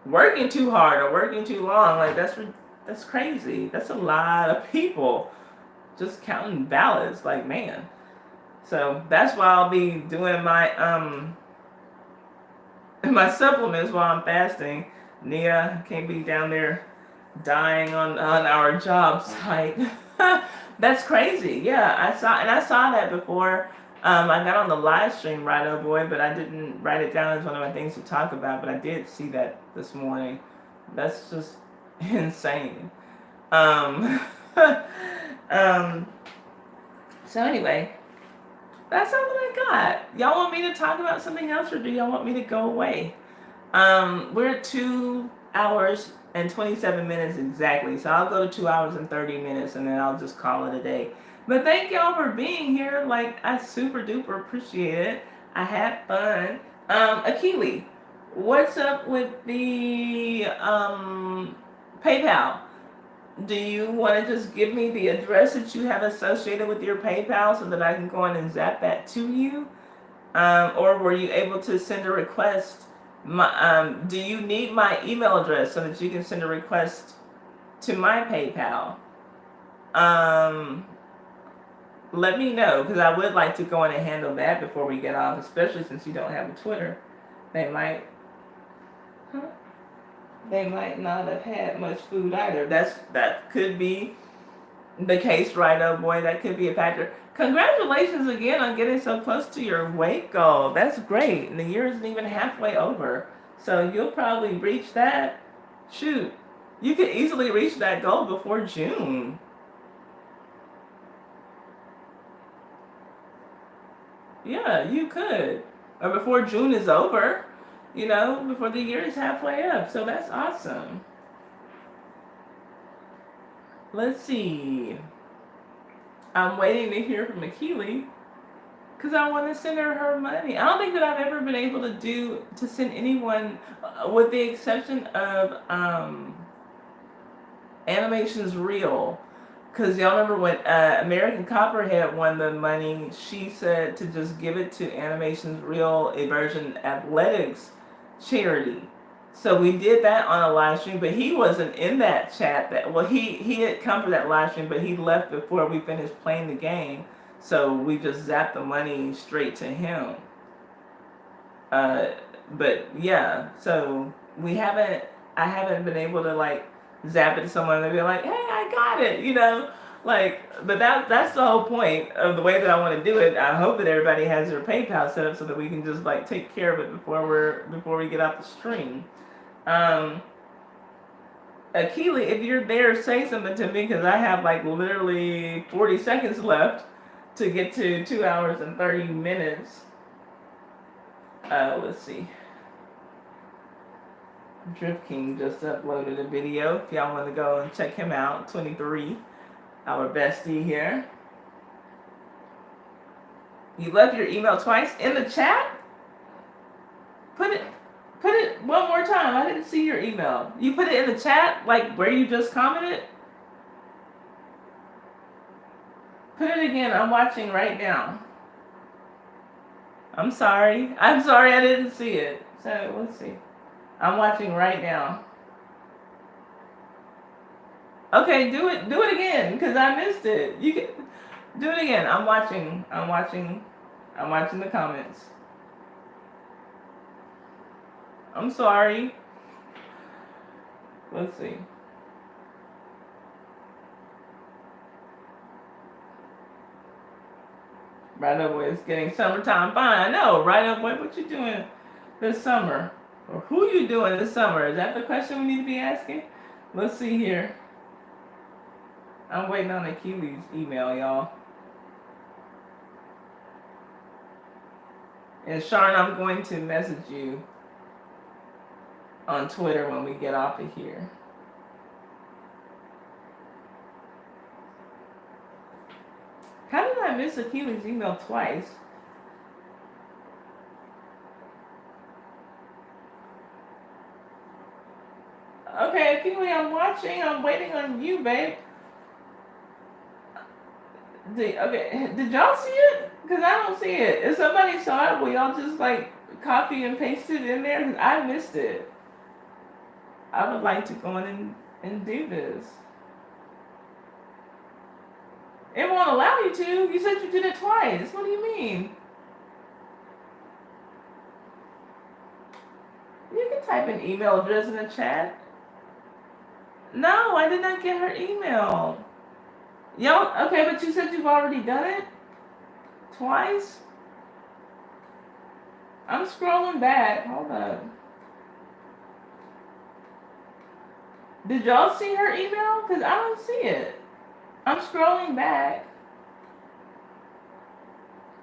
working too hard or working too long. Like that's crazy. That's a lot of people just counting ballots. Like, man. So that's why I'll be doing my supplements while I'm fasting. Nia can't be down there dying on our job site. That's crazy. Yeah, I saw that before. I got on the live stream, right, oh boy, but I didn't write it down as one of my things to talk about. But I did see that this morning. That's just insane. So anyway, that's all that I got. Y'all want me to talk about something else, or do y'all want me to go away? We're at 2 hours and 27 minutes exactly, so I'll go to 2 hours and 30 minutes, and then I'll just call it a day. But thank y'all for being here. Like, I super duper appreciate it. I had fun. Akili, what's up with the PayPal? Do you want to just give me the address that you have associated with your PayPal so that I can go in and zap that to you? Or were you able to send a request? Do you need my email address so that you can send a request to my PayPal? Let me know, because I would like to go in and handle that before we get off, especially since you don't have a Twitter. They might not have had much food either. That could be the case, right, oh boy. That could be a factor. Congratulations again on getting so close to your weight goal. That's great. And the year isn't even halfway over. So you'll probably reach that. Shoot, you could easily reach that goal before June. Yeah, you could. Or before June is over. Before the year is halfway up. So that's awesome. Let's see. I'm waiting to hear from Akili because I want to send her money. I don't think that I've ever been able to send anyone, with the exception of Animations Real. Because y'all remember when American Copperhead won the money, she said to just give it to Animations Real Immersion Athletics charity. So we did that on a live stream, but he wasn't in that chat. He had come for that live stream, but he left before we finished playing the game. So we just zapped the money straight to him. But yeah, so I haven't been able to like zap it to someone and be like, hey, I got it, but that's the whole point of the way that I want to do it. I hope that everybody has their PayPal set up so that we can just like take care of it before we get off the stream. Akili, if you're there, say something to me, because I have like literally 40 seconds left to get to 2 hours and 30 minutes. Let's see. Drift King just uploaded a video. If y'all want to go and check him out, 23, our bestie here. You left your email twice in the chat? Put it one more time. I didn't see your email. You put it in the chat, like where you just commented? Put it again. I'm watching right now. I'm sorry. I didn't see it. So let's see. I'm watching right now. Okay, do it again, because I missed it. You can do it again. I'm watching the comments. I'm sorry. Let's see. Right Up Boy is getting summertime fine. I know, Right Up Boy, what you doing this summer? Or who you doing this summer? Is that the question we need to be asking? Let's see here. I'm waiting on Achilles' email, y'all. And Sharon, I'm going to message you on Twitter when we get off of here. How did I miss Achilles' email twice? Okay, Achilles, I'm watching. I'm waiting on you, babe. Did y'all see it? Because I don't see it. If somebody saw it, will y'all just like copy and paste it in there? Because I missed it. I would like to go in and do this. It won't allow you to. You said you did it twice. What do you mean? You can type an email address in the chat. No, I did not get her email. Y'all, okay, but you said you've already done it? Twice? I'm scrolling back. Hold up. Did y'all see her email? Because I don't see it. I'm scrolling back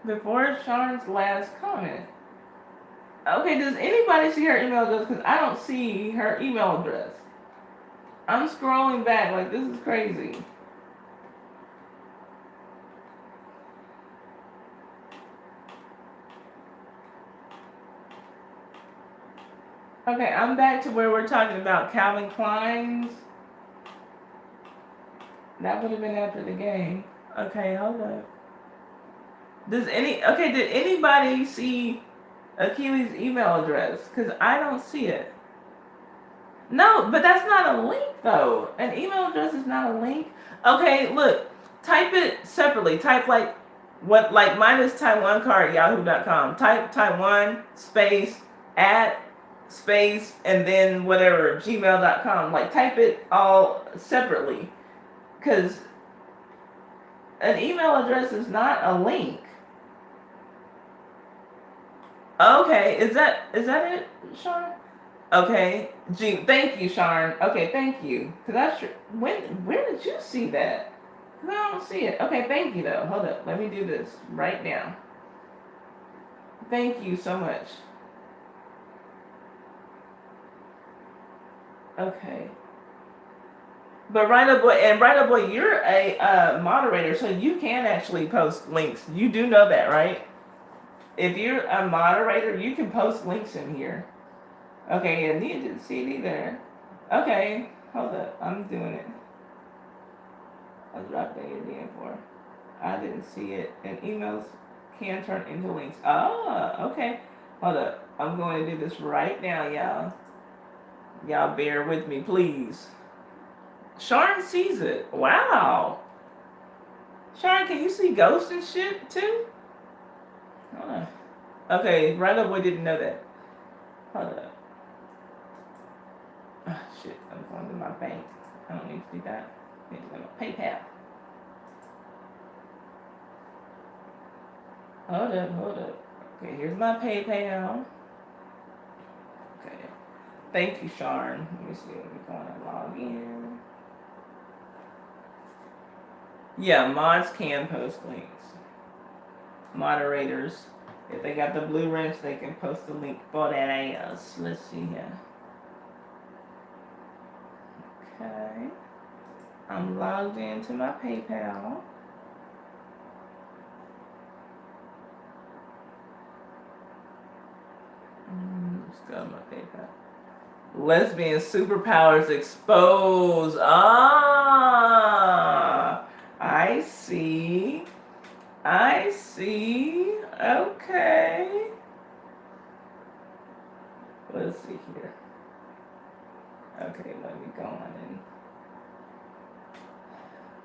before Sharon's last comment. Okay, does anybody see her email address? Because I don't see her email address. I'm scrolling back like this is crazy. Okay, I'm back to where we're talking about Calvin Klein's. That would have been after the game. Okay, hold up. Did anybody see Achilles' email address? Because I don't see it. No, but that's not a link though. An email address is not a link. Okay, look, type it separately. Type like mine is taiwancard@yahoo.com. Type Taiwan space at space and then whatever gmail.com. Like type it all separately. Because an email address is not a link. Okay, is that it, Sean? Okay, thank you, Sharon. Okay, thank you. Cause where did you see that? Cause I don't see it. Okay, thank you though. Hold up, let me do this right now. Thank you so much. Okay. But Right Up Boy, you're a moderator, so you can actually post links. You do know that, right? If you're a moderator, you can post links in here. Okay, yeah, Nia didn't see it either. Okay, hold up, I'm doing it. I dropped that in for. I didn't see it, and emails can turn into links. Oh, okay. Hold up, I'm going to do this right now, y'all. Y'all bear with me, please. Sharon sees it. Wow. Sharon, can you see ghosts and shit too? Hold on. Okay, Right Up Boy didn't know that. Hold up. Oh, shit, I'm going to my bank. I don't need to do that. I need to go to PayPal. Hold up. Okay, here's my PayPal. Okay. Thank you, Sharon. Let me see. Let me go and log in. Yeah, mods can post links. Moderators If they got the blue wrench, they can post a link for that ass. Let's see here. Okay. I'm logged into my PayPal. Let's go to my PayPal. Lesbian superpowers exposed. Ah, I see. I see. Okay. Let's see here. Okay, let me go on and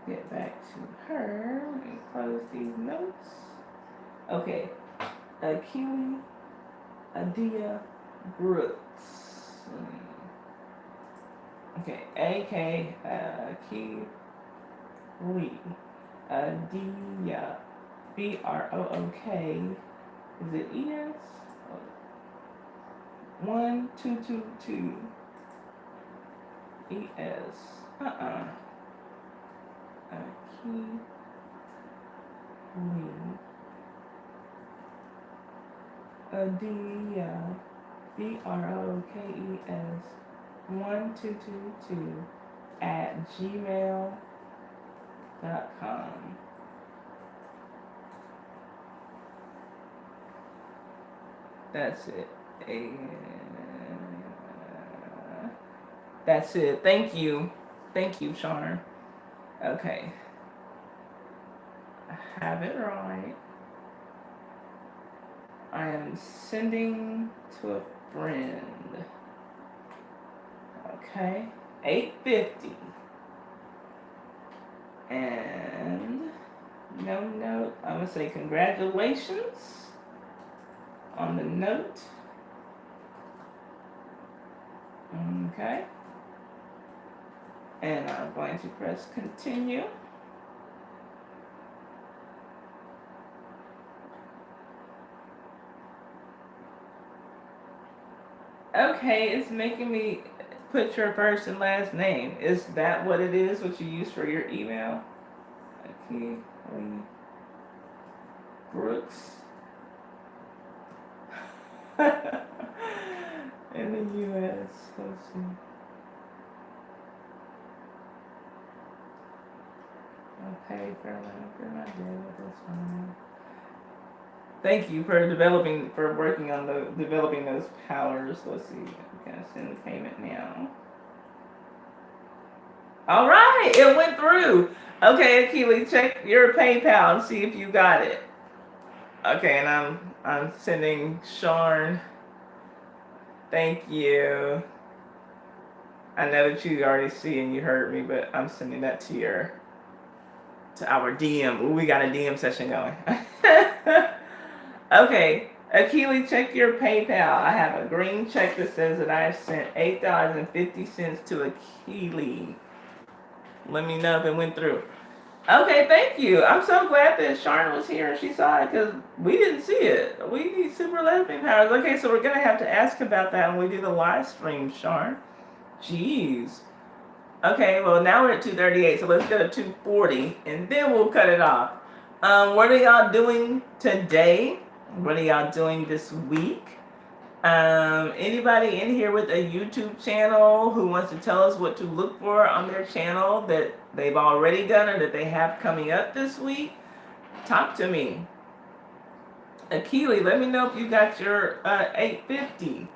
get back to her. Let me close these notes. Okay. Akili Adia Brooks. Okay, A.K. Akili Adia B-R-O-O-K. Is it E-S? 1222 E-S. Akili Adia B-R-O-K-E-S 1222 at gmail.com. That's it. That's it. Thank you. Thank you, Sean. Okay. I have it right. I am sending to a friend. Okay. 850. And no note. I'm going to say congratulations on the note. Okay. And I'm going to press continue. Okay, it's making me put your first and last name. Is that what it is, what you use for your email? Okay, Brooks. In the U.S. Let's see. Okay, fair enough. You're not dead with this one. Thank you for working on developing those powers. Let's see. I'm gonna send the payment now. All right, it went through. Okay, Akili, check your PayPal and see if you got it. Okay, and I'm sending Sean. Thank you. I know that you already see and you heard me, but I'm sending that to our DM. Ooh, we got a DM session going. Okay, Akili, check your PayPal. I have a green check that says that I have sent $8.50 to Akili. Let me know if it went through. Okay, thank you. I'm so glad that Sharn was here and she saw it because we didn't see it. We need super lesbian powers. Okay, so we're going to have to ask about that when we do the live stream, Sharn. Jeez. Okay, well, now we're at 2:38, so let's go to 2:40 and then we'll cut it off. What are y'all doing today? What are y'all doing this week? Anybody in here with a YouTube channel who wants to tell us what to look for on their channel that they've already done or that they have coming up this week? Talk to me. Akili, let me know if you got your $8.50.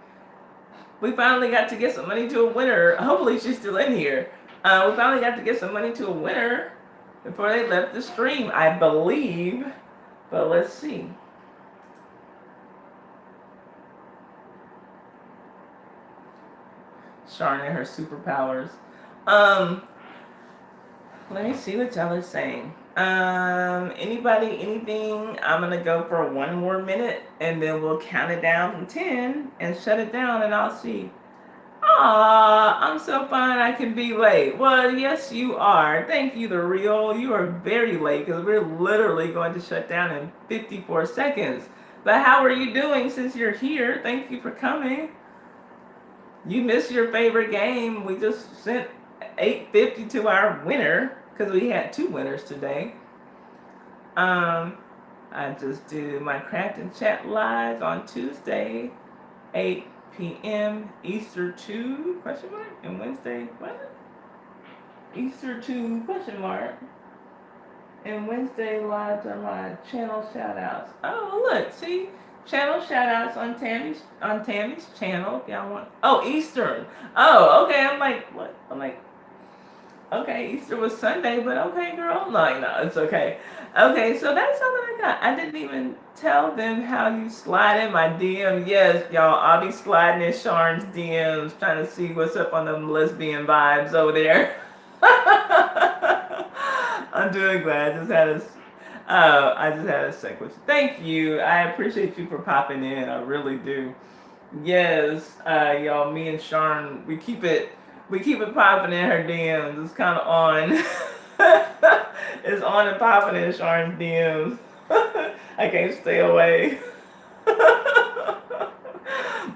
We finally got to get some money to a winner. Hopefully she's still in here. We finally got to get some money to a winner before they left the stream, I believe. But let's see. Sharn and her superpowers. Let me see what y'all are saying. Anybody, anything? I'm gonna go for 1 more minute and then we'll count it down from 10 and shut it down and I'll see. Aw, I'm so fine I can be late. Well, yes you are. Thank you, The Real. You are very late because we're literally going to shut down in 54 seconds. But how are you doing since you're here? Thank you for coming. You missed your favorite game. We just sent $8.50 to our winner because we had 2 winners today. I I just do my craft and chat live on Tuesday, 8 p.m. Easter 2, question mark, and Wednesday, what? Easter 2, question mark. And Wednesday lives are my channel shout outs. Oh, look, see? Channel shout outs on Tammy's channel. If y'all want. Oh, Eastern. Oh, okay. I'm like, what? I'm like, okay, Easter was Sunday, but okay, girl. No, it's okay. Okay, so that's all that I got. I didn't even tell them how you slide in my DM. Yes, y'all, I'll be sliding in Sharn's DMs, trying to see what's up on them lesbian vibes over there. I'm doing glad. I just had a sequence. Thank you. I appreciate you for popping in. I really do. Yes, y'all. Me and Sharn, we keep it popping in her DMs. It's kind of on. It's on and popping in Sharn's DMs. I can't stay away.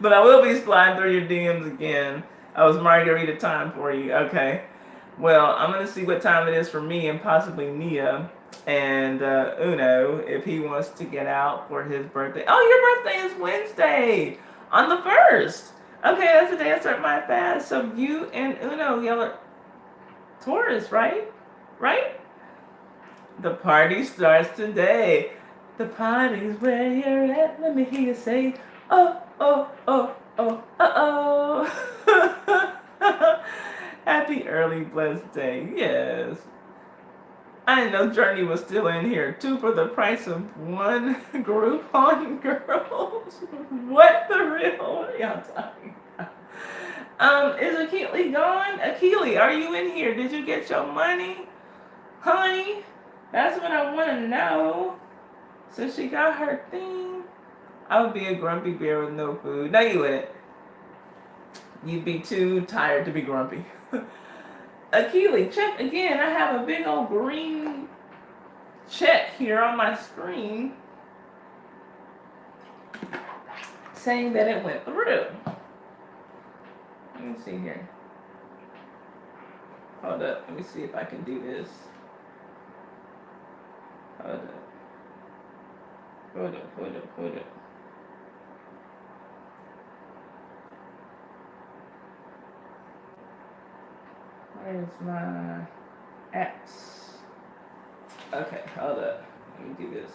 But I will be sliding through your DMs again. I was margarita time for you. Okay. Well, I'm going to see what time it is for me and possibly Nia and Uno if he wants to get out for his birthday. Oh, your birthday is Wednesday on the 1st. Okay, that's the day I start my fast. So you and Uno, y'all are Taurus, right? Right? The party starts today. The party's where you're at. Let me hear you say, oh, oh, oh, oh, oh. Happy early blessed day. Yes. I didn't know Journey was still in here. 2 for the price of 1 Groupon girls. What the real? What are y'all talking about? Is Akili gone? Akili, are you in here? Did you get your money? Honey? That's what I want to know. So she got her thing. I would be a grumpy bear with no food. No, you wouldn't. You'd be too tired to be grumpy. Akili, check again. I have a big old green check here on my screen saying that it went through. Let me see here. Hold up. Let me see if I can do this. Hold up. Hold up. Where's my apps? Okay, hold up. Let me do this.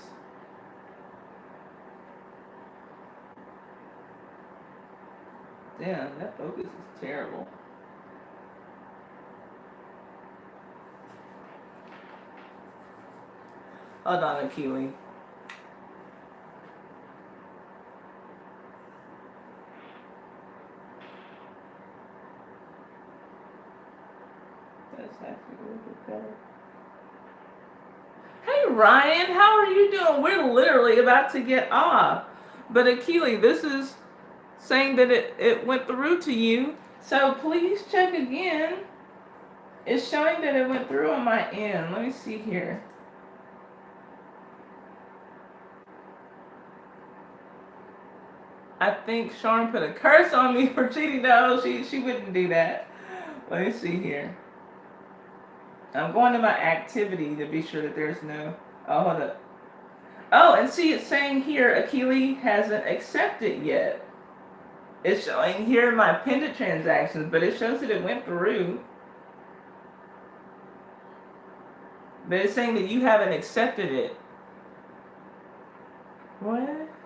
Damn, that focus is terrible. Hold on, Akili. Hey Ryan, how are you doing? We're literally about to get off. But Akili, this is saying that it went through to you. So please check again. It's showing that it went through on my end. Let me see here. I think Sharn put a curse on me for cheating. No, she wouldn't do that. Let me see here. I'm going to my activity to be sure that there's no. Oh, hold up. Oh, and see, it's saying here Akili hasn't accepted yet. It's showing here my pendant transactions, but it shows that it went through. But it's saying that you haven't accepted it. What?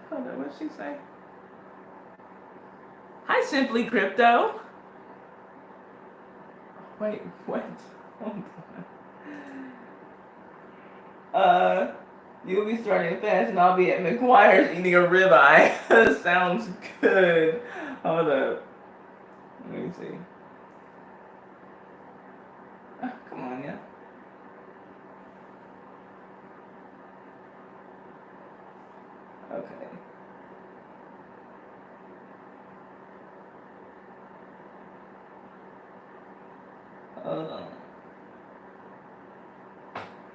Hold on, what'd she say? Hi, Simply Crypto. Wait, what? Hold on. You'll be starting fast and I'll be at McGuire's eating a ribeye. Sounds good. Hold up. Let me see. Oh, come on, yeah. Okay. Hold on.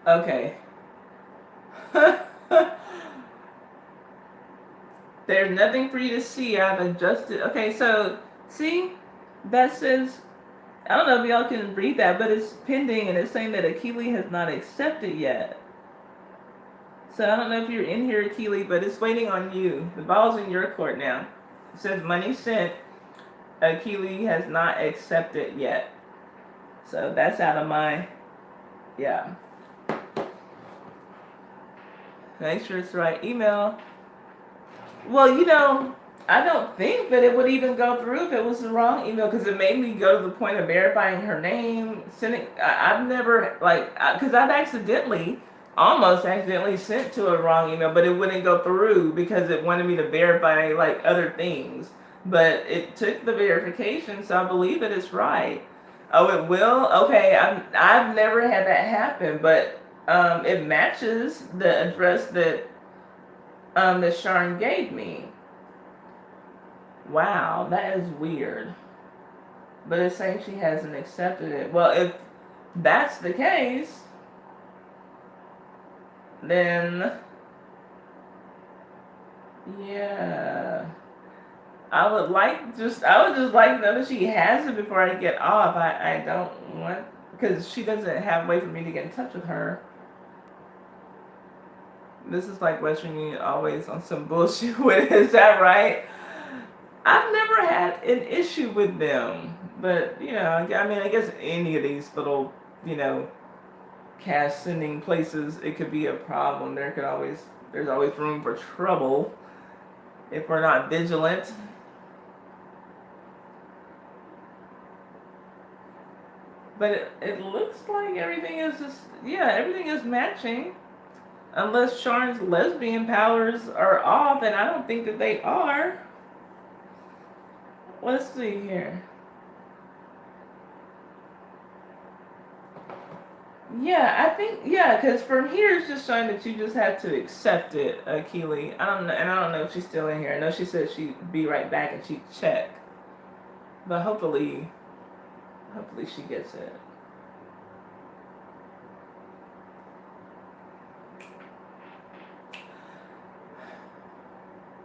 Okay. There's nothing for you to see. I've adjusted. Okay, so see, that says, I don't know if y'all can read that, but it's pending and it's saying that Akili has not accepted yet. So I don't know if you're in here, Keely, but it's waiting on you. The ball's in your court now. It says money sent. Keely has not accepted yet. So that's out of my, yeah. Make sure it's the right email. Well, you know, I don't think that it would even go through if it was the wrong email, because it made me go to the point of verifying her name, sending. I've never, like, because I've almost accidentally sent to a wrong email, but it wouldn't go through because it wanted me to verify like other things. But it took the verification, so I believe that it's right. Oh, it will? Okay, I've never had that happen, but it matches the address that that Sharon gave me. Wow, that is weird. But it's saying she hasn't accepted it. Well, if that's the case, then yeah. I would just like to know that she has it before I get off. I don't want, because she doesn't have a way for me to get in touch with her. This is like Western Union always on some bullshit with it. Is that right? I've never had an issue with them. But, you know, I mean, I guess any of these little, you know, cash sending places, it could be a problem. There's always room for trouble if we're not vigilant. But it looks like everything is just, yeah, everything is matching. Unless Sharon's lesbian powers are off, and I don't think that they are. Let's see here. Yeah, I think, yeah, because from here it's just showing that you just have to accept it, Keely. I don't know if she's still in here. I know she said she'd be right back and she'd check. But hopefully she gets it.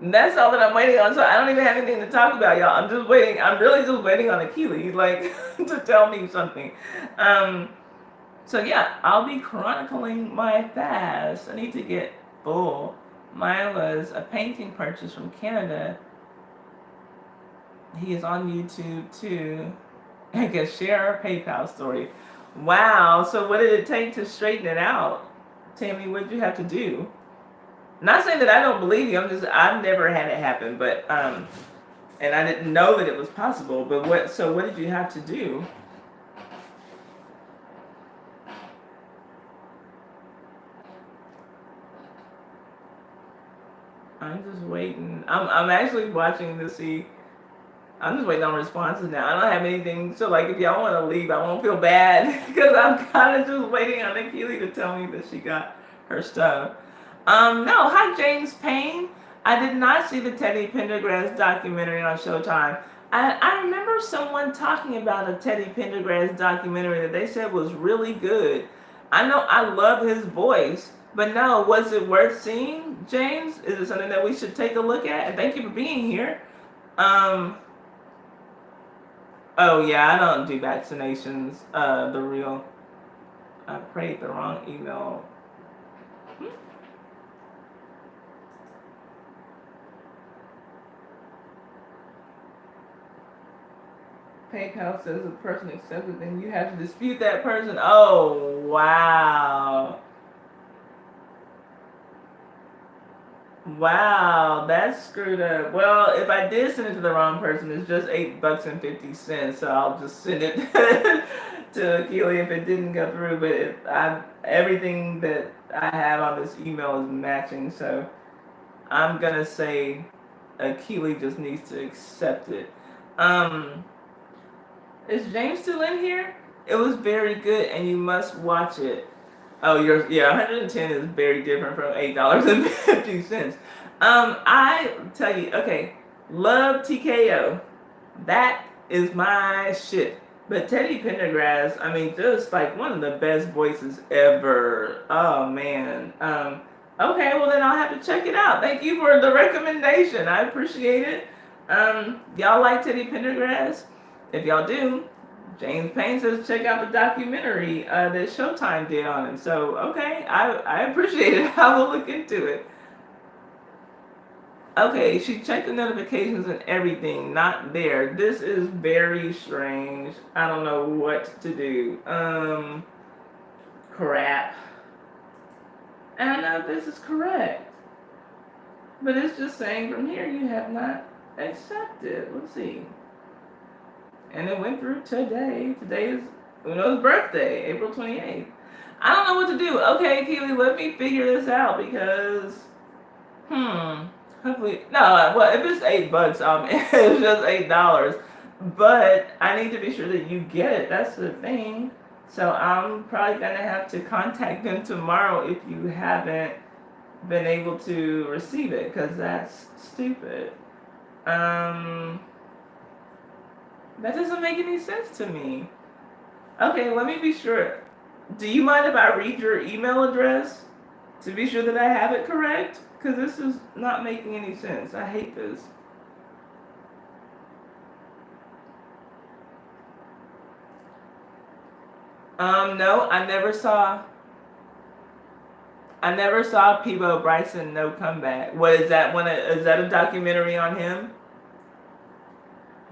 And that's all that I'm waiting on. So I don't even have anything to talk about, y'all. I'm just waiting. I'm really just waiting on Keely, like, to tell me something. So yeah, I'll be chronicling my fast. I need to get full. Mine was a painting purchase from Canada. He is on YouTube too. I can share a PayPal story. Wow. So what did it take to straighten it out? Tammy, what did you have to do? Not saying that I don't believe you. I've never had it happen, but and I didn't know that it was possible. But what did you have to do? I'm just waiting. I'm actually watching to see. I'm just waiting on responses now. I don't have anything. So, like, if y'all want to leave, I won't feel bad because I'm kind of just waiting on Keely to tell me that she got her stuff. No. Hi, James Payne. I did not see the Teddy Pendergrass documentary on Showtime. I remember someone talking about a Teddy Pendergrass documentary that they said was really good. I know I love his voice, but no, was it worth seeing, James? Is it something that we should take a look at? And thank you for being here. Oh yeah, I don't do vaccinations. The real. I prayed the wrong email. PayPal says the person accepted, then you have to dispute that person. Oh wow. Wow, that's screwed up. Well, if I did send it to the wrong person, it's just $8.50, so I'll just send it to Keely if it didn't go through. But everything that I have on this email is matching, so I'm gonna say Keely just needs to accept it. Is James still in here? It was very good, and you must watch it. Oh, 110 is very different from $8.50. I tell you, okay, love TKO. That is my shit. But Teddy Pendergrass, I mean, just like one of the best voices ever. Oh man. Okay, well then I'll have to check it out. Thank you for the recommendation. I appreciate it. Y'all like Teddy Pendergrass? If y'all do, James Payne says check out the documentary that Showtime did on him. So, okay, I appreciate it. I will look into it. Okay, she checked the notifications and everything. Not there. This is very strange. I don't know what to do. Crap. And I know this is correct. But it's just saying from here you have not accepted. Let's see. And it went through today. Today is Uno's birthday, April 28th. I don't know what to do. Okay, Keely, let me figure this out because, hopefully, no, well, if it's $8, it's just $8. But I need to be sure that you get it. That's the thing. So I'm probably going to have to contact them tomorrow if you haven't been able to receive it because that's stupid. That doesn't make any sense to me. Okay, let me be sure. Do you mind if I read your email address to be sure that I have it correct? Because this is not making any sense. I hate this. No, I never saw Peebo Bryson No Comeback. What is that? Is that a documentary on him?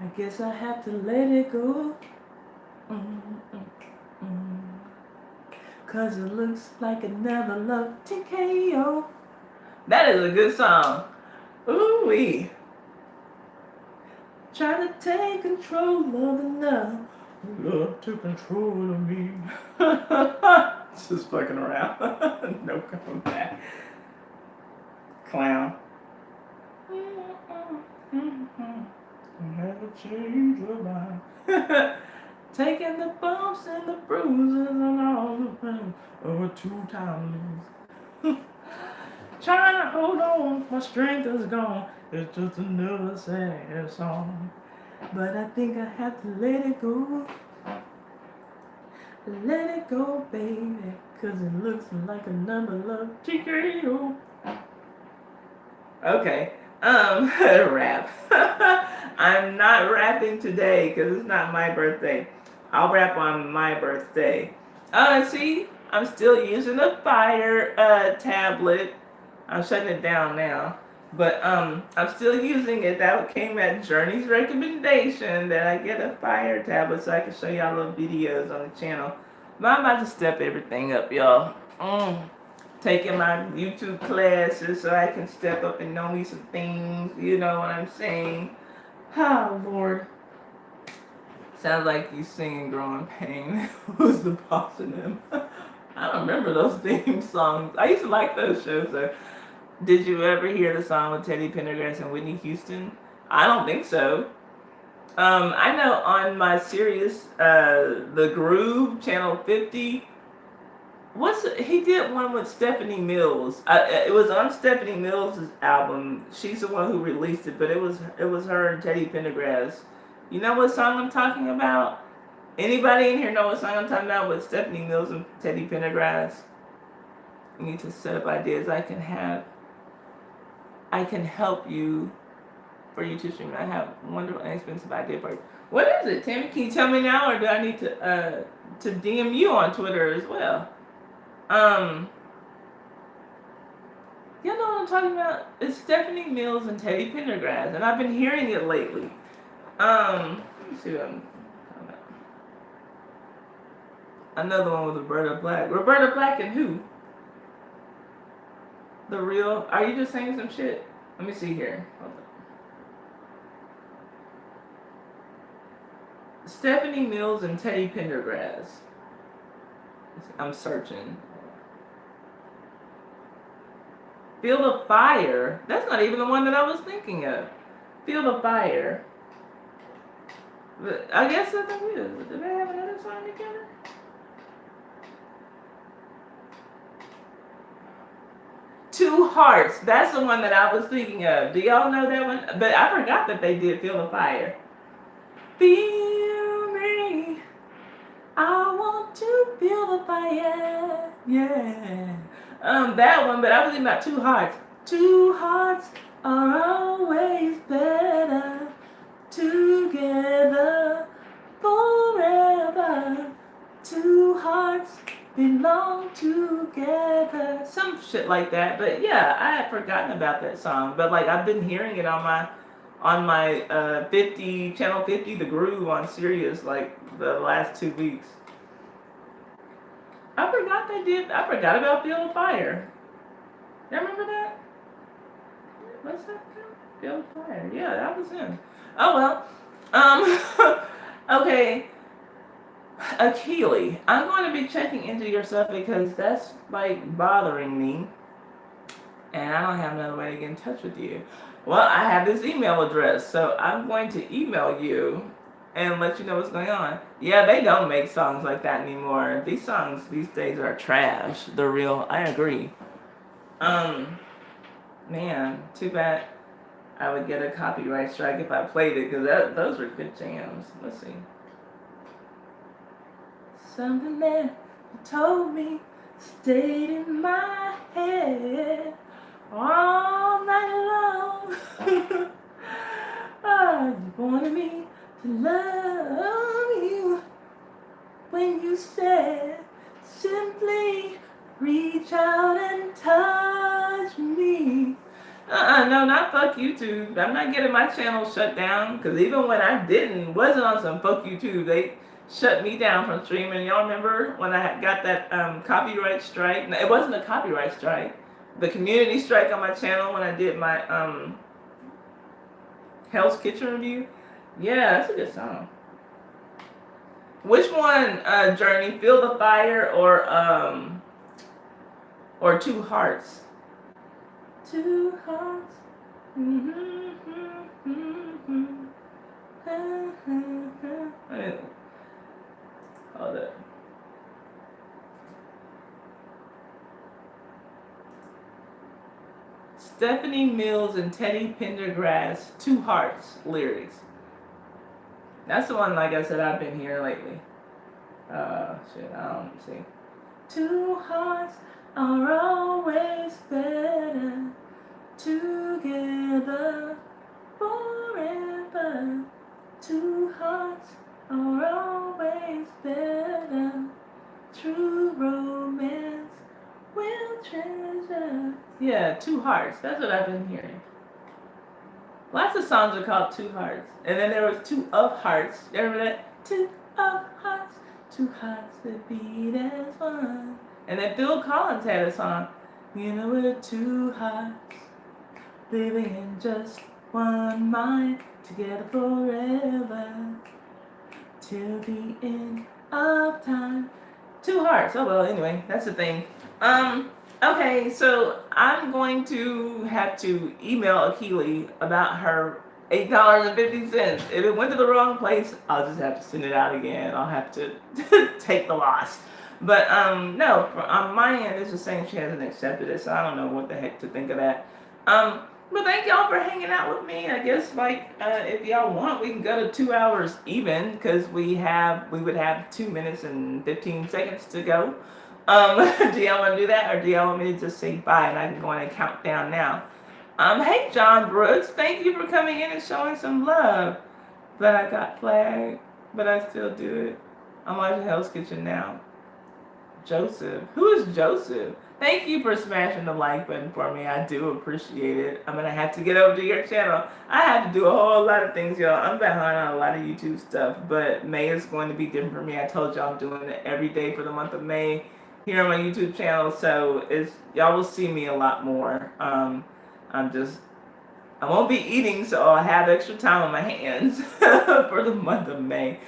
I guess I have to let it go. Cause it looks like I never loved TKO. That is a good song. Ooh-wee. Trying to take control of the now. Love to control of me. Just fucking around. No coming back. Clown. Never change your mind. Taking the bumps and the bruises and all the pain of a two-time lose. Trying to hold on, my strength is gone. It's just another sad song. But I think I have to let it go. Let it go, baby. Cause it looks like another love TKO. Okay. Rap. I'm not rapping today because it's not my birthday. I'll rap on my birthday. See, I'm still using a Fire tablet. I'm shutting it down now. But I'm still using it. That came at Journey's recommendation that I get a Fire tablet so I can show y'all little videos on the channel. But I'm about to step everything up, y'all. Taking my YouTube classes so I can step up and know me some things. You know what I'm saying? Oh, Lord. Sounds like you singing Growing Pain. Who's the boss of them? I don't remember those theme songs. I used to like those shows, though. Did you ever hear the song with Teddy Pendergrass and Whitney Houston? I don't think so. I know on my Sirius, The Groove, Channel 50, he did one with Stephanie Mills. It was on Stephanie Mills' album. She's the one who released it, but it was her and Teddy Pendergrass. You know what song I'm talking about? Anybody in here know what song I'm talking about with Stephanie Mills and Teddy Pendergrass? You need to set up ideas I can help you for you to stream. I have a wonderful and expensive idea for you. What is it, Tammy? Can you tell me now, or do I need to DM you on Twitter as well? You know what I'm talking about? It's Stephanie Mills and Teddy Pendergrass, and I've been hearing it lately. Let me see what I'm talking about. Another one with Roberta Black. Roberta Black and who? The real? Are you just saying some shit? Let me see here. Hold on. Stephanie Mills and Teddy Pendergrass. I'm searching. Feel the Fire. That's not even the one that I was thinking of. Feel the Fire. But I guess that's what it is. Did they have another song together? Two Hearts. That's the one that I was thinking of. Do y'all know that one? But I forgot that they did Feel the Fire. Feel me. I want to feel the fire. Yeah. That one, but I was thinking about Two Hearts. Two hearts are always better together forever. belong together. Some shit like that. But yeah, I had forgotten about that song. But like I've been hearing it on my 50 channel 50 The Groove on Sirius like the last 2 weeks. I forgot about Feel the Fire. You remember that? What's that? Feel the Fire. Yeah, that was him. Oh well. Okay. Akili, I'm going to be checking into your stuff because that's like bothering me, and I don't have another way to get in touch with you. Well, I have this email address, so I'm going to email you and let you know what's going on. Yeah, they don't make songs like that anymore. These songs these days are trash. They're real. I agree. Man, too bad I would get a copyright strike if I played it because those were good jams. Let's see. Something that you told me stayed in my head all night long. Oh, you wanted me to love you when you said simply reach out and touch me. No, not fuck YouTube. I'm not getting my channel shut down because even when I wasn't on some fuck YouTube, they shut me down from streaming. Y'all remember when I got that copyright strike? No, it wasn't a copyright strike. The community strike on my channel when I did my Hell's Kitchen review. Yeah, that's a good song. Which one, Journey? Feel the Fire or Two Hearts? Two Hearts. Hold up. Stephanie Mills and Teddy Pendergrass, Two Hearts lyrics. That's the one, like I said, I've been hearing lately. Shit, I don't see. Two hearts are always better together forever. Two hearts are always better. True romance will treasure. Yeah, Two Hearts. That's what I've been hearing. Lots of songs are called Two Hearts. And then there was Two of Hearts. You remember that? Two of Hearts. Two hearts that beat as one. And then Phil Collins had a song. You know we're two hearts living in just one mind together forever till the end of time. Two hearts. Oh well, anyway, that's the thing. Okay, so I'm going to have to email Akili about her $8.50. If it went to the wrong place, I'll just have to send it out again. I'll have to take the loss. But no, on my end, it's just saying she hasn't accepted it, so I don't know what the heck to think of that. But thank y'all for hanging out with me. I guess if y'all want, we can go to 2 hours even because we would have 2 minutes and 15 seconds to go. Do y'all want to do that, or do y'all want me to just say bye and I can go on and count down now? Hey John Brooks, thank you for coming in and showing some love. But I got flagged, but I still do it. I'm watching Hell's Kitchen now. Joseph, who is Joseph? Thank you for smashing the like button for me. I do appreciate it. I'm gonna have to get over to your channel. I have to do a whole lot of things, y'all. I'm behind on a lot of YouTube stuff, but May is going to be different for me. I told y'all I'm doing it every day for the month of May here on my YouTube channel, so y'all will see me a lot more. I won't be eating, so I'll have extra time on my hands for the month of May.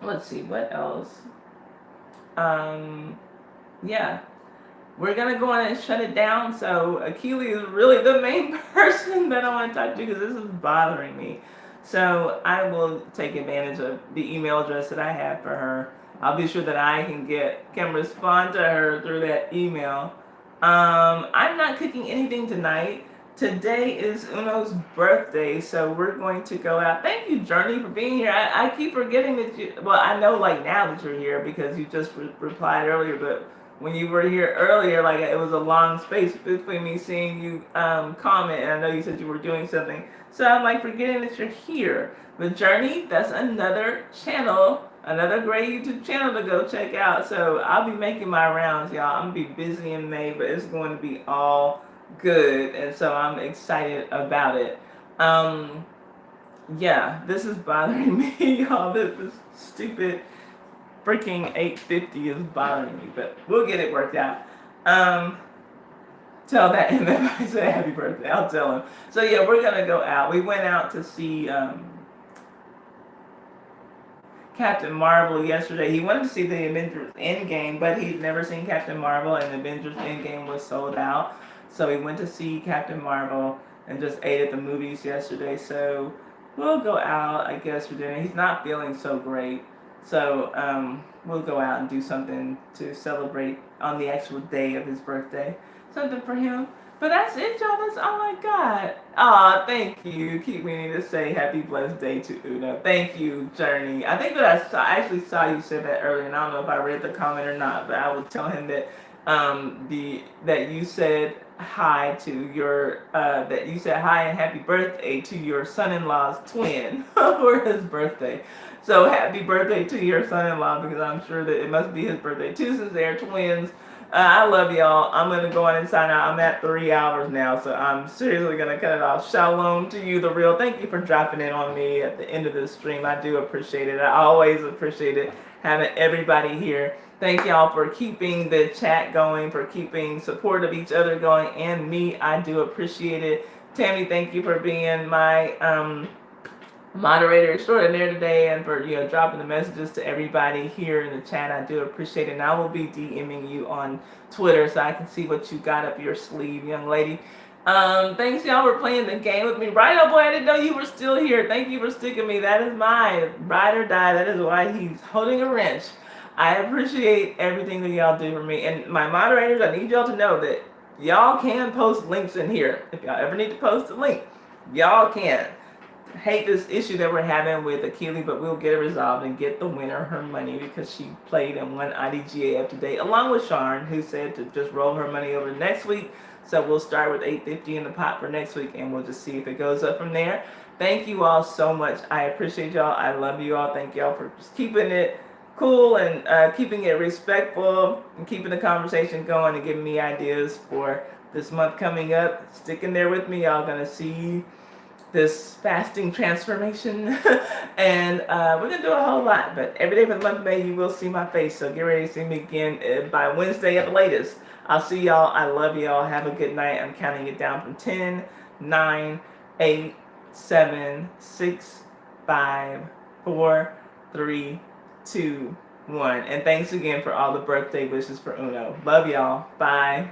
Let's see, what else? Yeah, we're gonna go on and shut it down. So Akili is really the main person that I want to talk to because this is bothering me. So I will take advantage of the email address that I have for her. I'll be sure that I can respond to her through that email. I'm not cooking anything tonight. Today is Uno's birthday, so we're going to go out. Thank you, Journey, for being here. I keep forgetting that well, I know like now that you're here because you just replied earlier, but when you were here earlier, like it was a long space between me seeing you comment, and I know you said you were doing something. So I'm like forgetting that you're here. But Journey, that's another channel, another great YouTube channel to go check out. So I'll be making my rounds, y'all. I'm gonna be busy in May, but it's going to be all good, and so I'm excited about it. Yeah, this is bothering me, y'all. This stupid freaking 850 is bothering me, but we'll get it worked out. Tell that MF I said happy birthday. I'll tell him. So yeah, we're gonna go out. We went out to see Captain Marvel yesterday. He wanted to see the Avengers Endgame, but he'd never seen Captain Marvel, and the Avengers Endgame was sold out. So he went to see Captain Marvel and just ate at the movies yesterday. So we'll go out, I guess, for dinner. He's not feeling so great. So we'll go out and do something to celebrate on the actual day of his birthday. Something for him. But that's it, y'all. That's all I got. Aw, thank you. Keep meaning to say happy blessed day to Uno. Thank you, Journey. I think that I actually saw you say that earlier, and I don't know if I read the comment or not, but I will tell him that that you said hi to your that you said hi and happy birthday to your son-in-law's twin for his birthday. So happy birthday to your son-in-law, because I'm sure that it must be his birthday too, since they're twins. I love y'all. I'm going to go on and sign out. I'm at 3 hours now, so I'm seriously going to cut it off. Shalom to you, the real. Thank you for dropping in on me at the end of this stream. I do appreciate it. I always appreciate it having everybody here. Thank y'all for keeping the chat going, for keeping support of each other going, and me. I do appreciate it. Tammy, thank you for being my moderator extraordinaire today, and for dropping the messages to everybody here in the chat. I do appreciate it, and I will be DMing you on Twitter so I can see what you got up your sleeve, young lady. Thanks y'all for playing the game with me. Right, oh boy, I didn't know you were still here. Thank you for sticking me. That is my ride or die. That is why he's holding a wrench. I appreciate everything that y'all do for me, and my moderators, I need y'all to know that y'all can post links in here. If y'all ever need to post a link, y'all can. Hate this issue that we're having with Akili, but we'll get it resolved and get the winner her money, because she played and won IDGAF today, along with Sharn, who said to just roll her money over next week. So we'll start with $850 in the pot for next week, and we'll just see if it goes up from there. Thank you all so much. I appreciate y'all. I love you all. Thank y'all for just keeping it cool and keeping it respectful and keeping the conversation going and giving me ideas for this month coming up. Sticking there with me. Y'all gonna see this fasting transformation and we're gonna do a whole lot, but every day for the month of May you will see my face, so get ready to see me again by Wednesday at the latest. I'll see y'all. I love y'all. Have a good night. I'm counting it down from 10, 9, 8, 7, 6, 5, 4, 3, 2, 1, and thanks again for all the birthday wishes for Uno. Love y'all. Bye.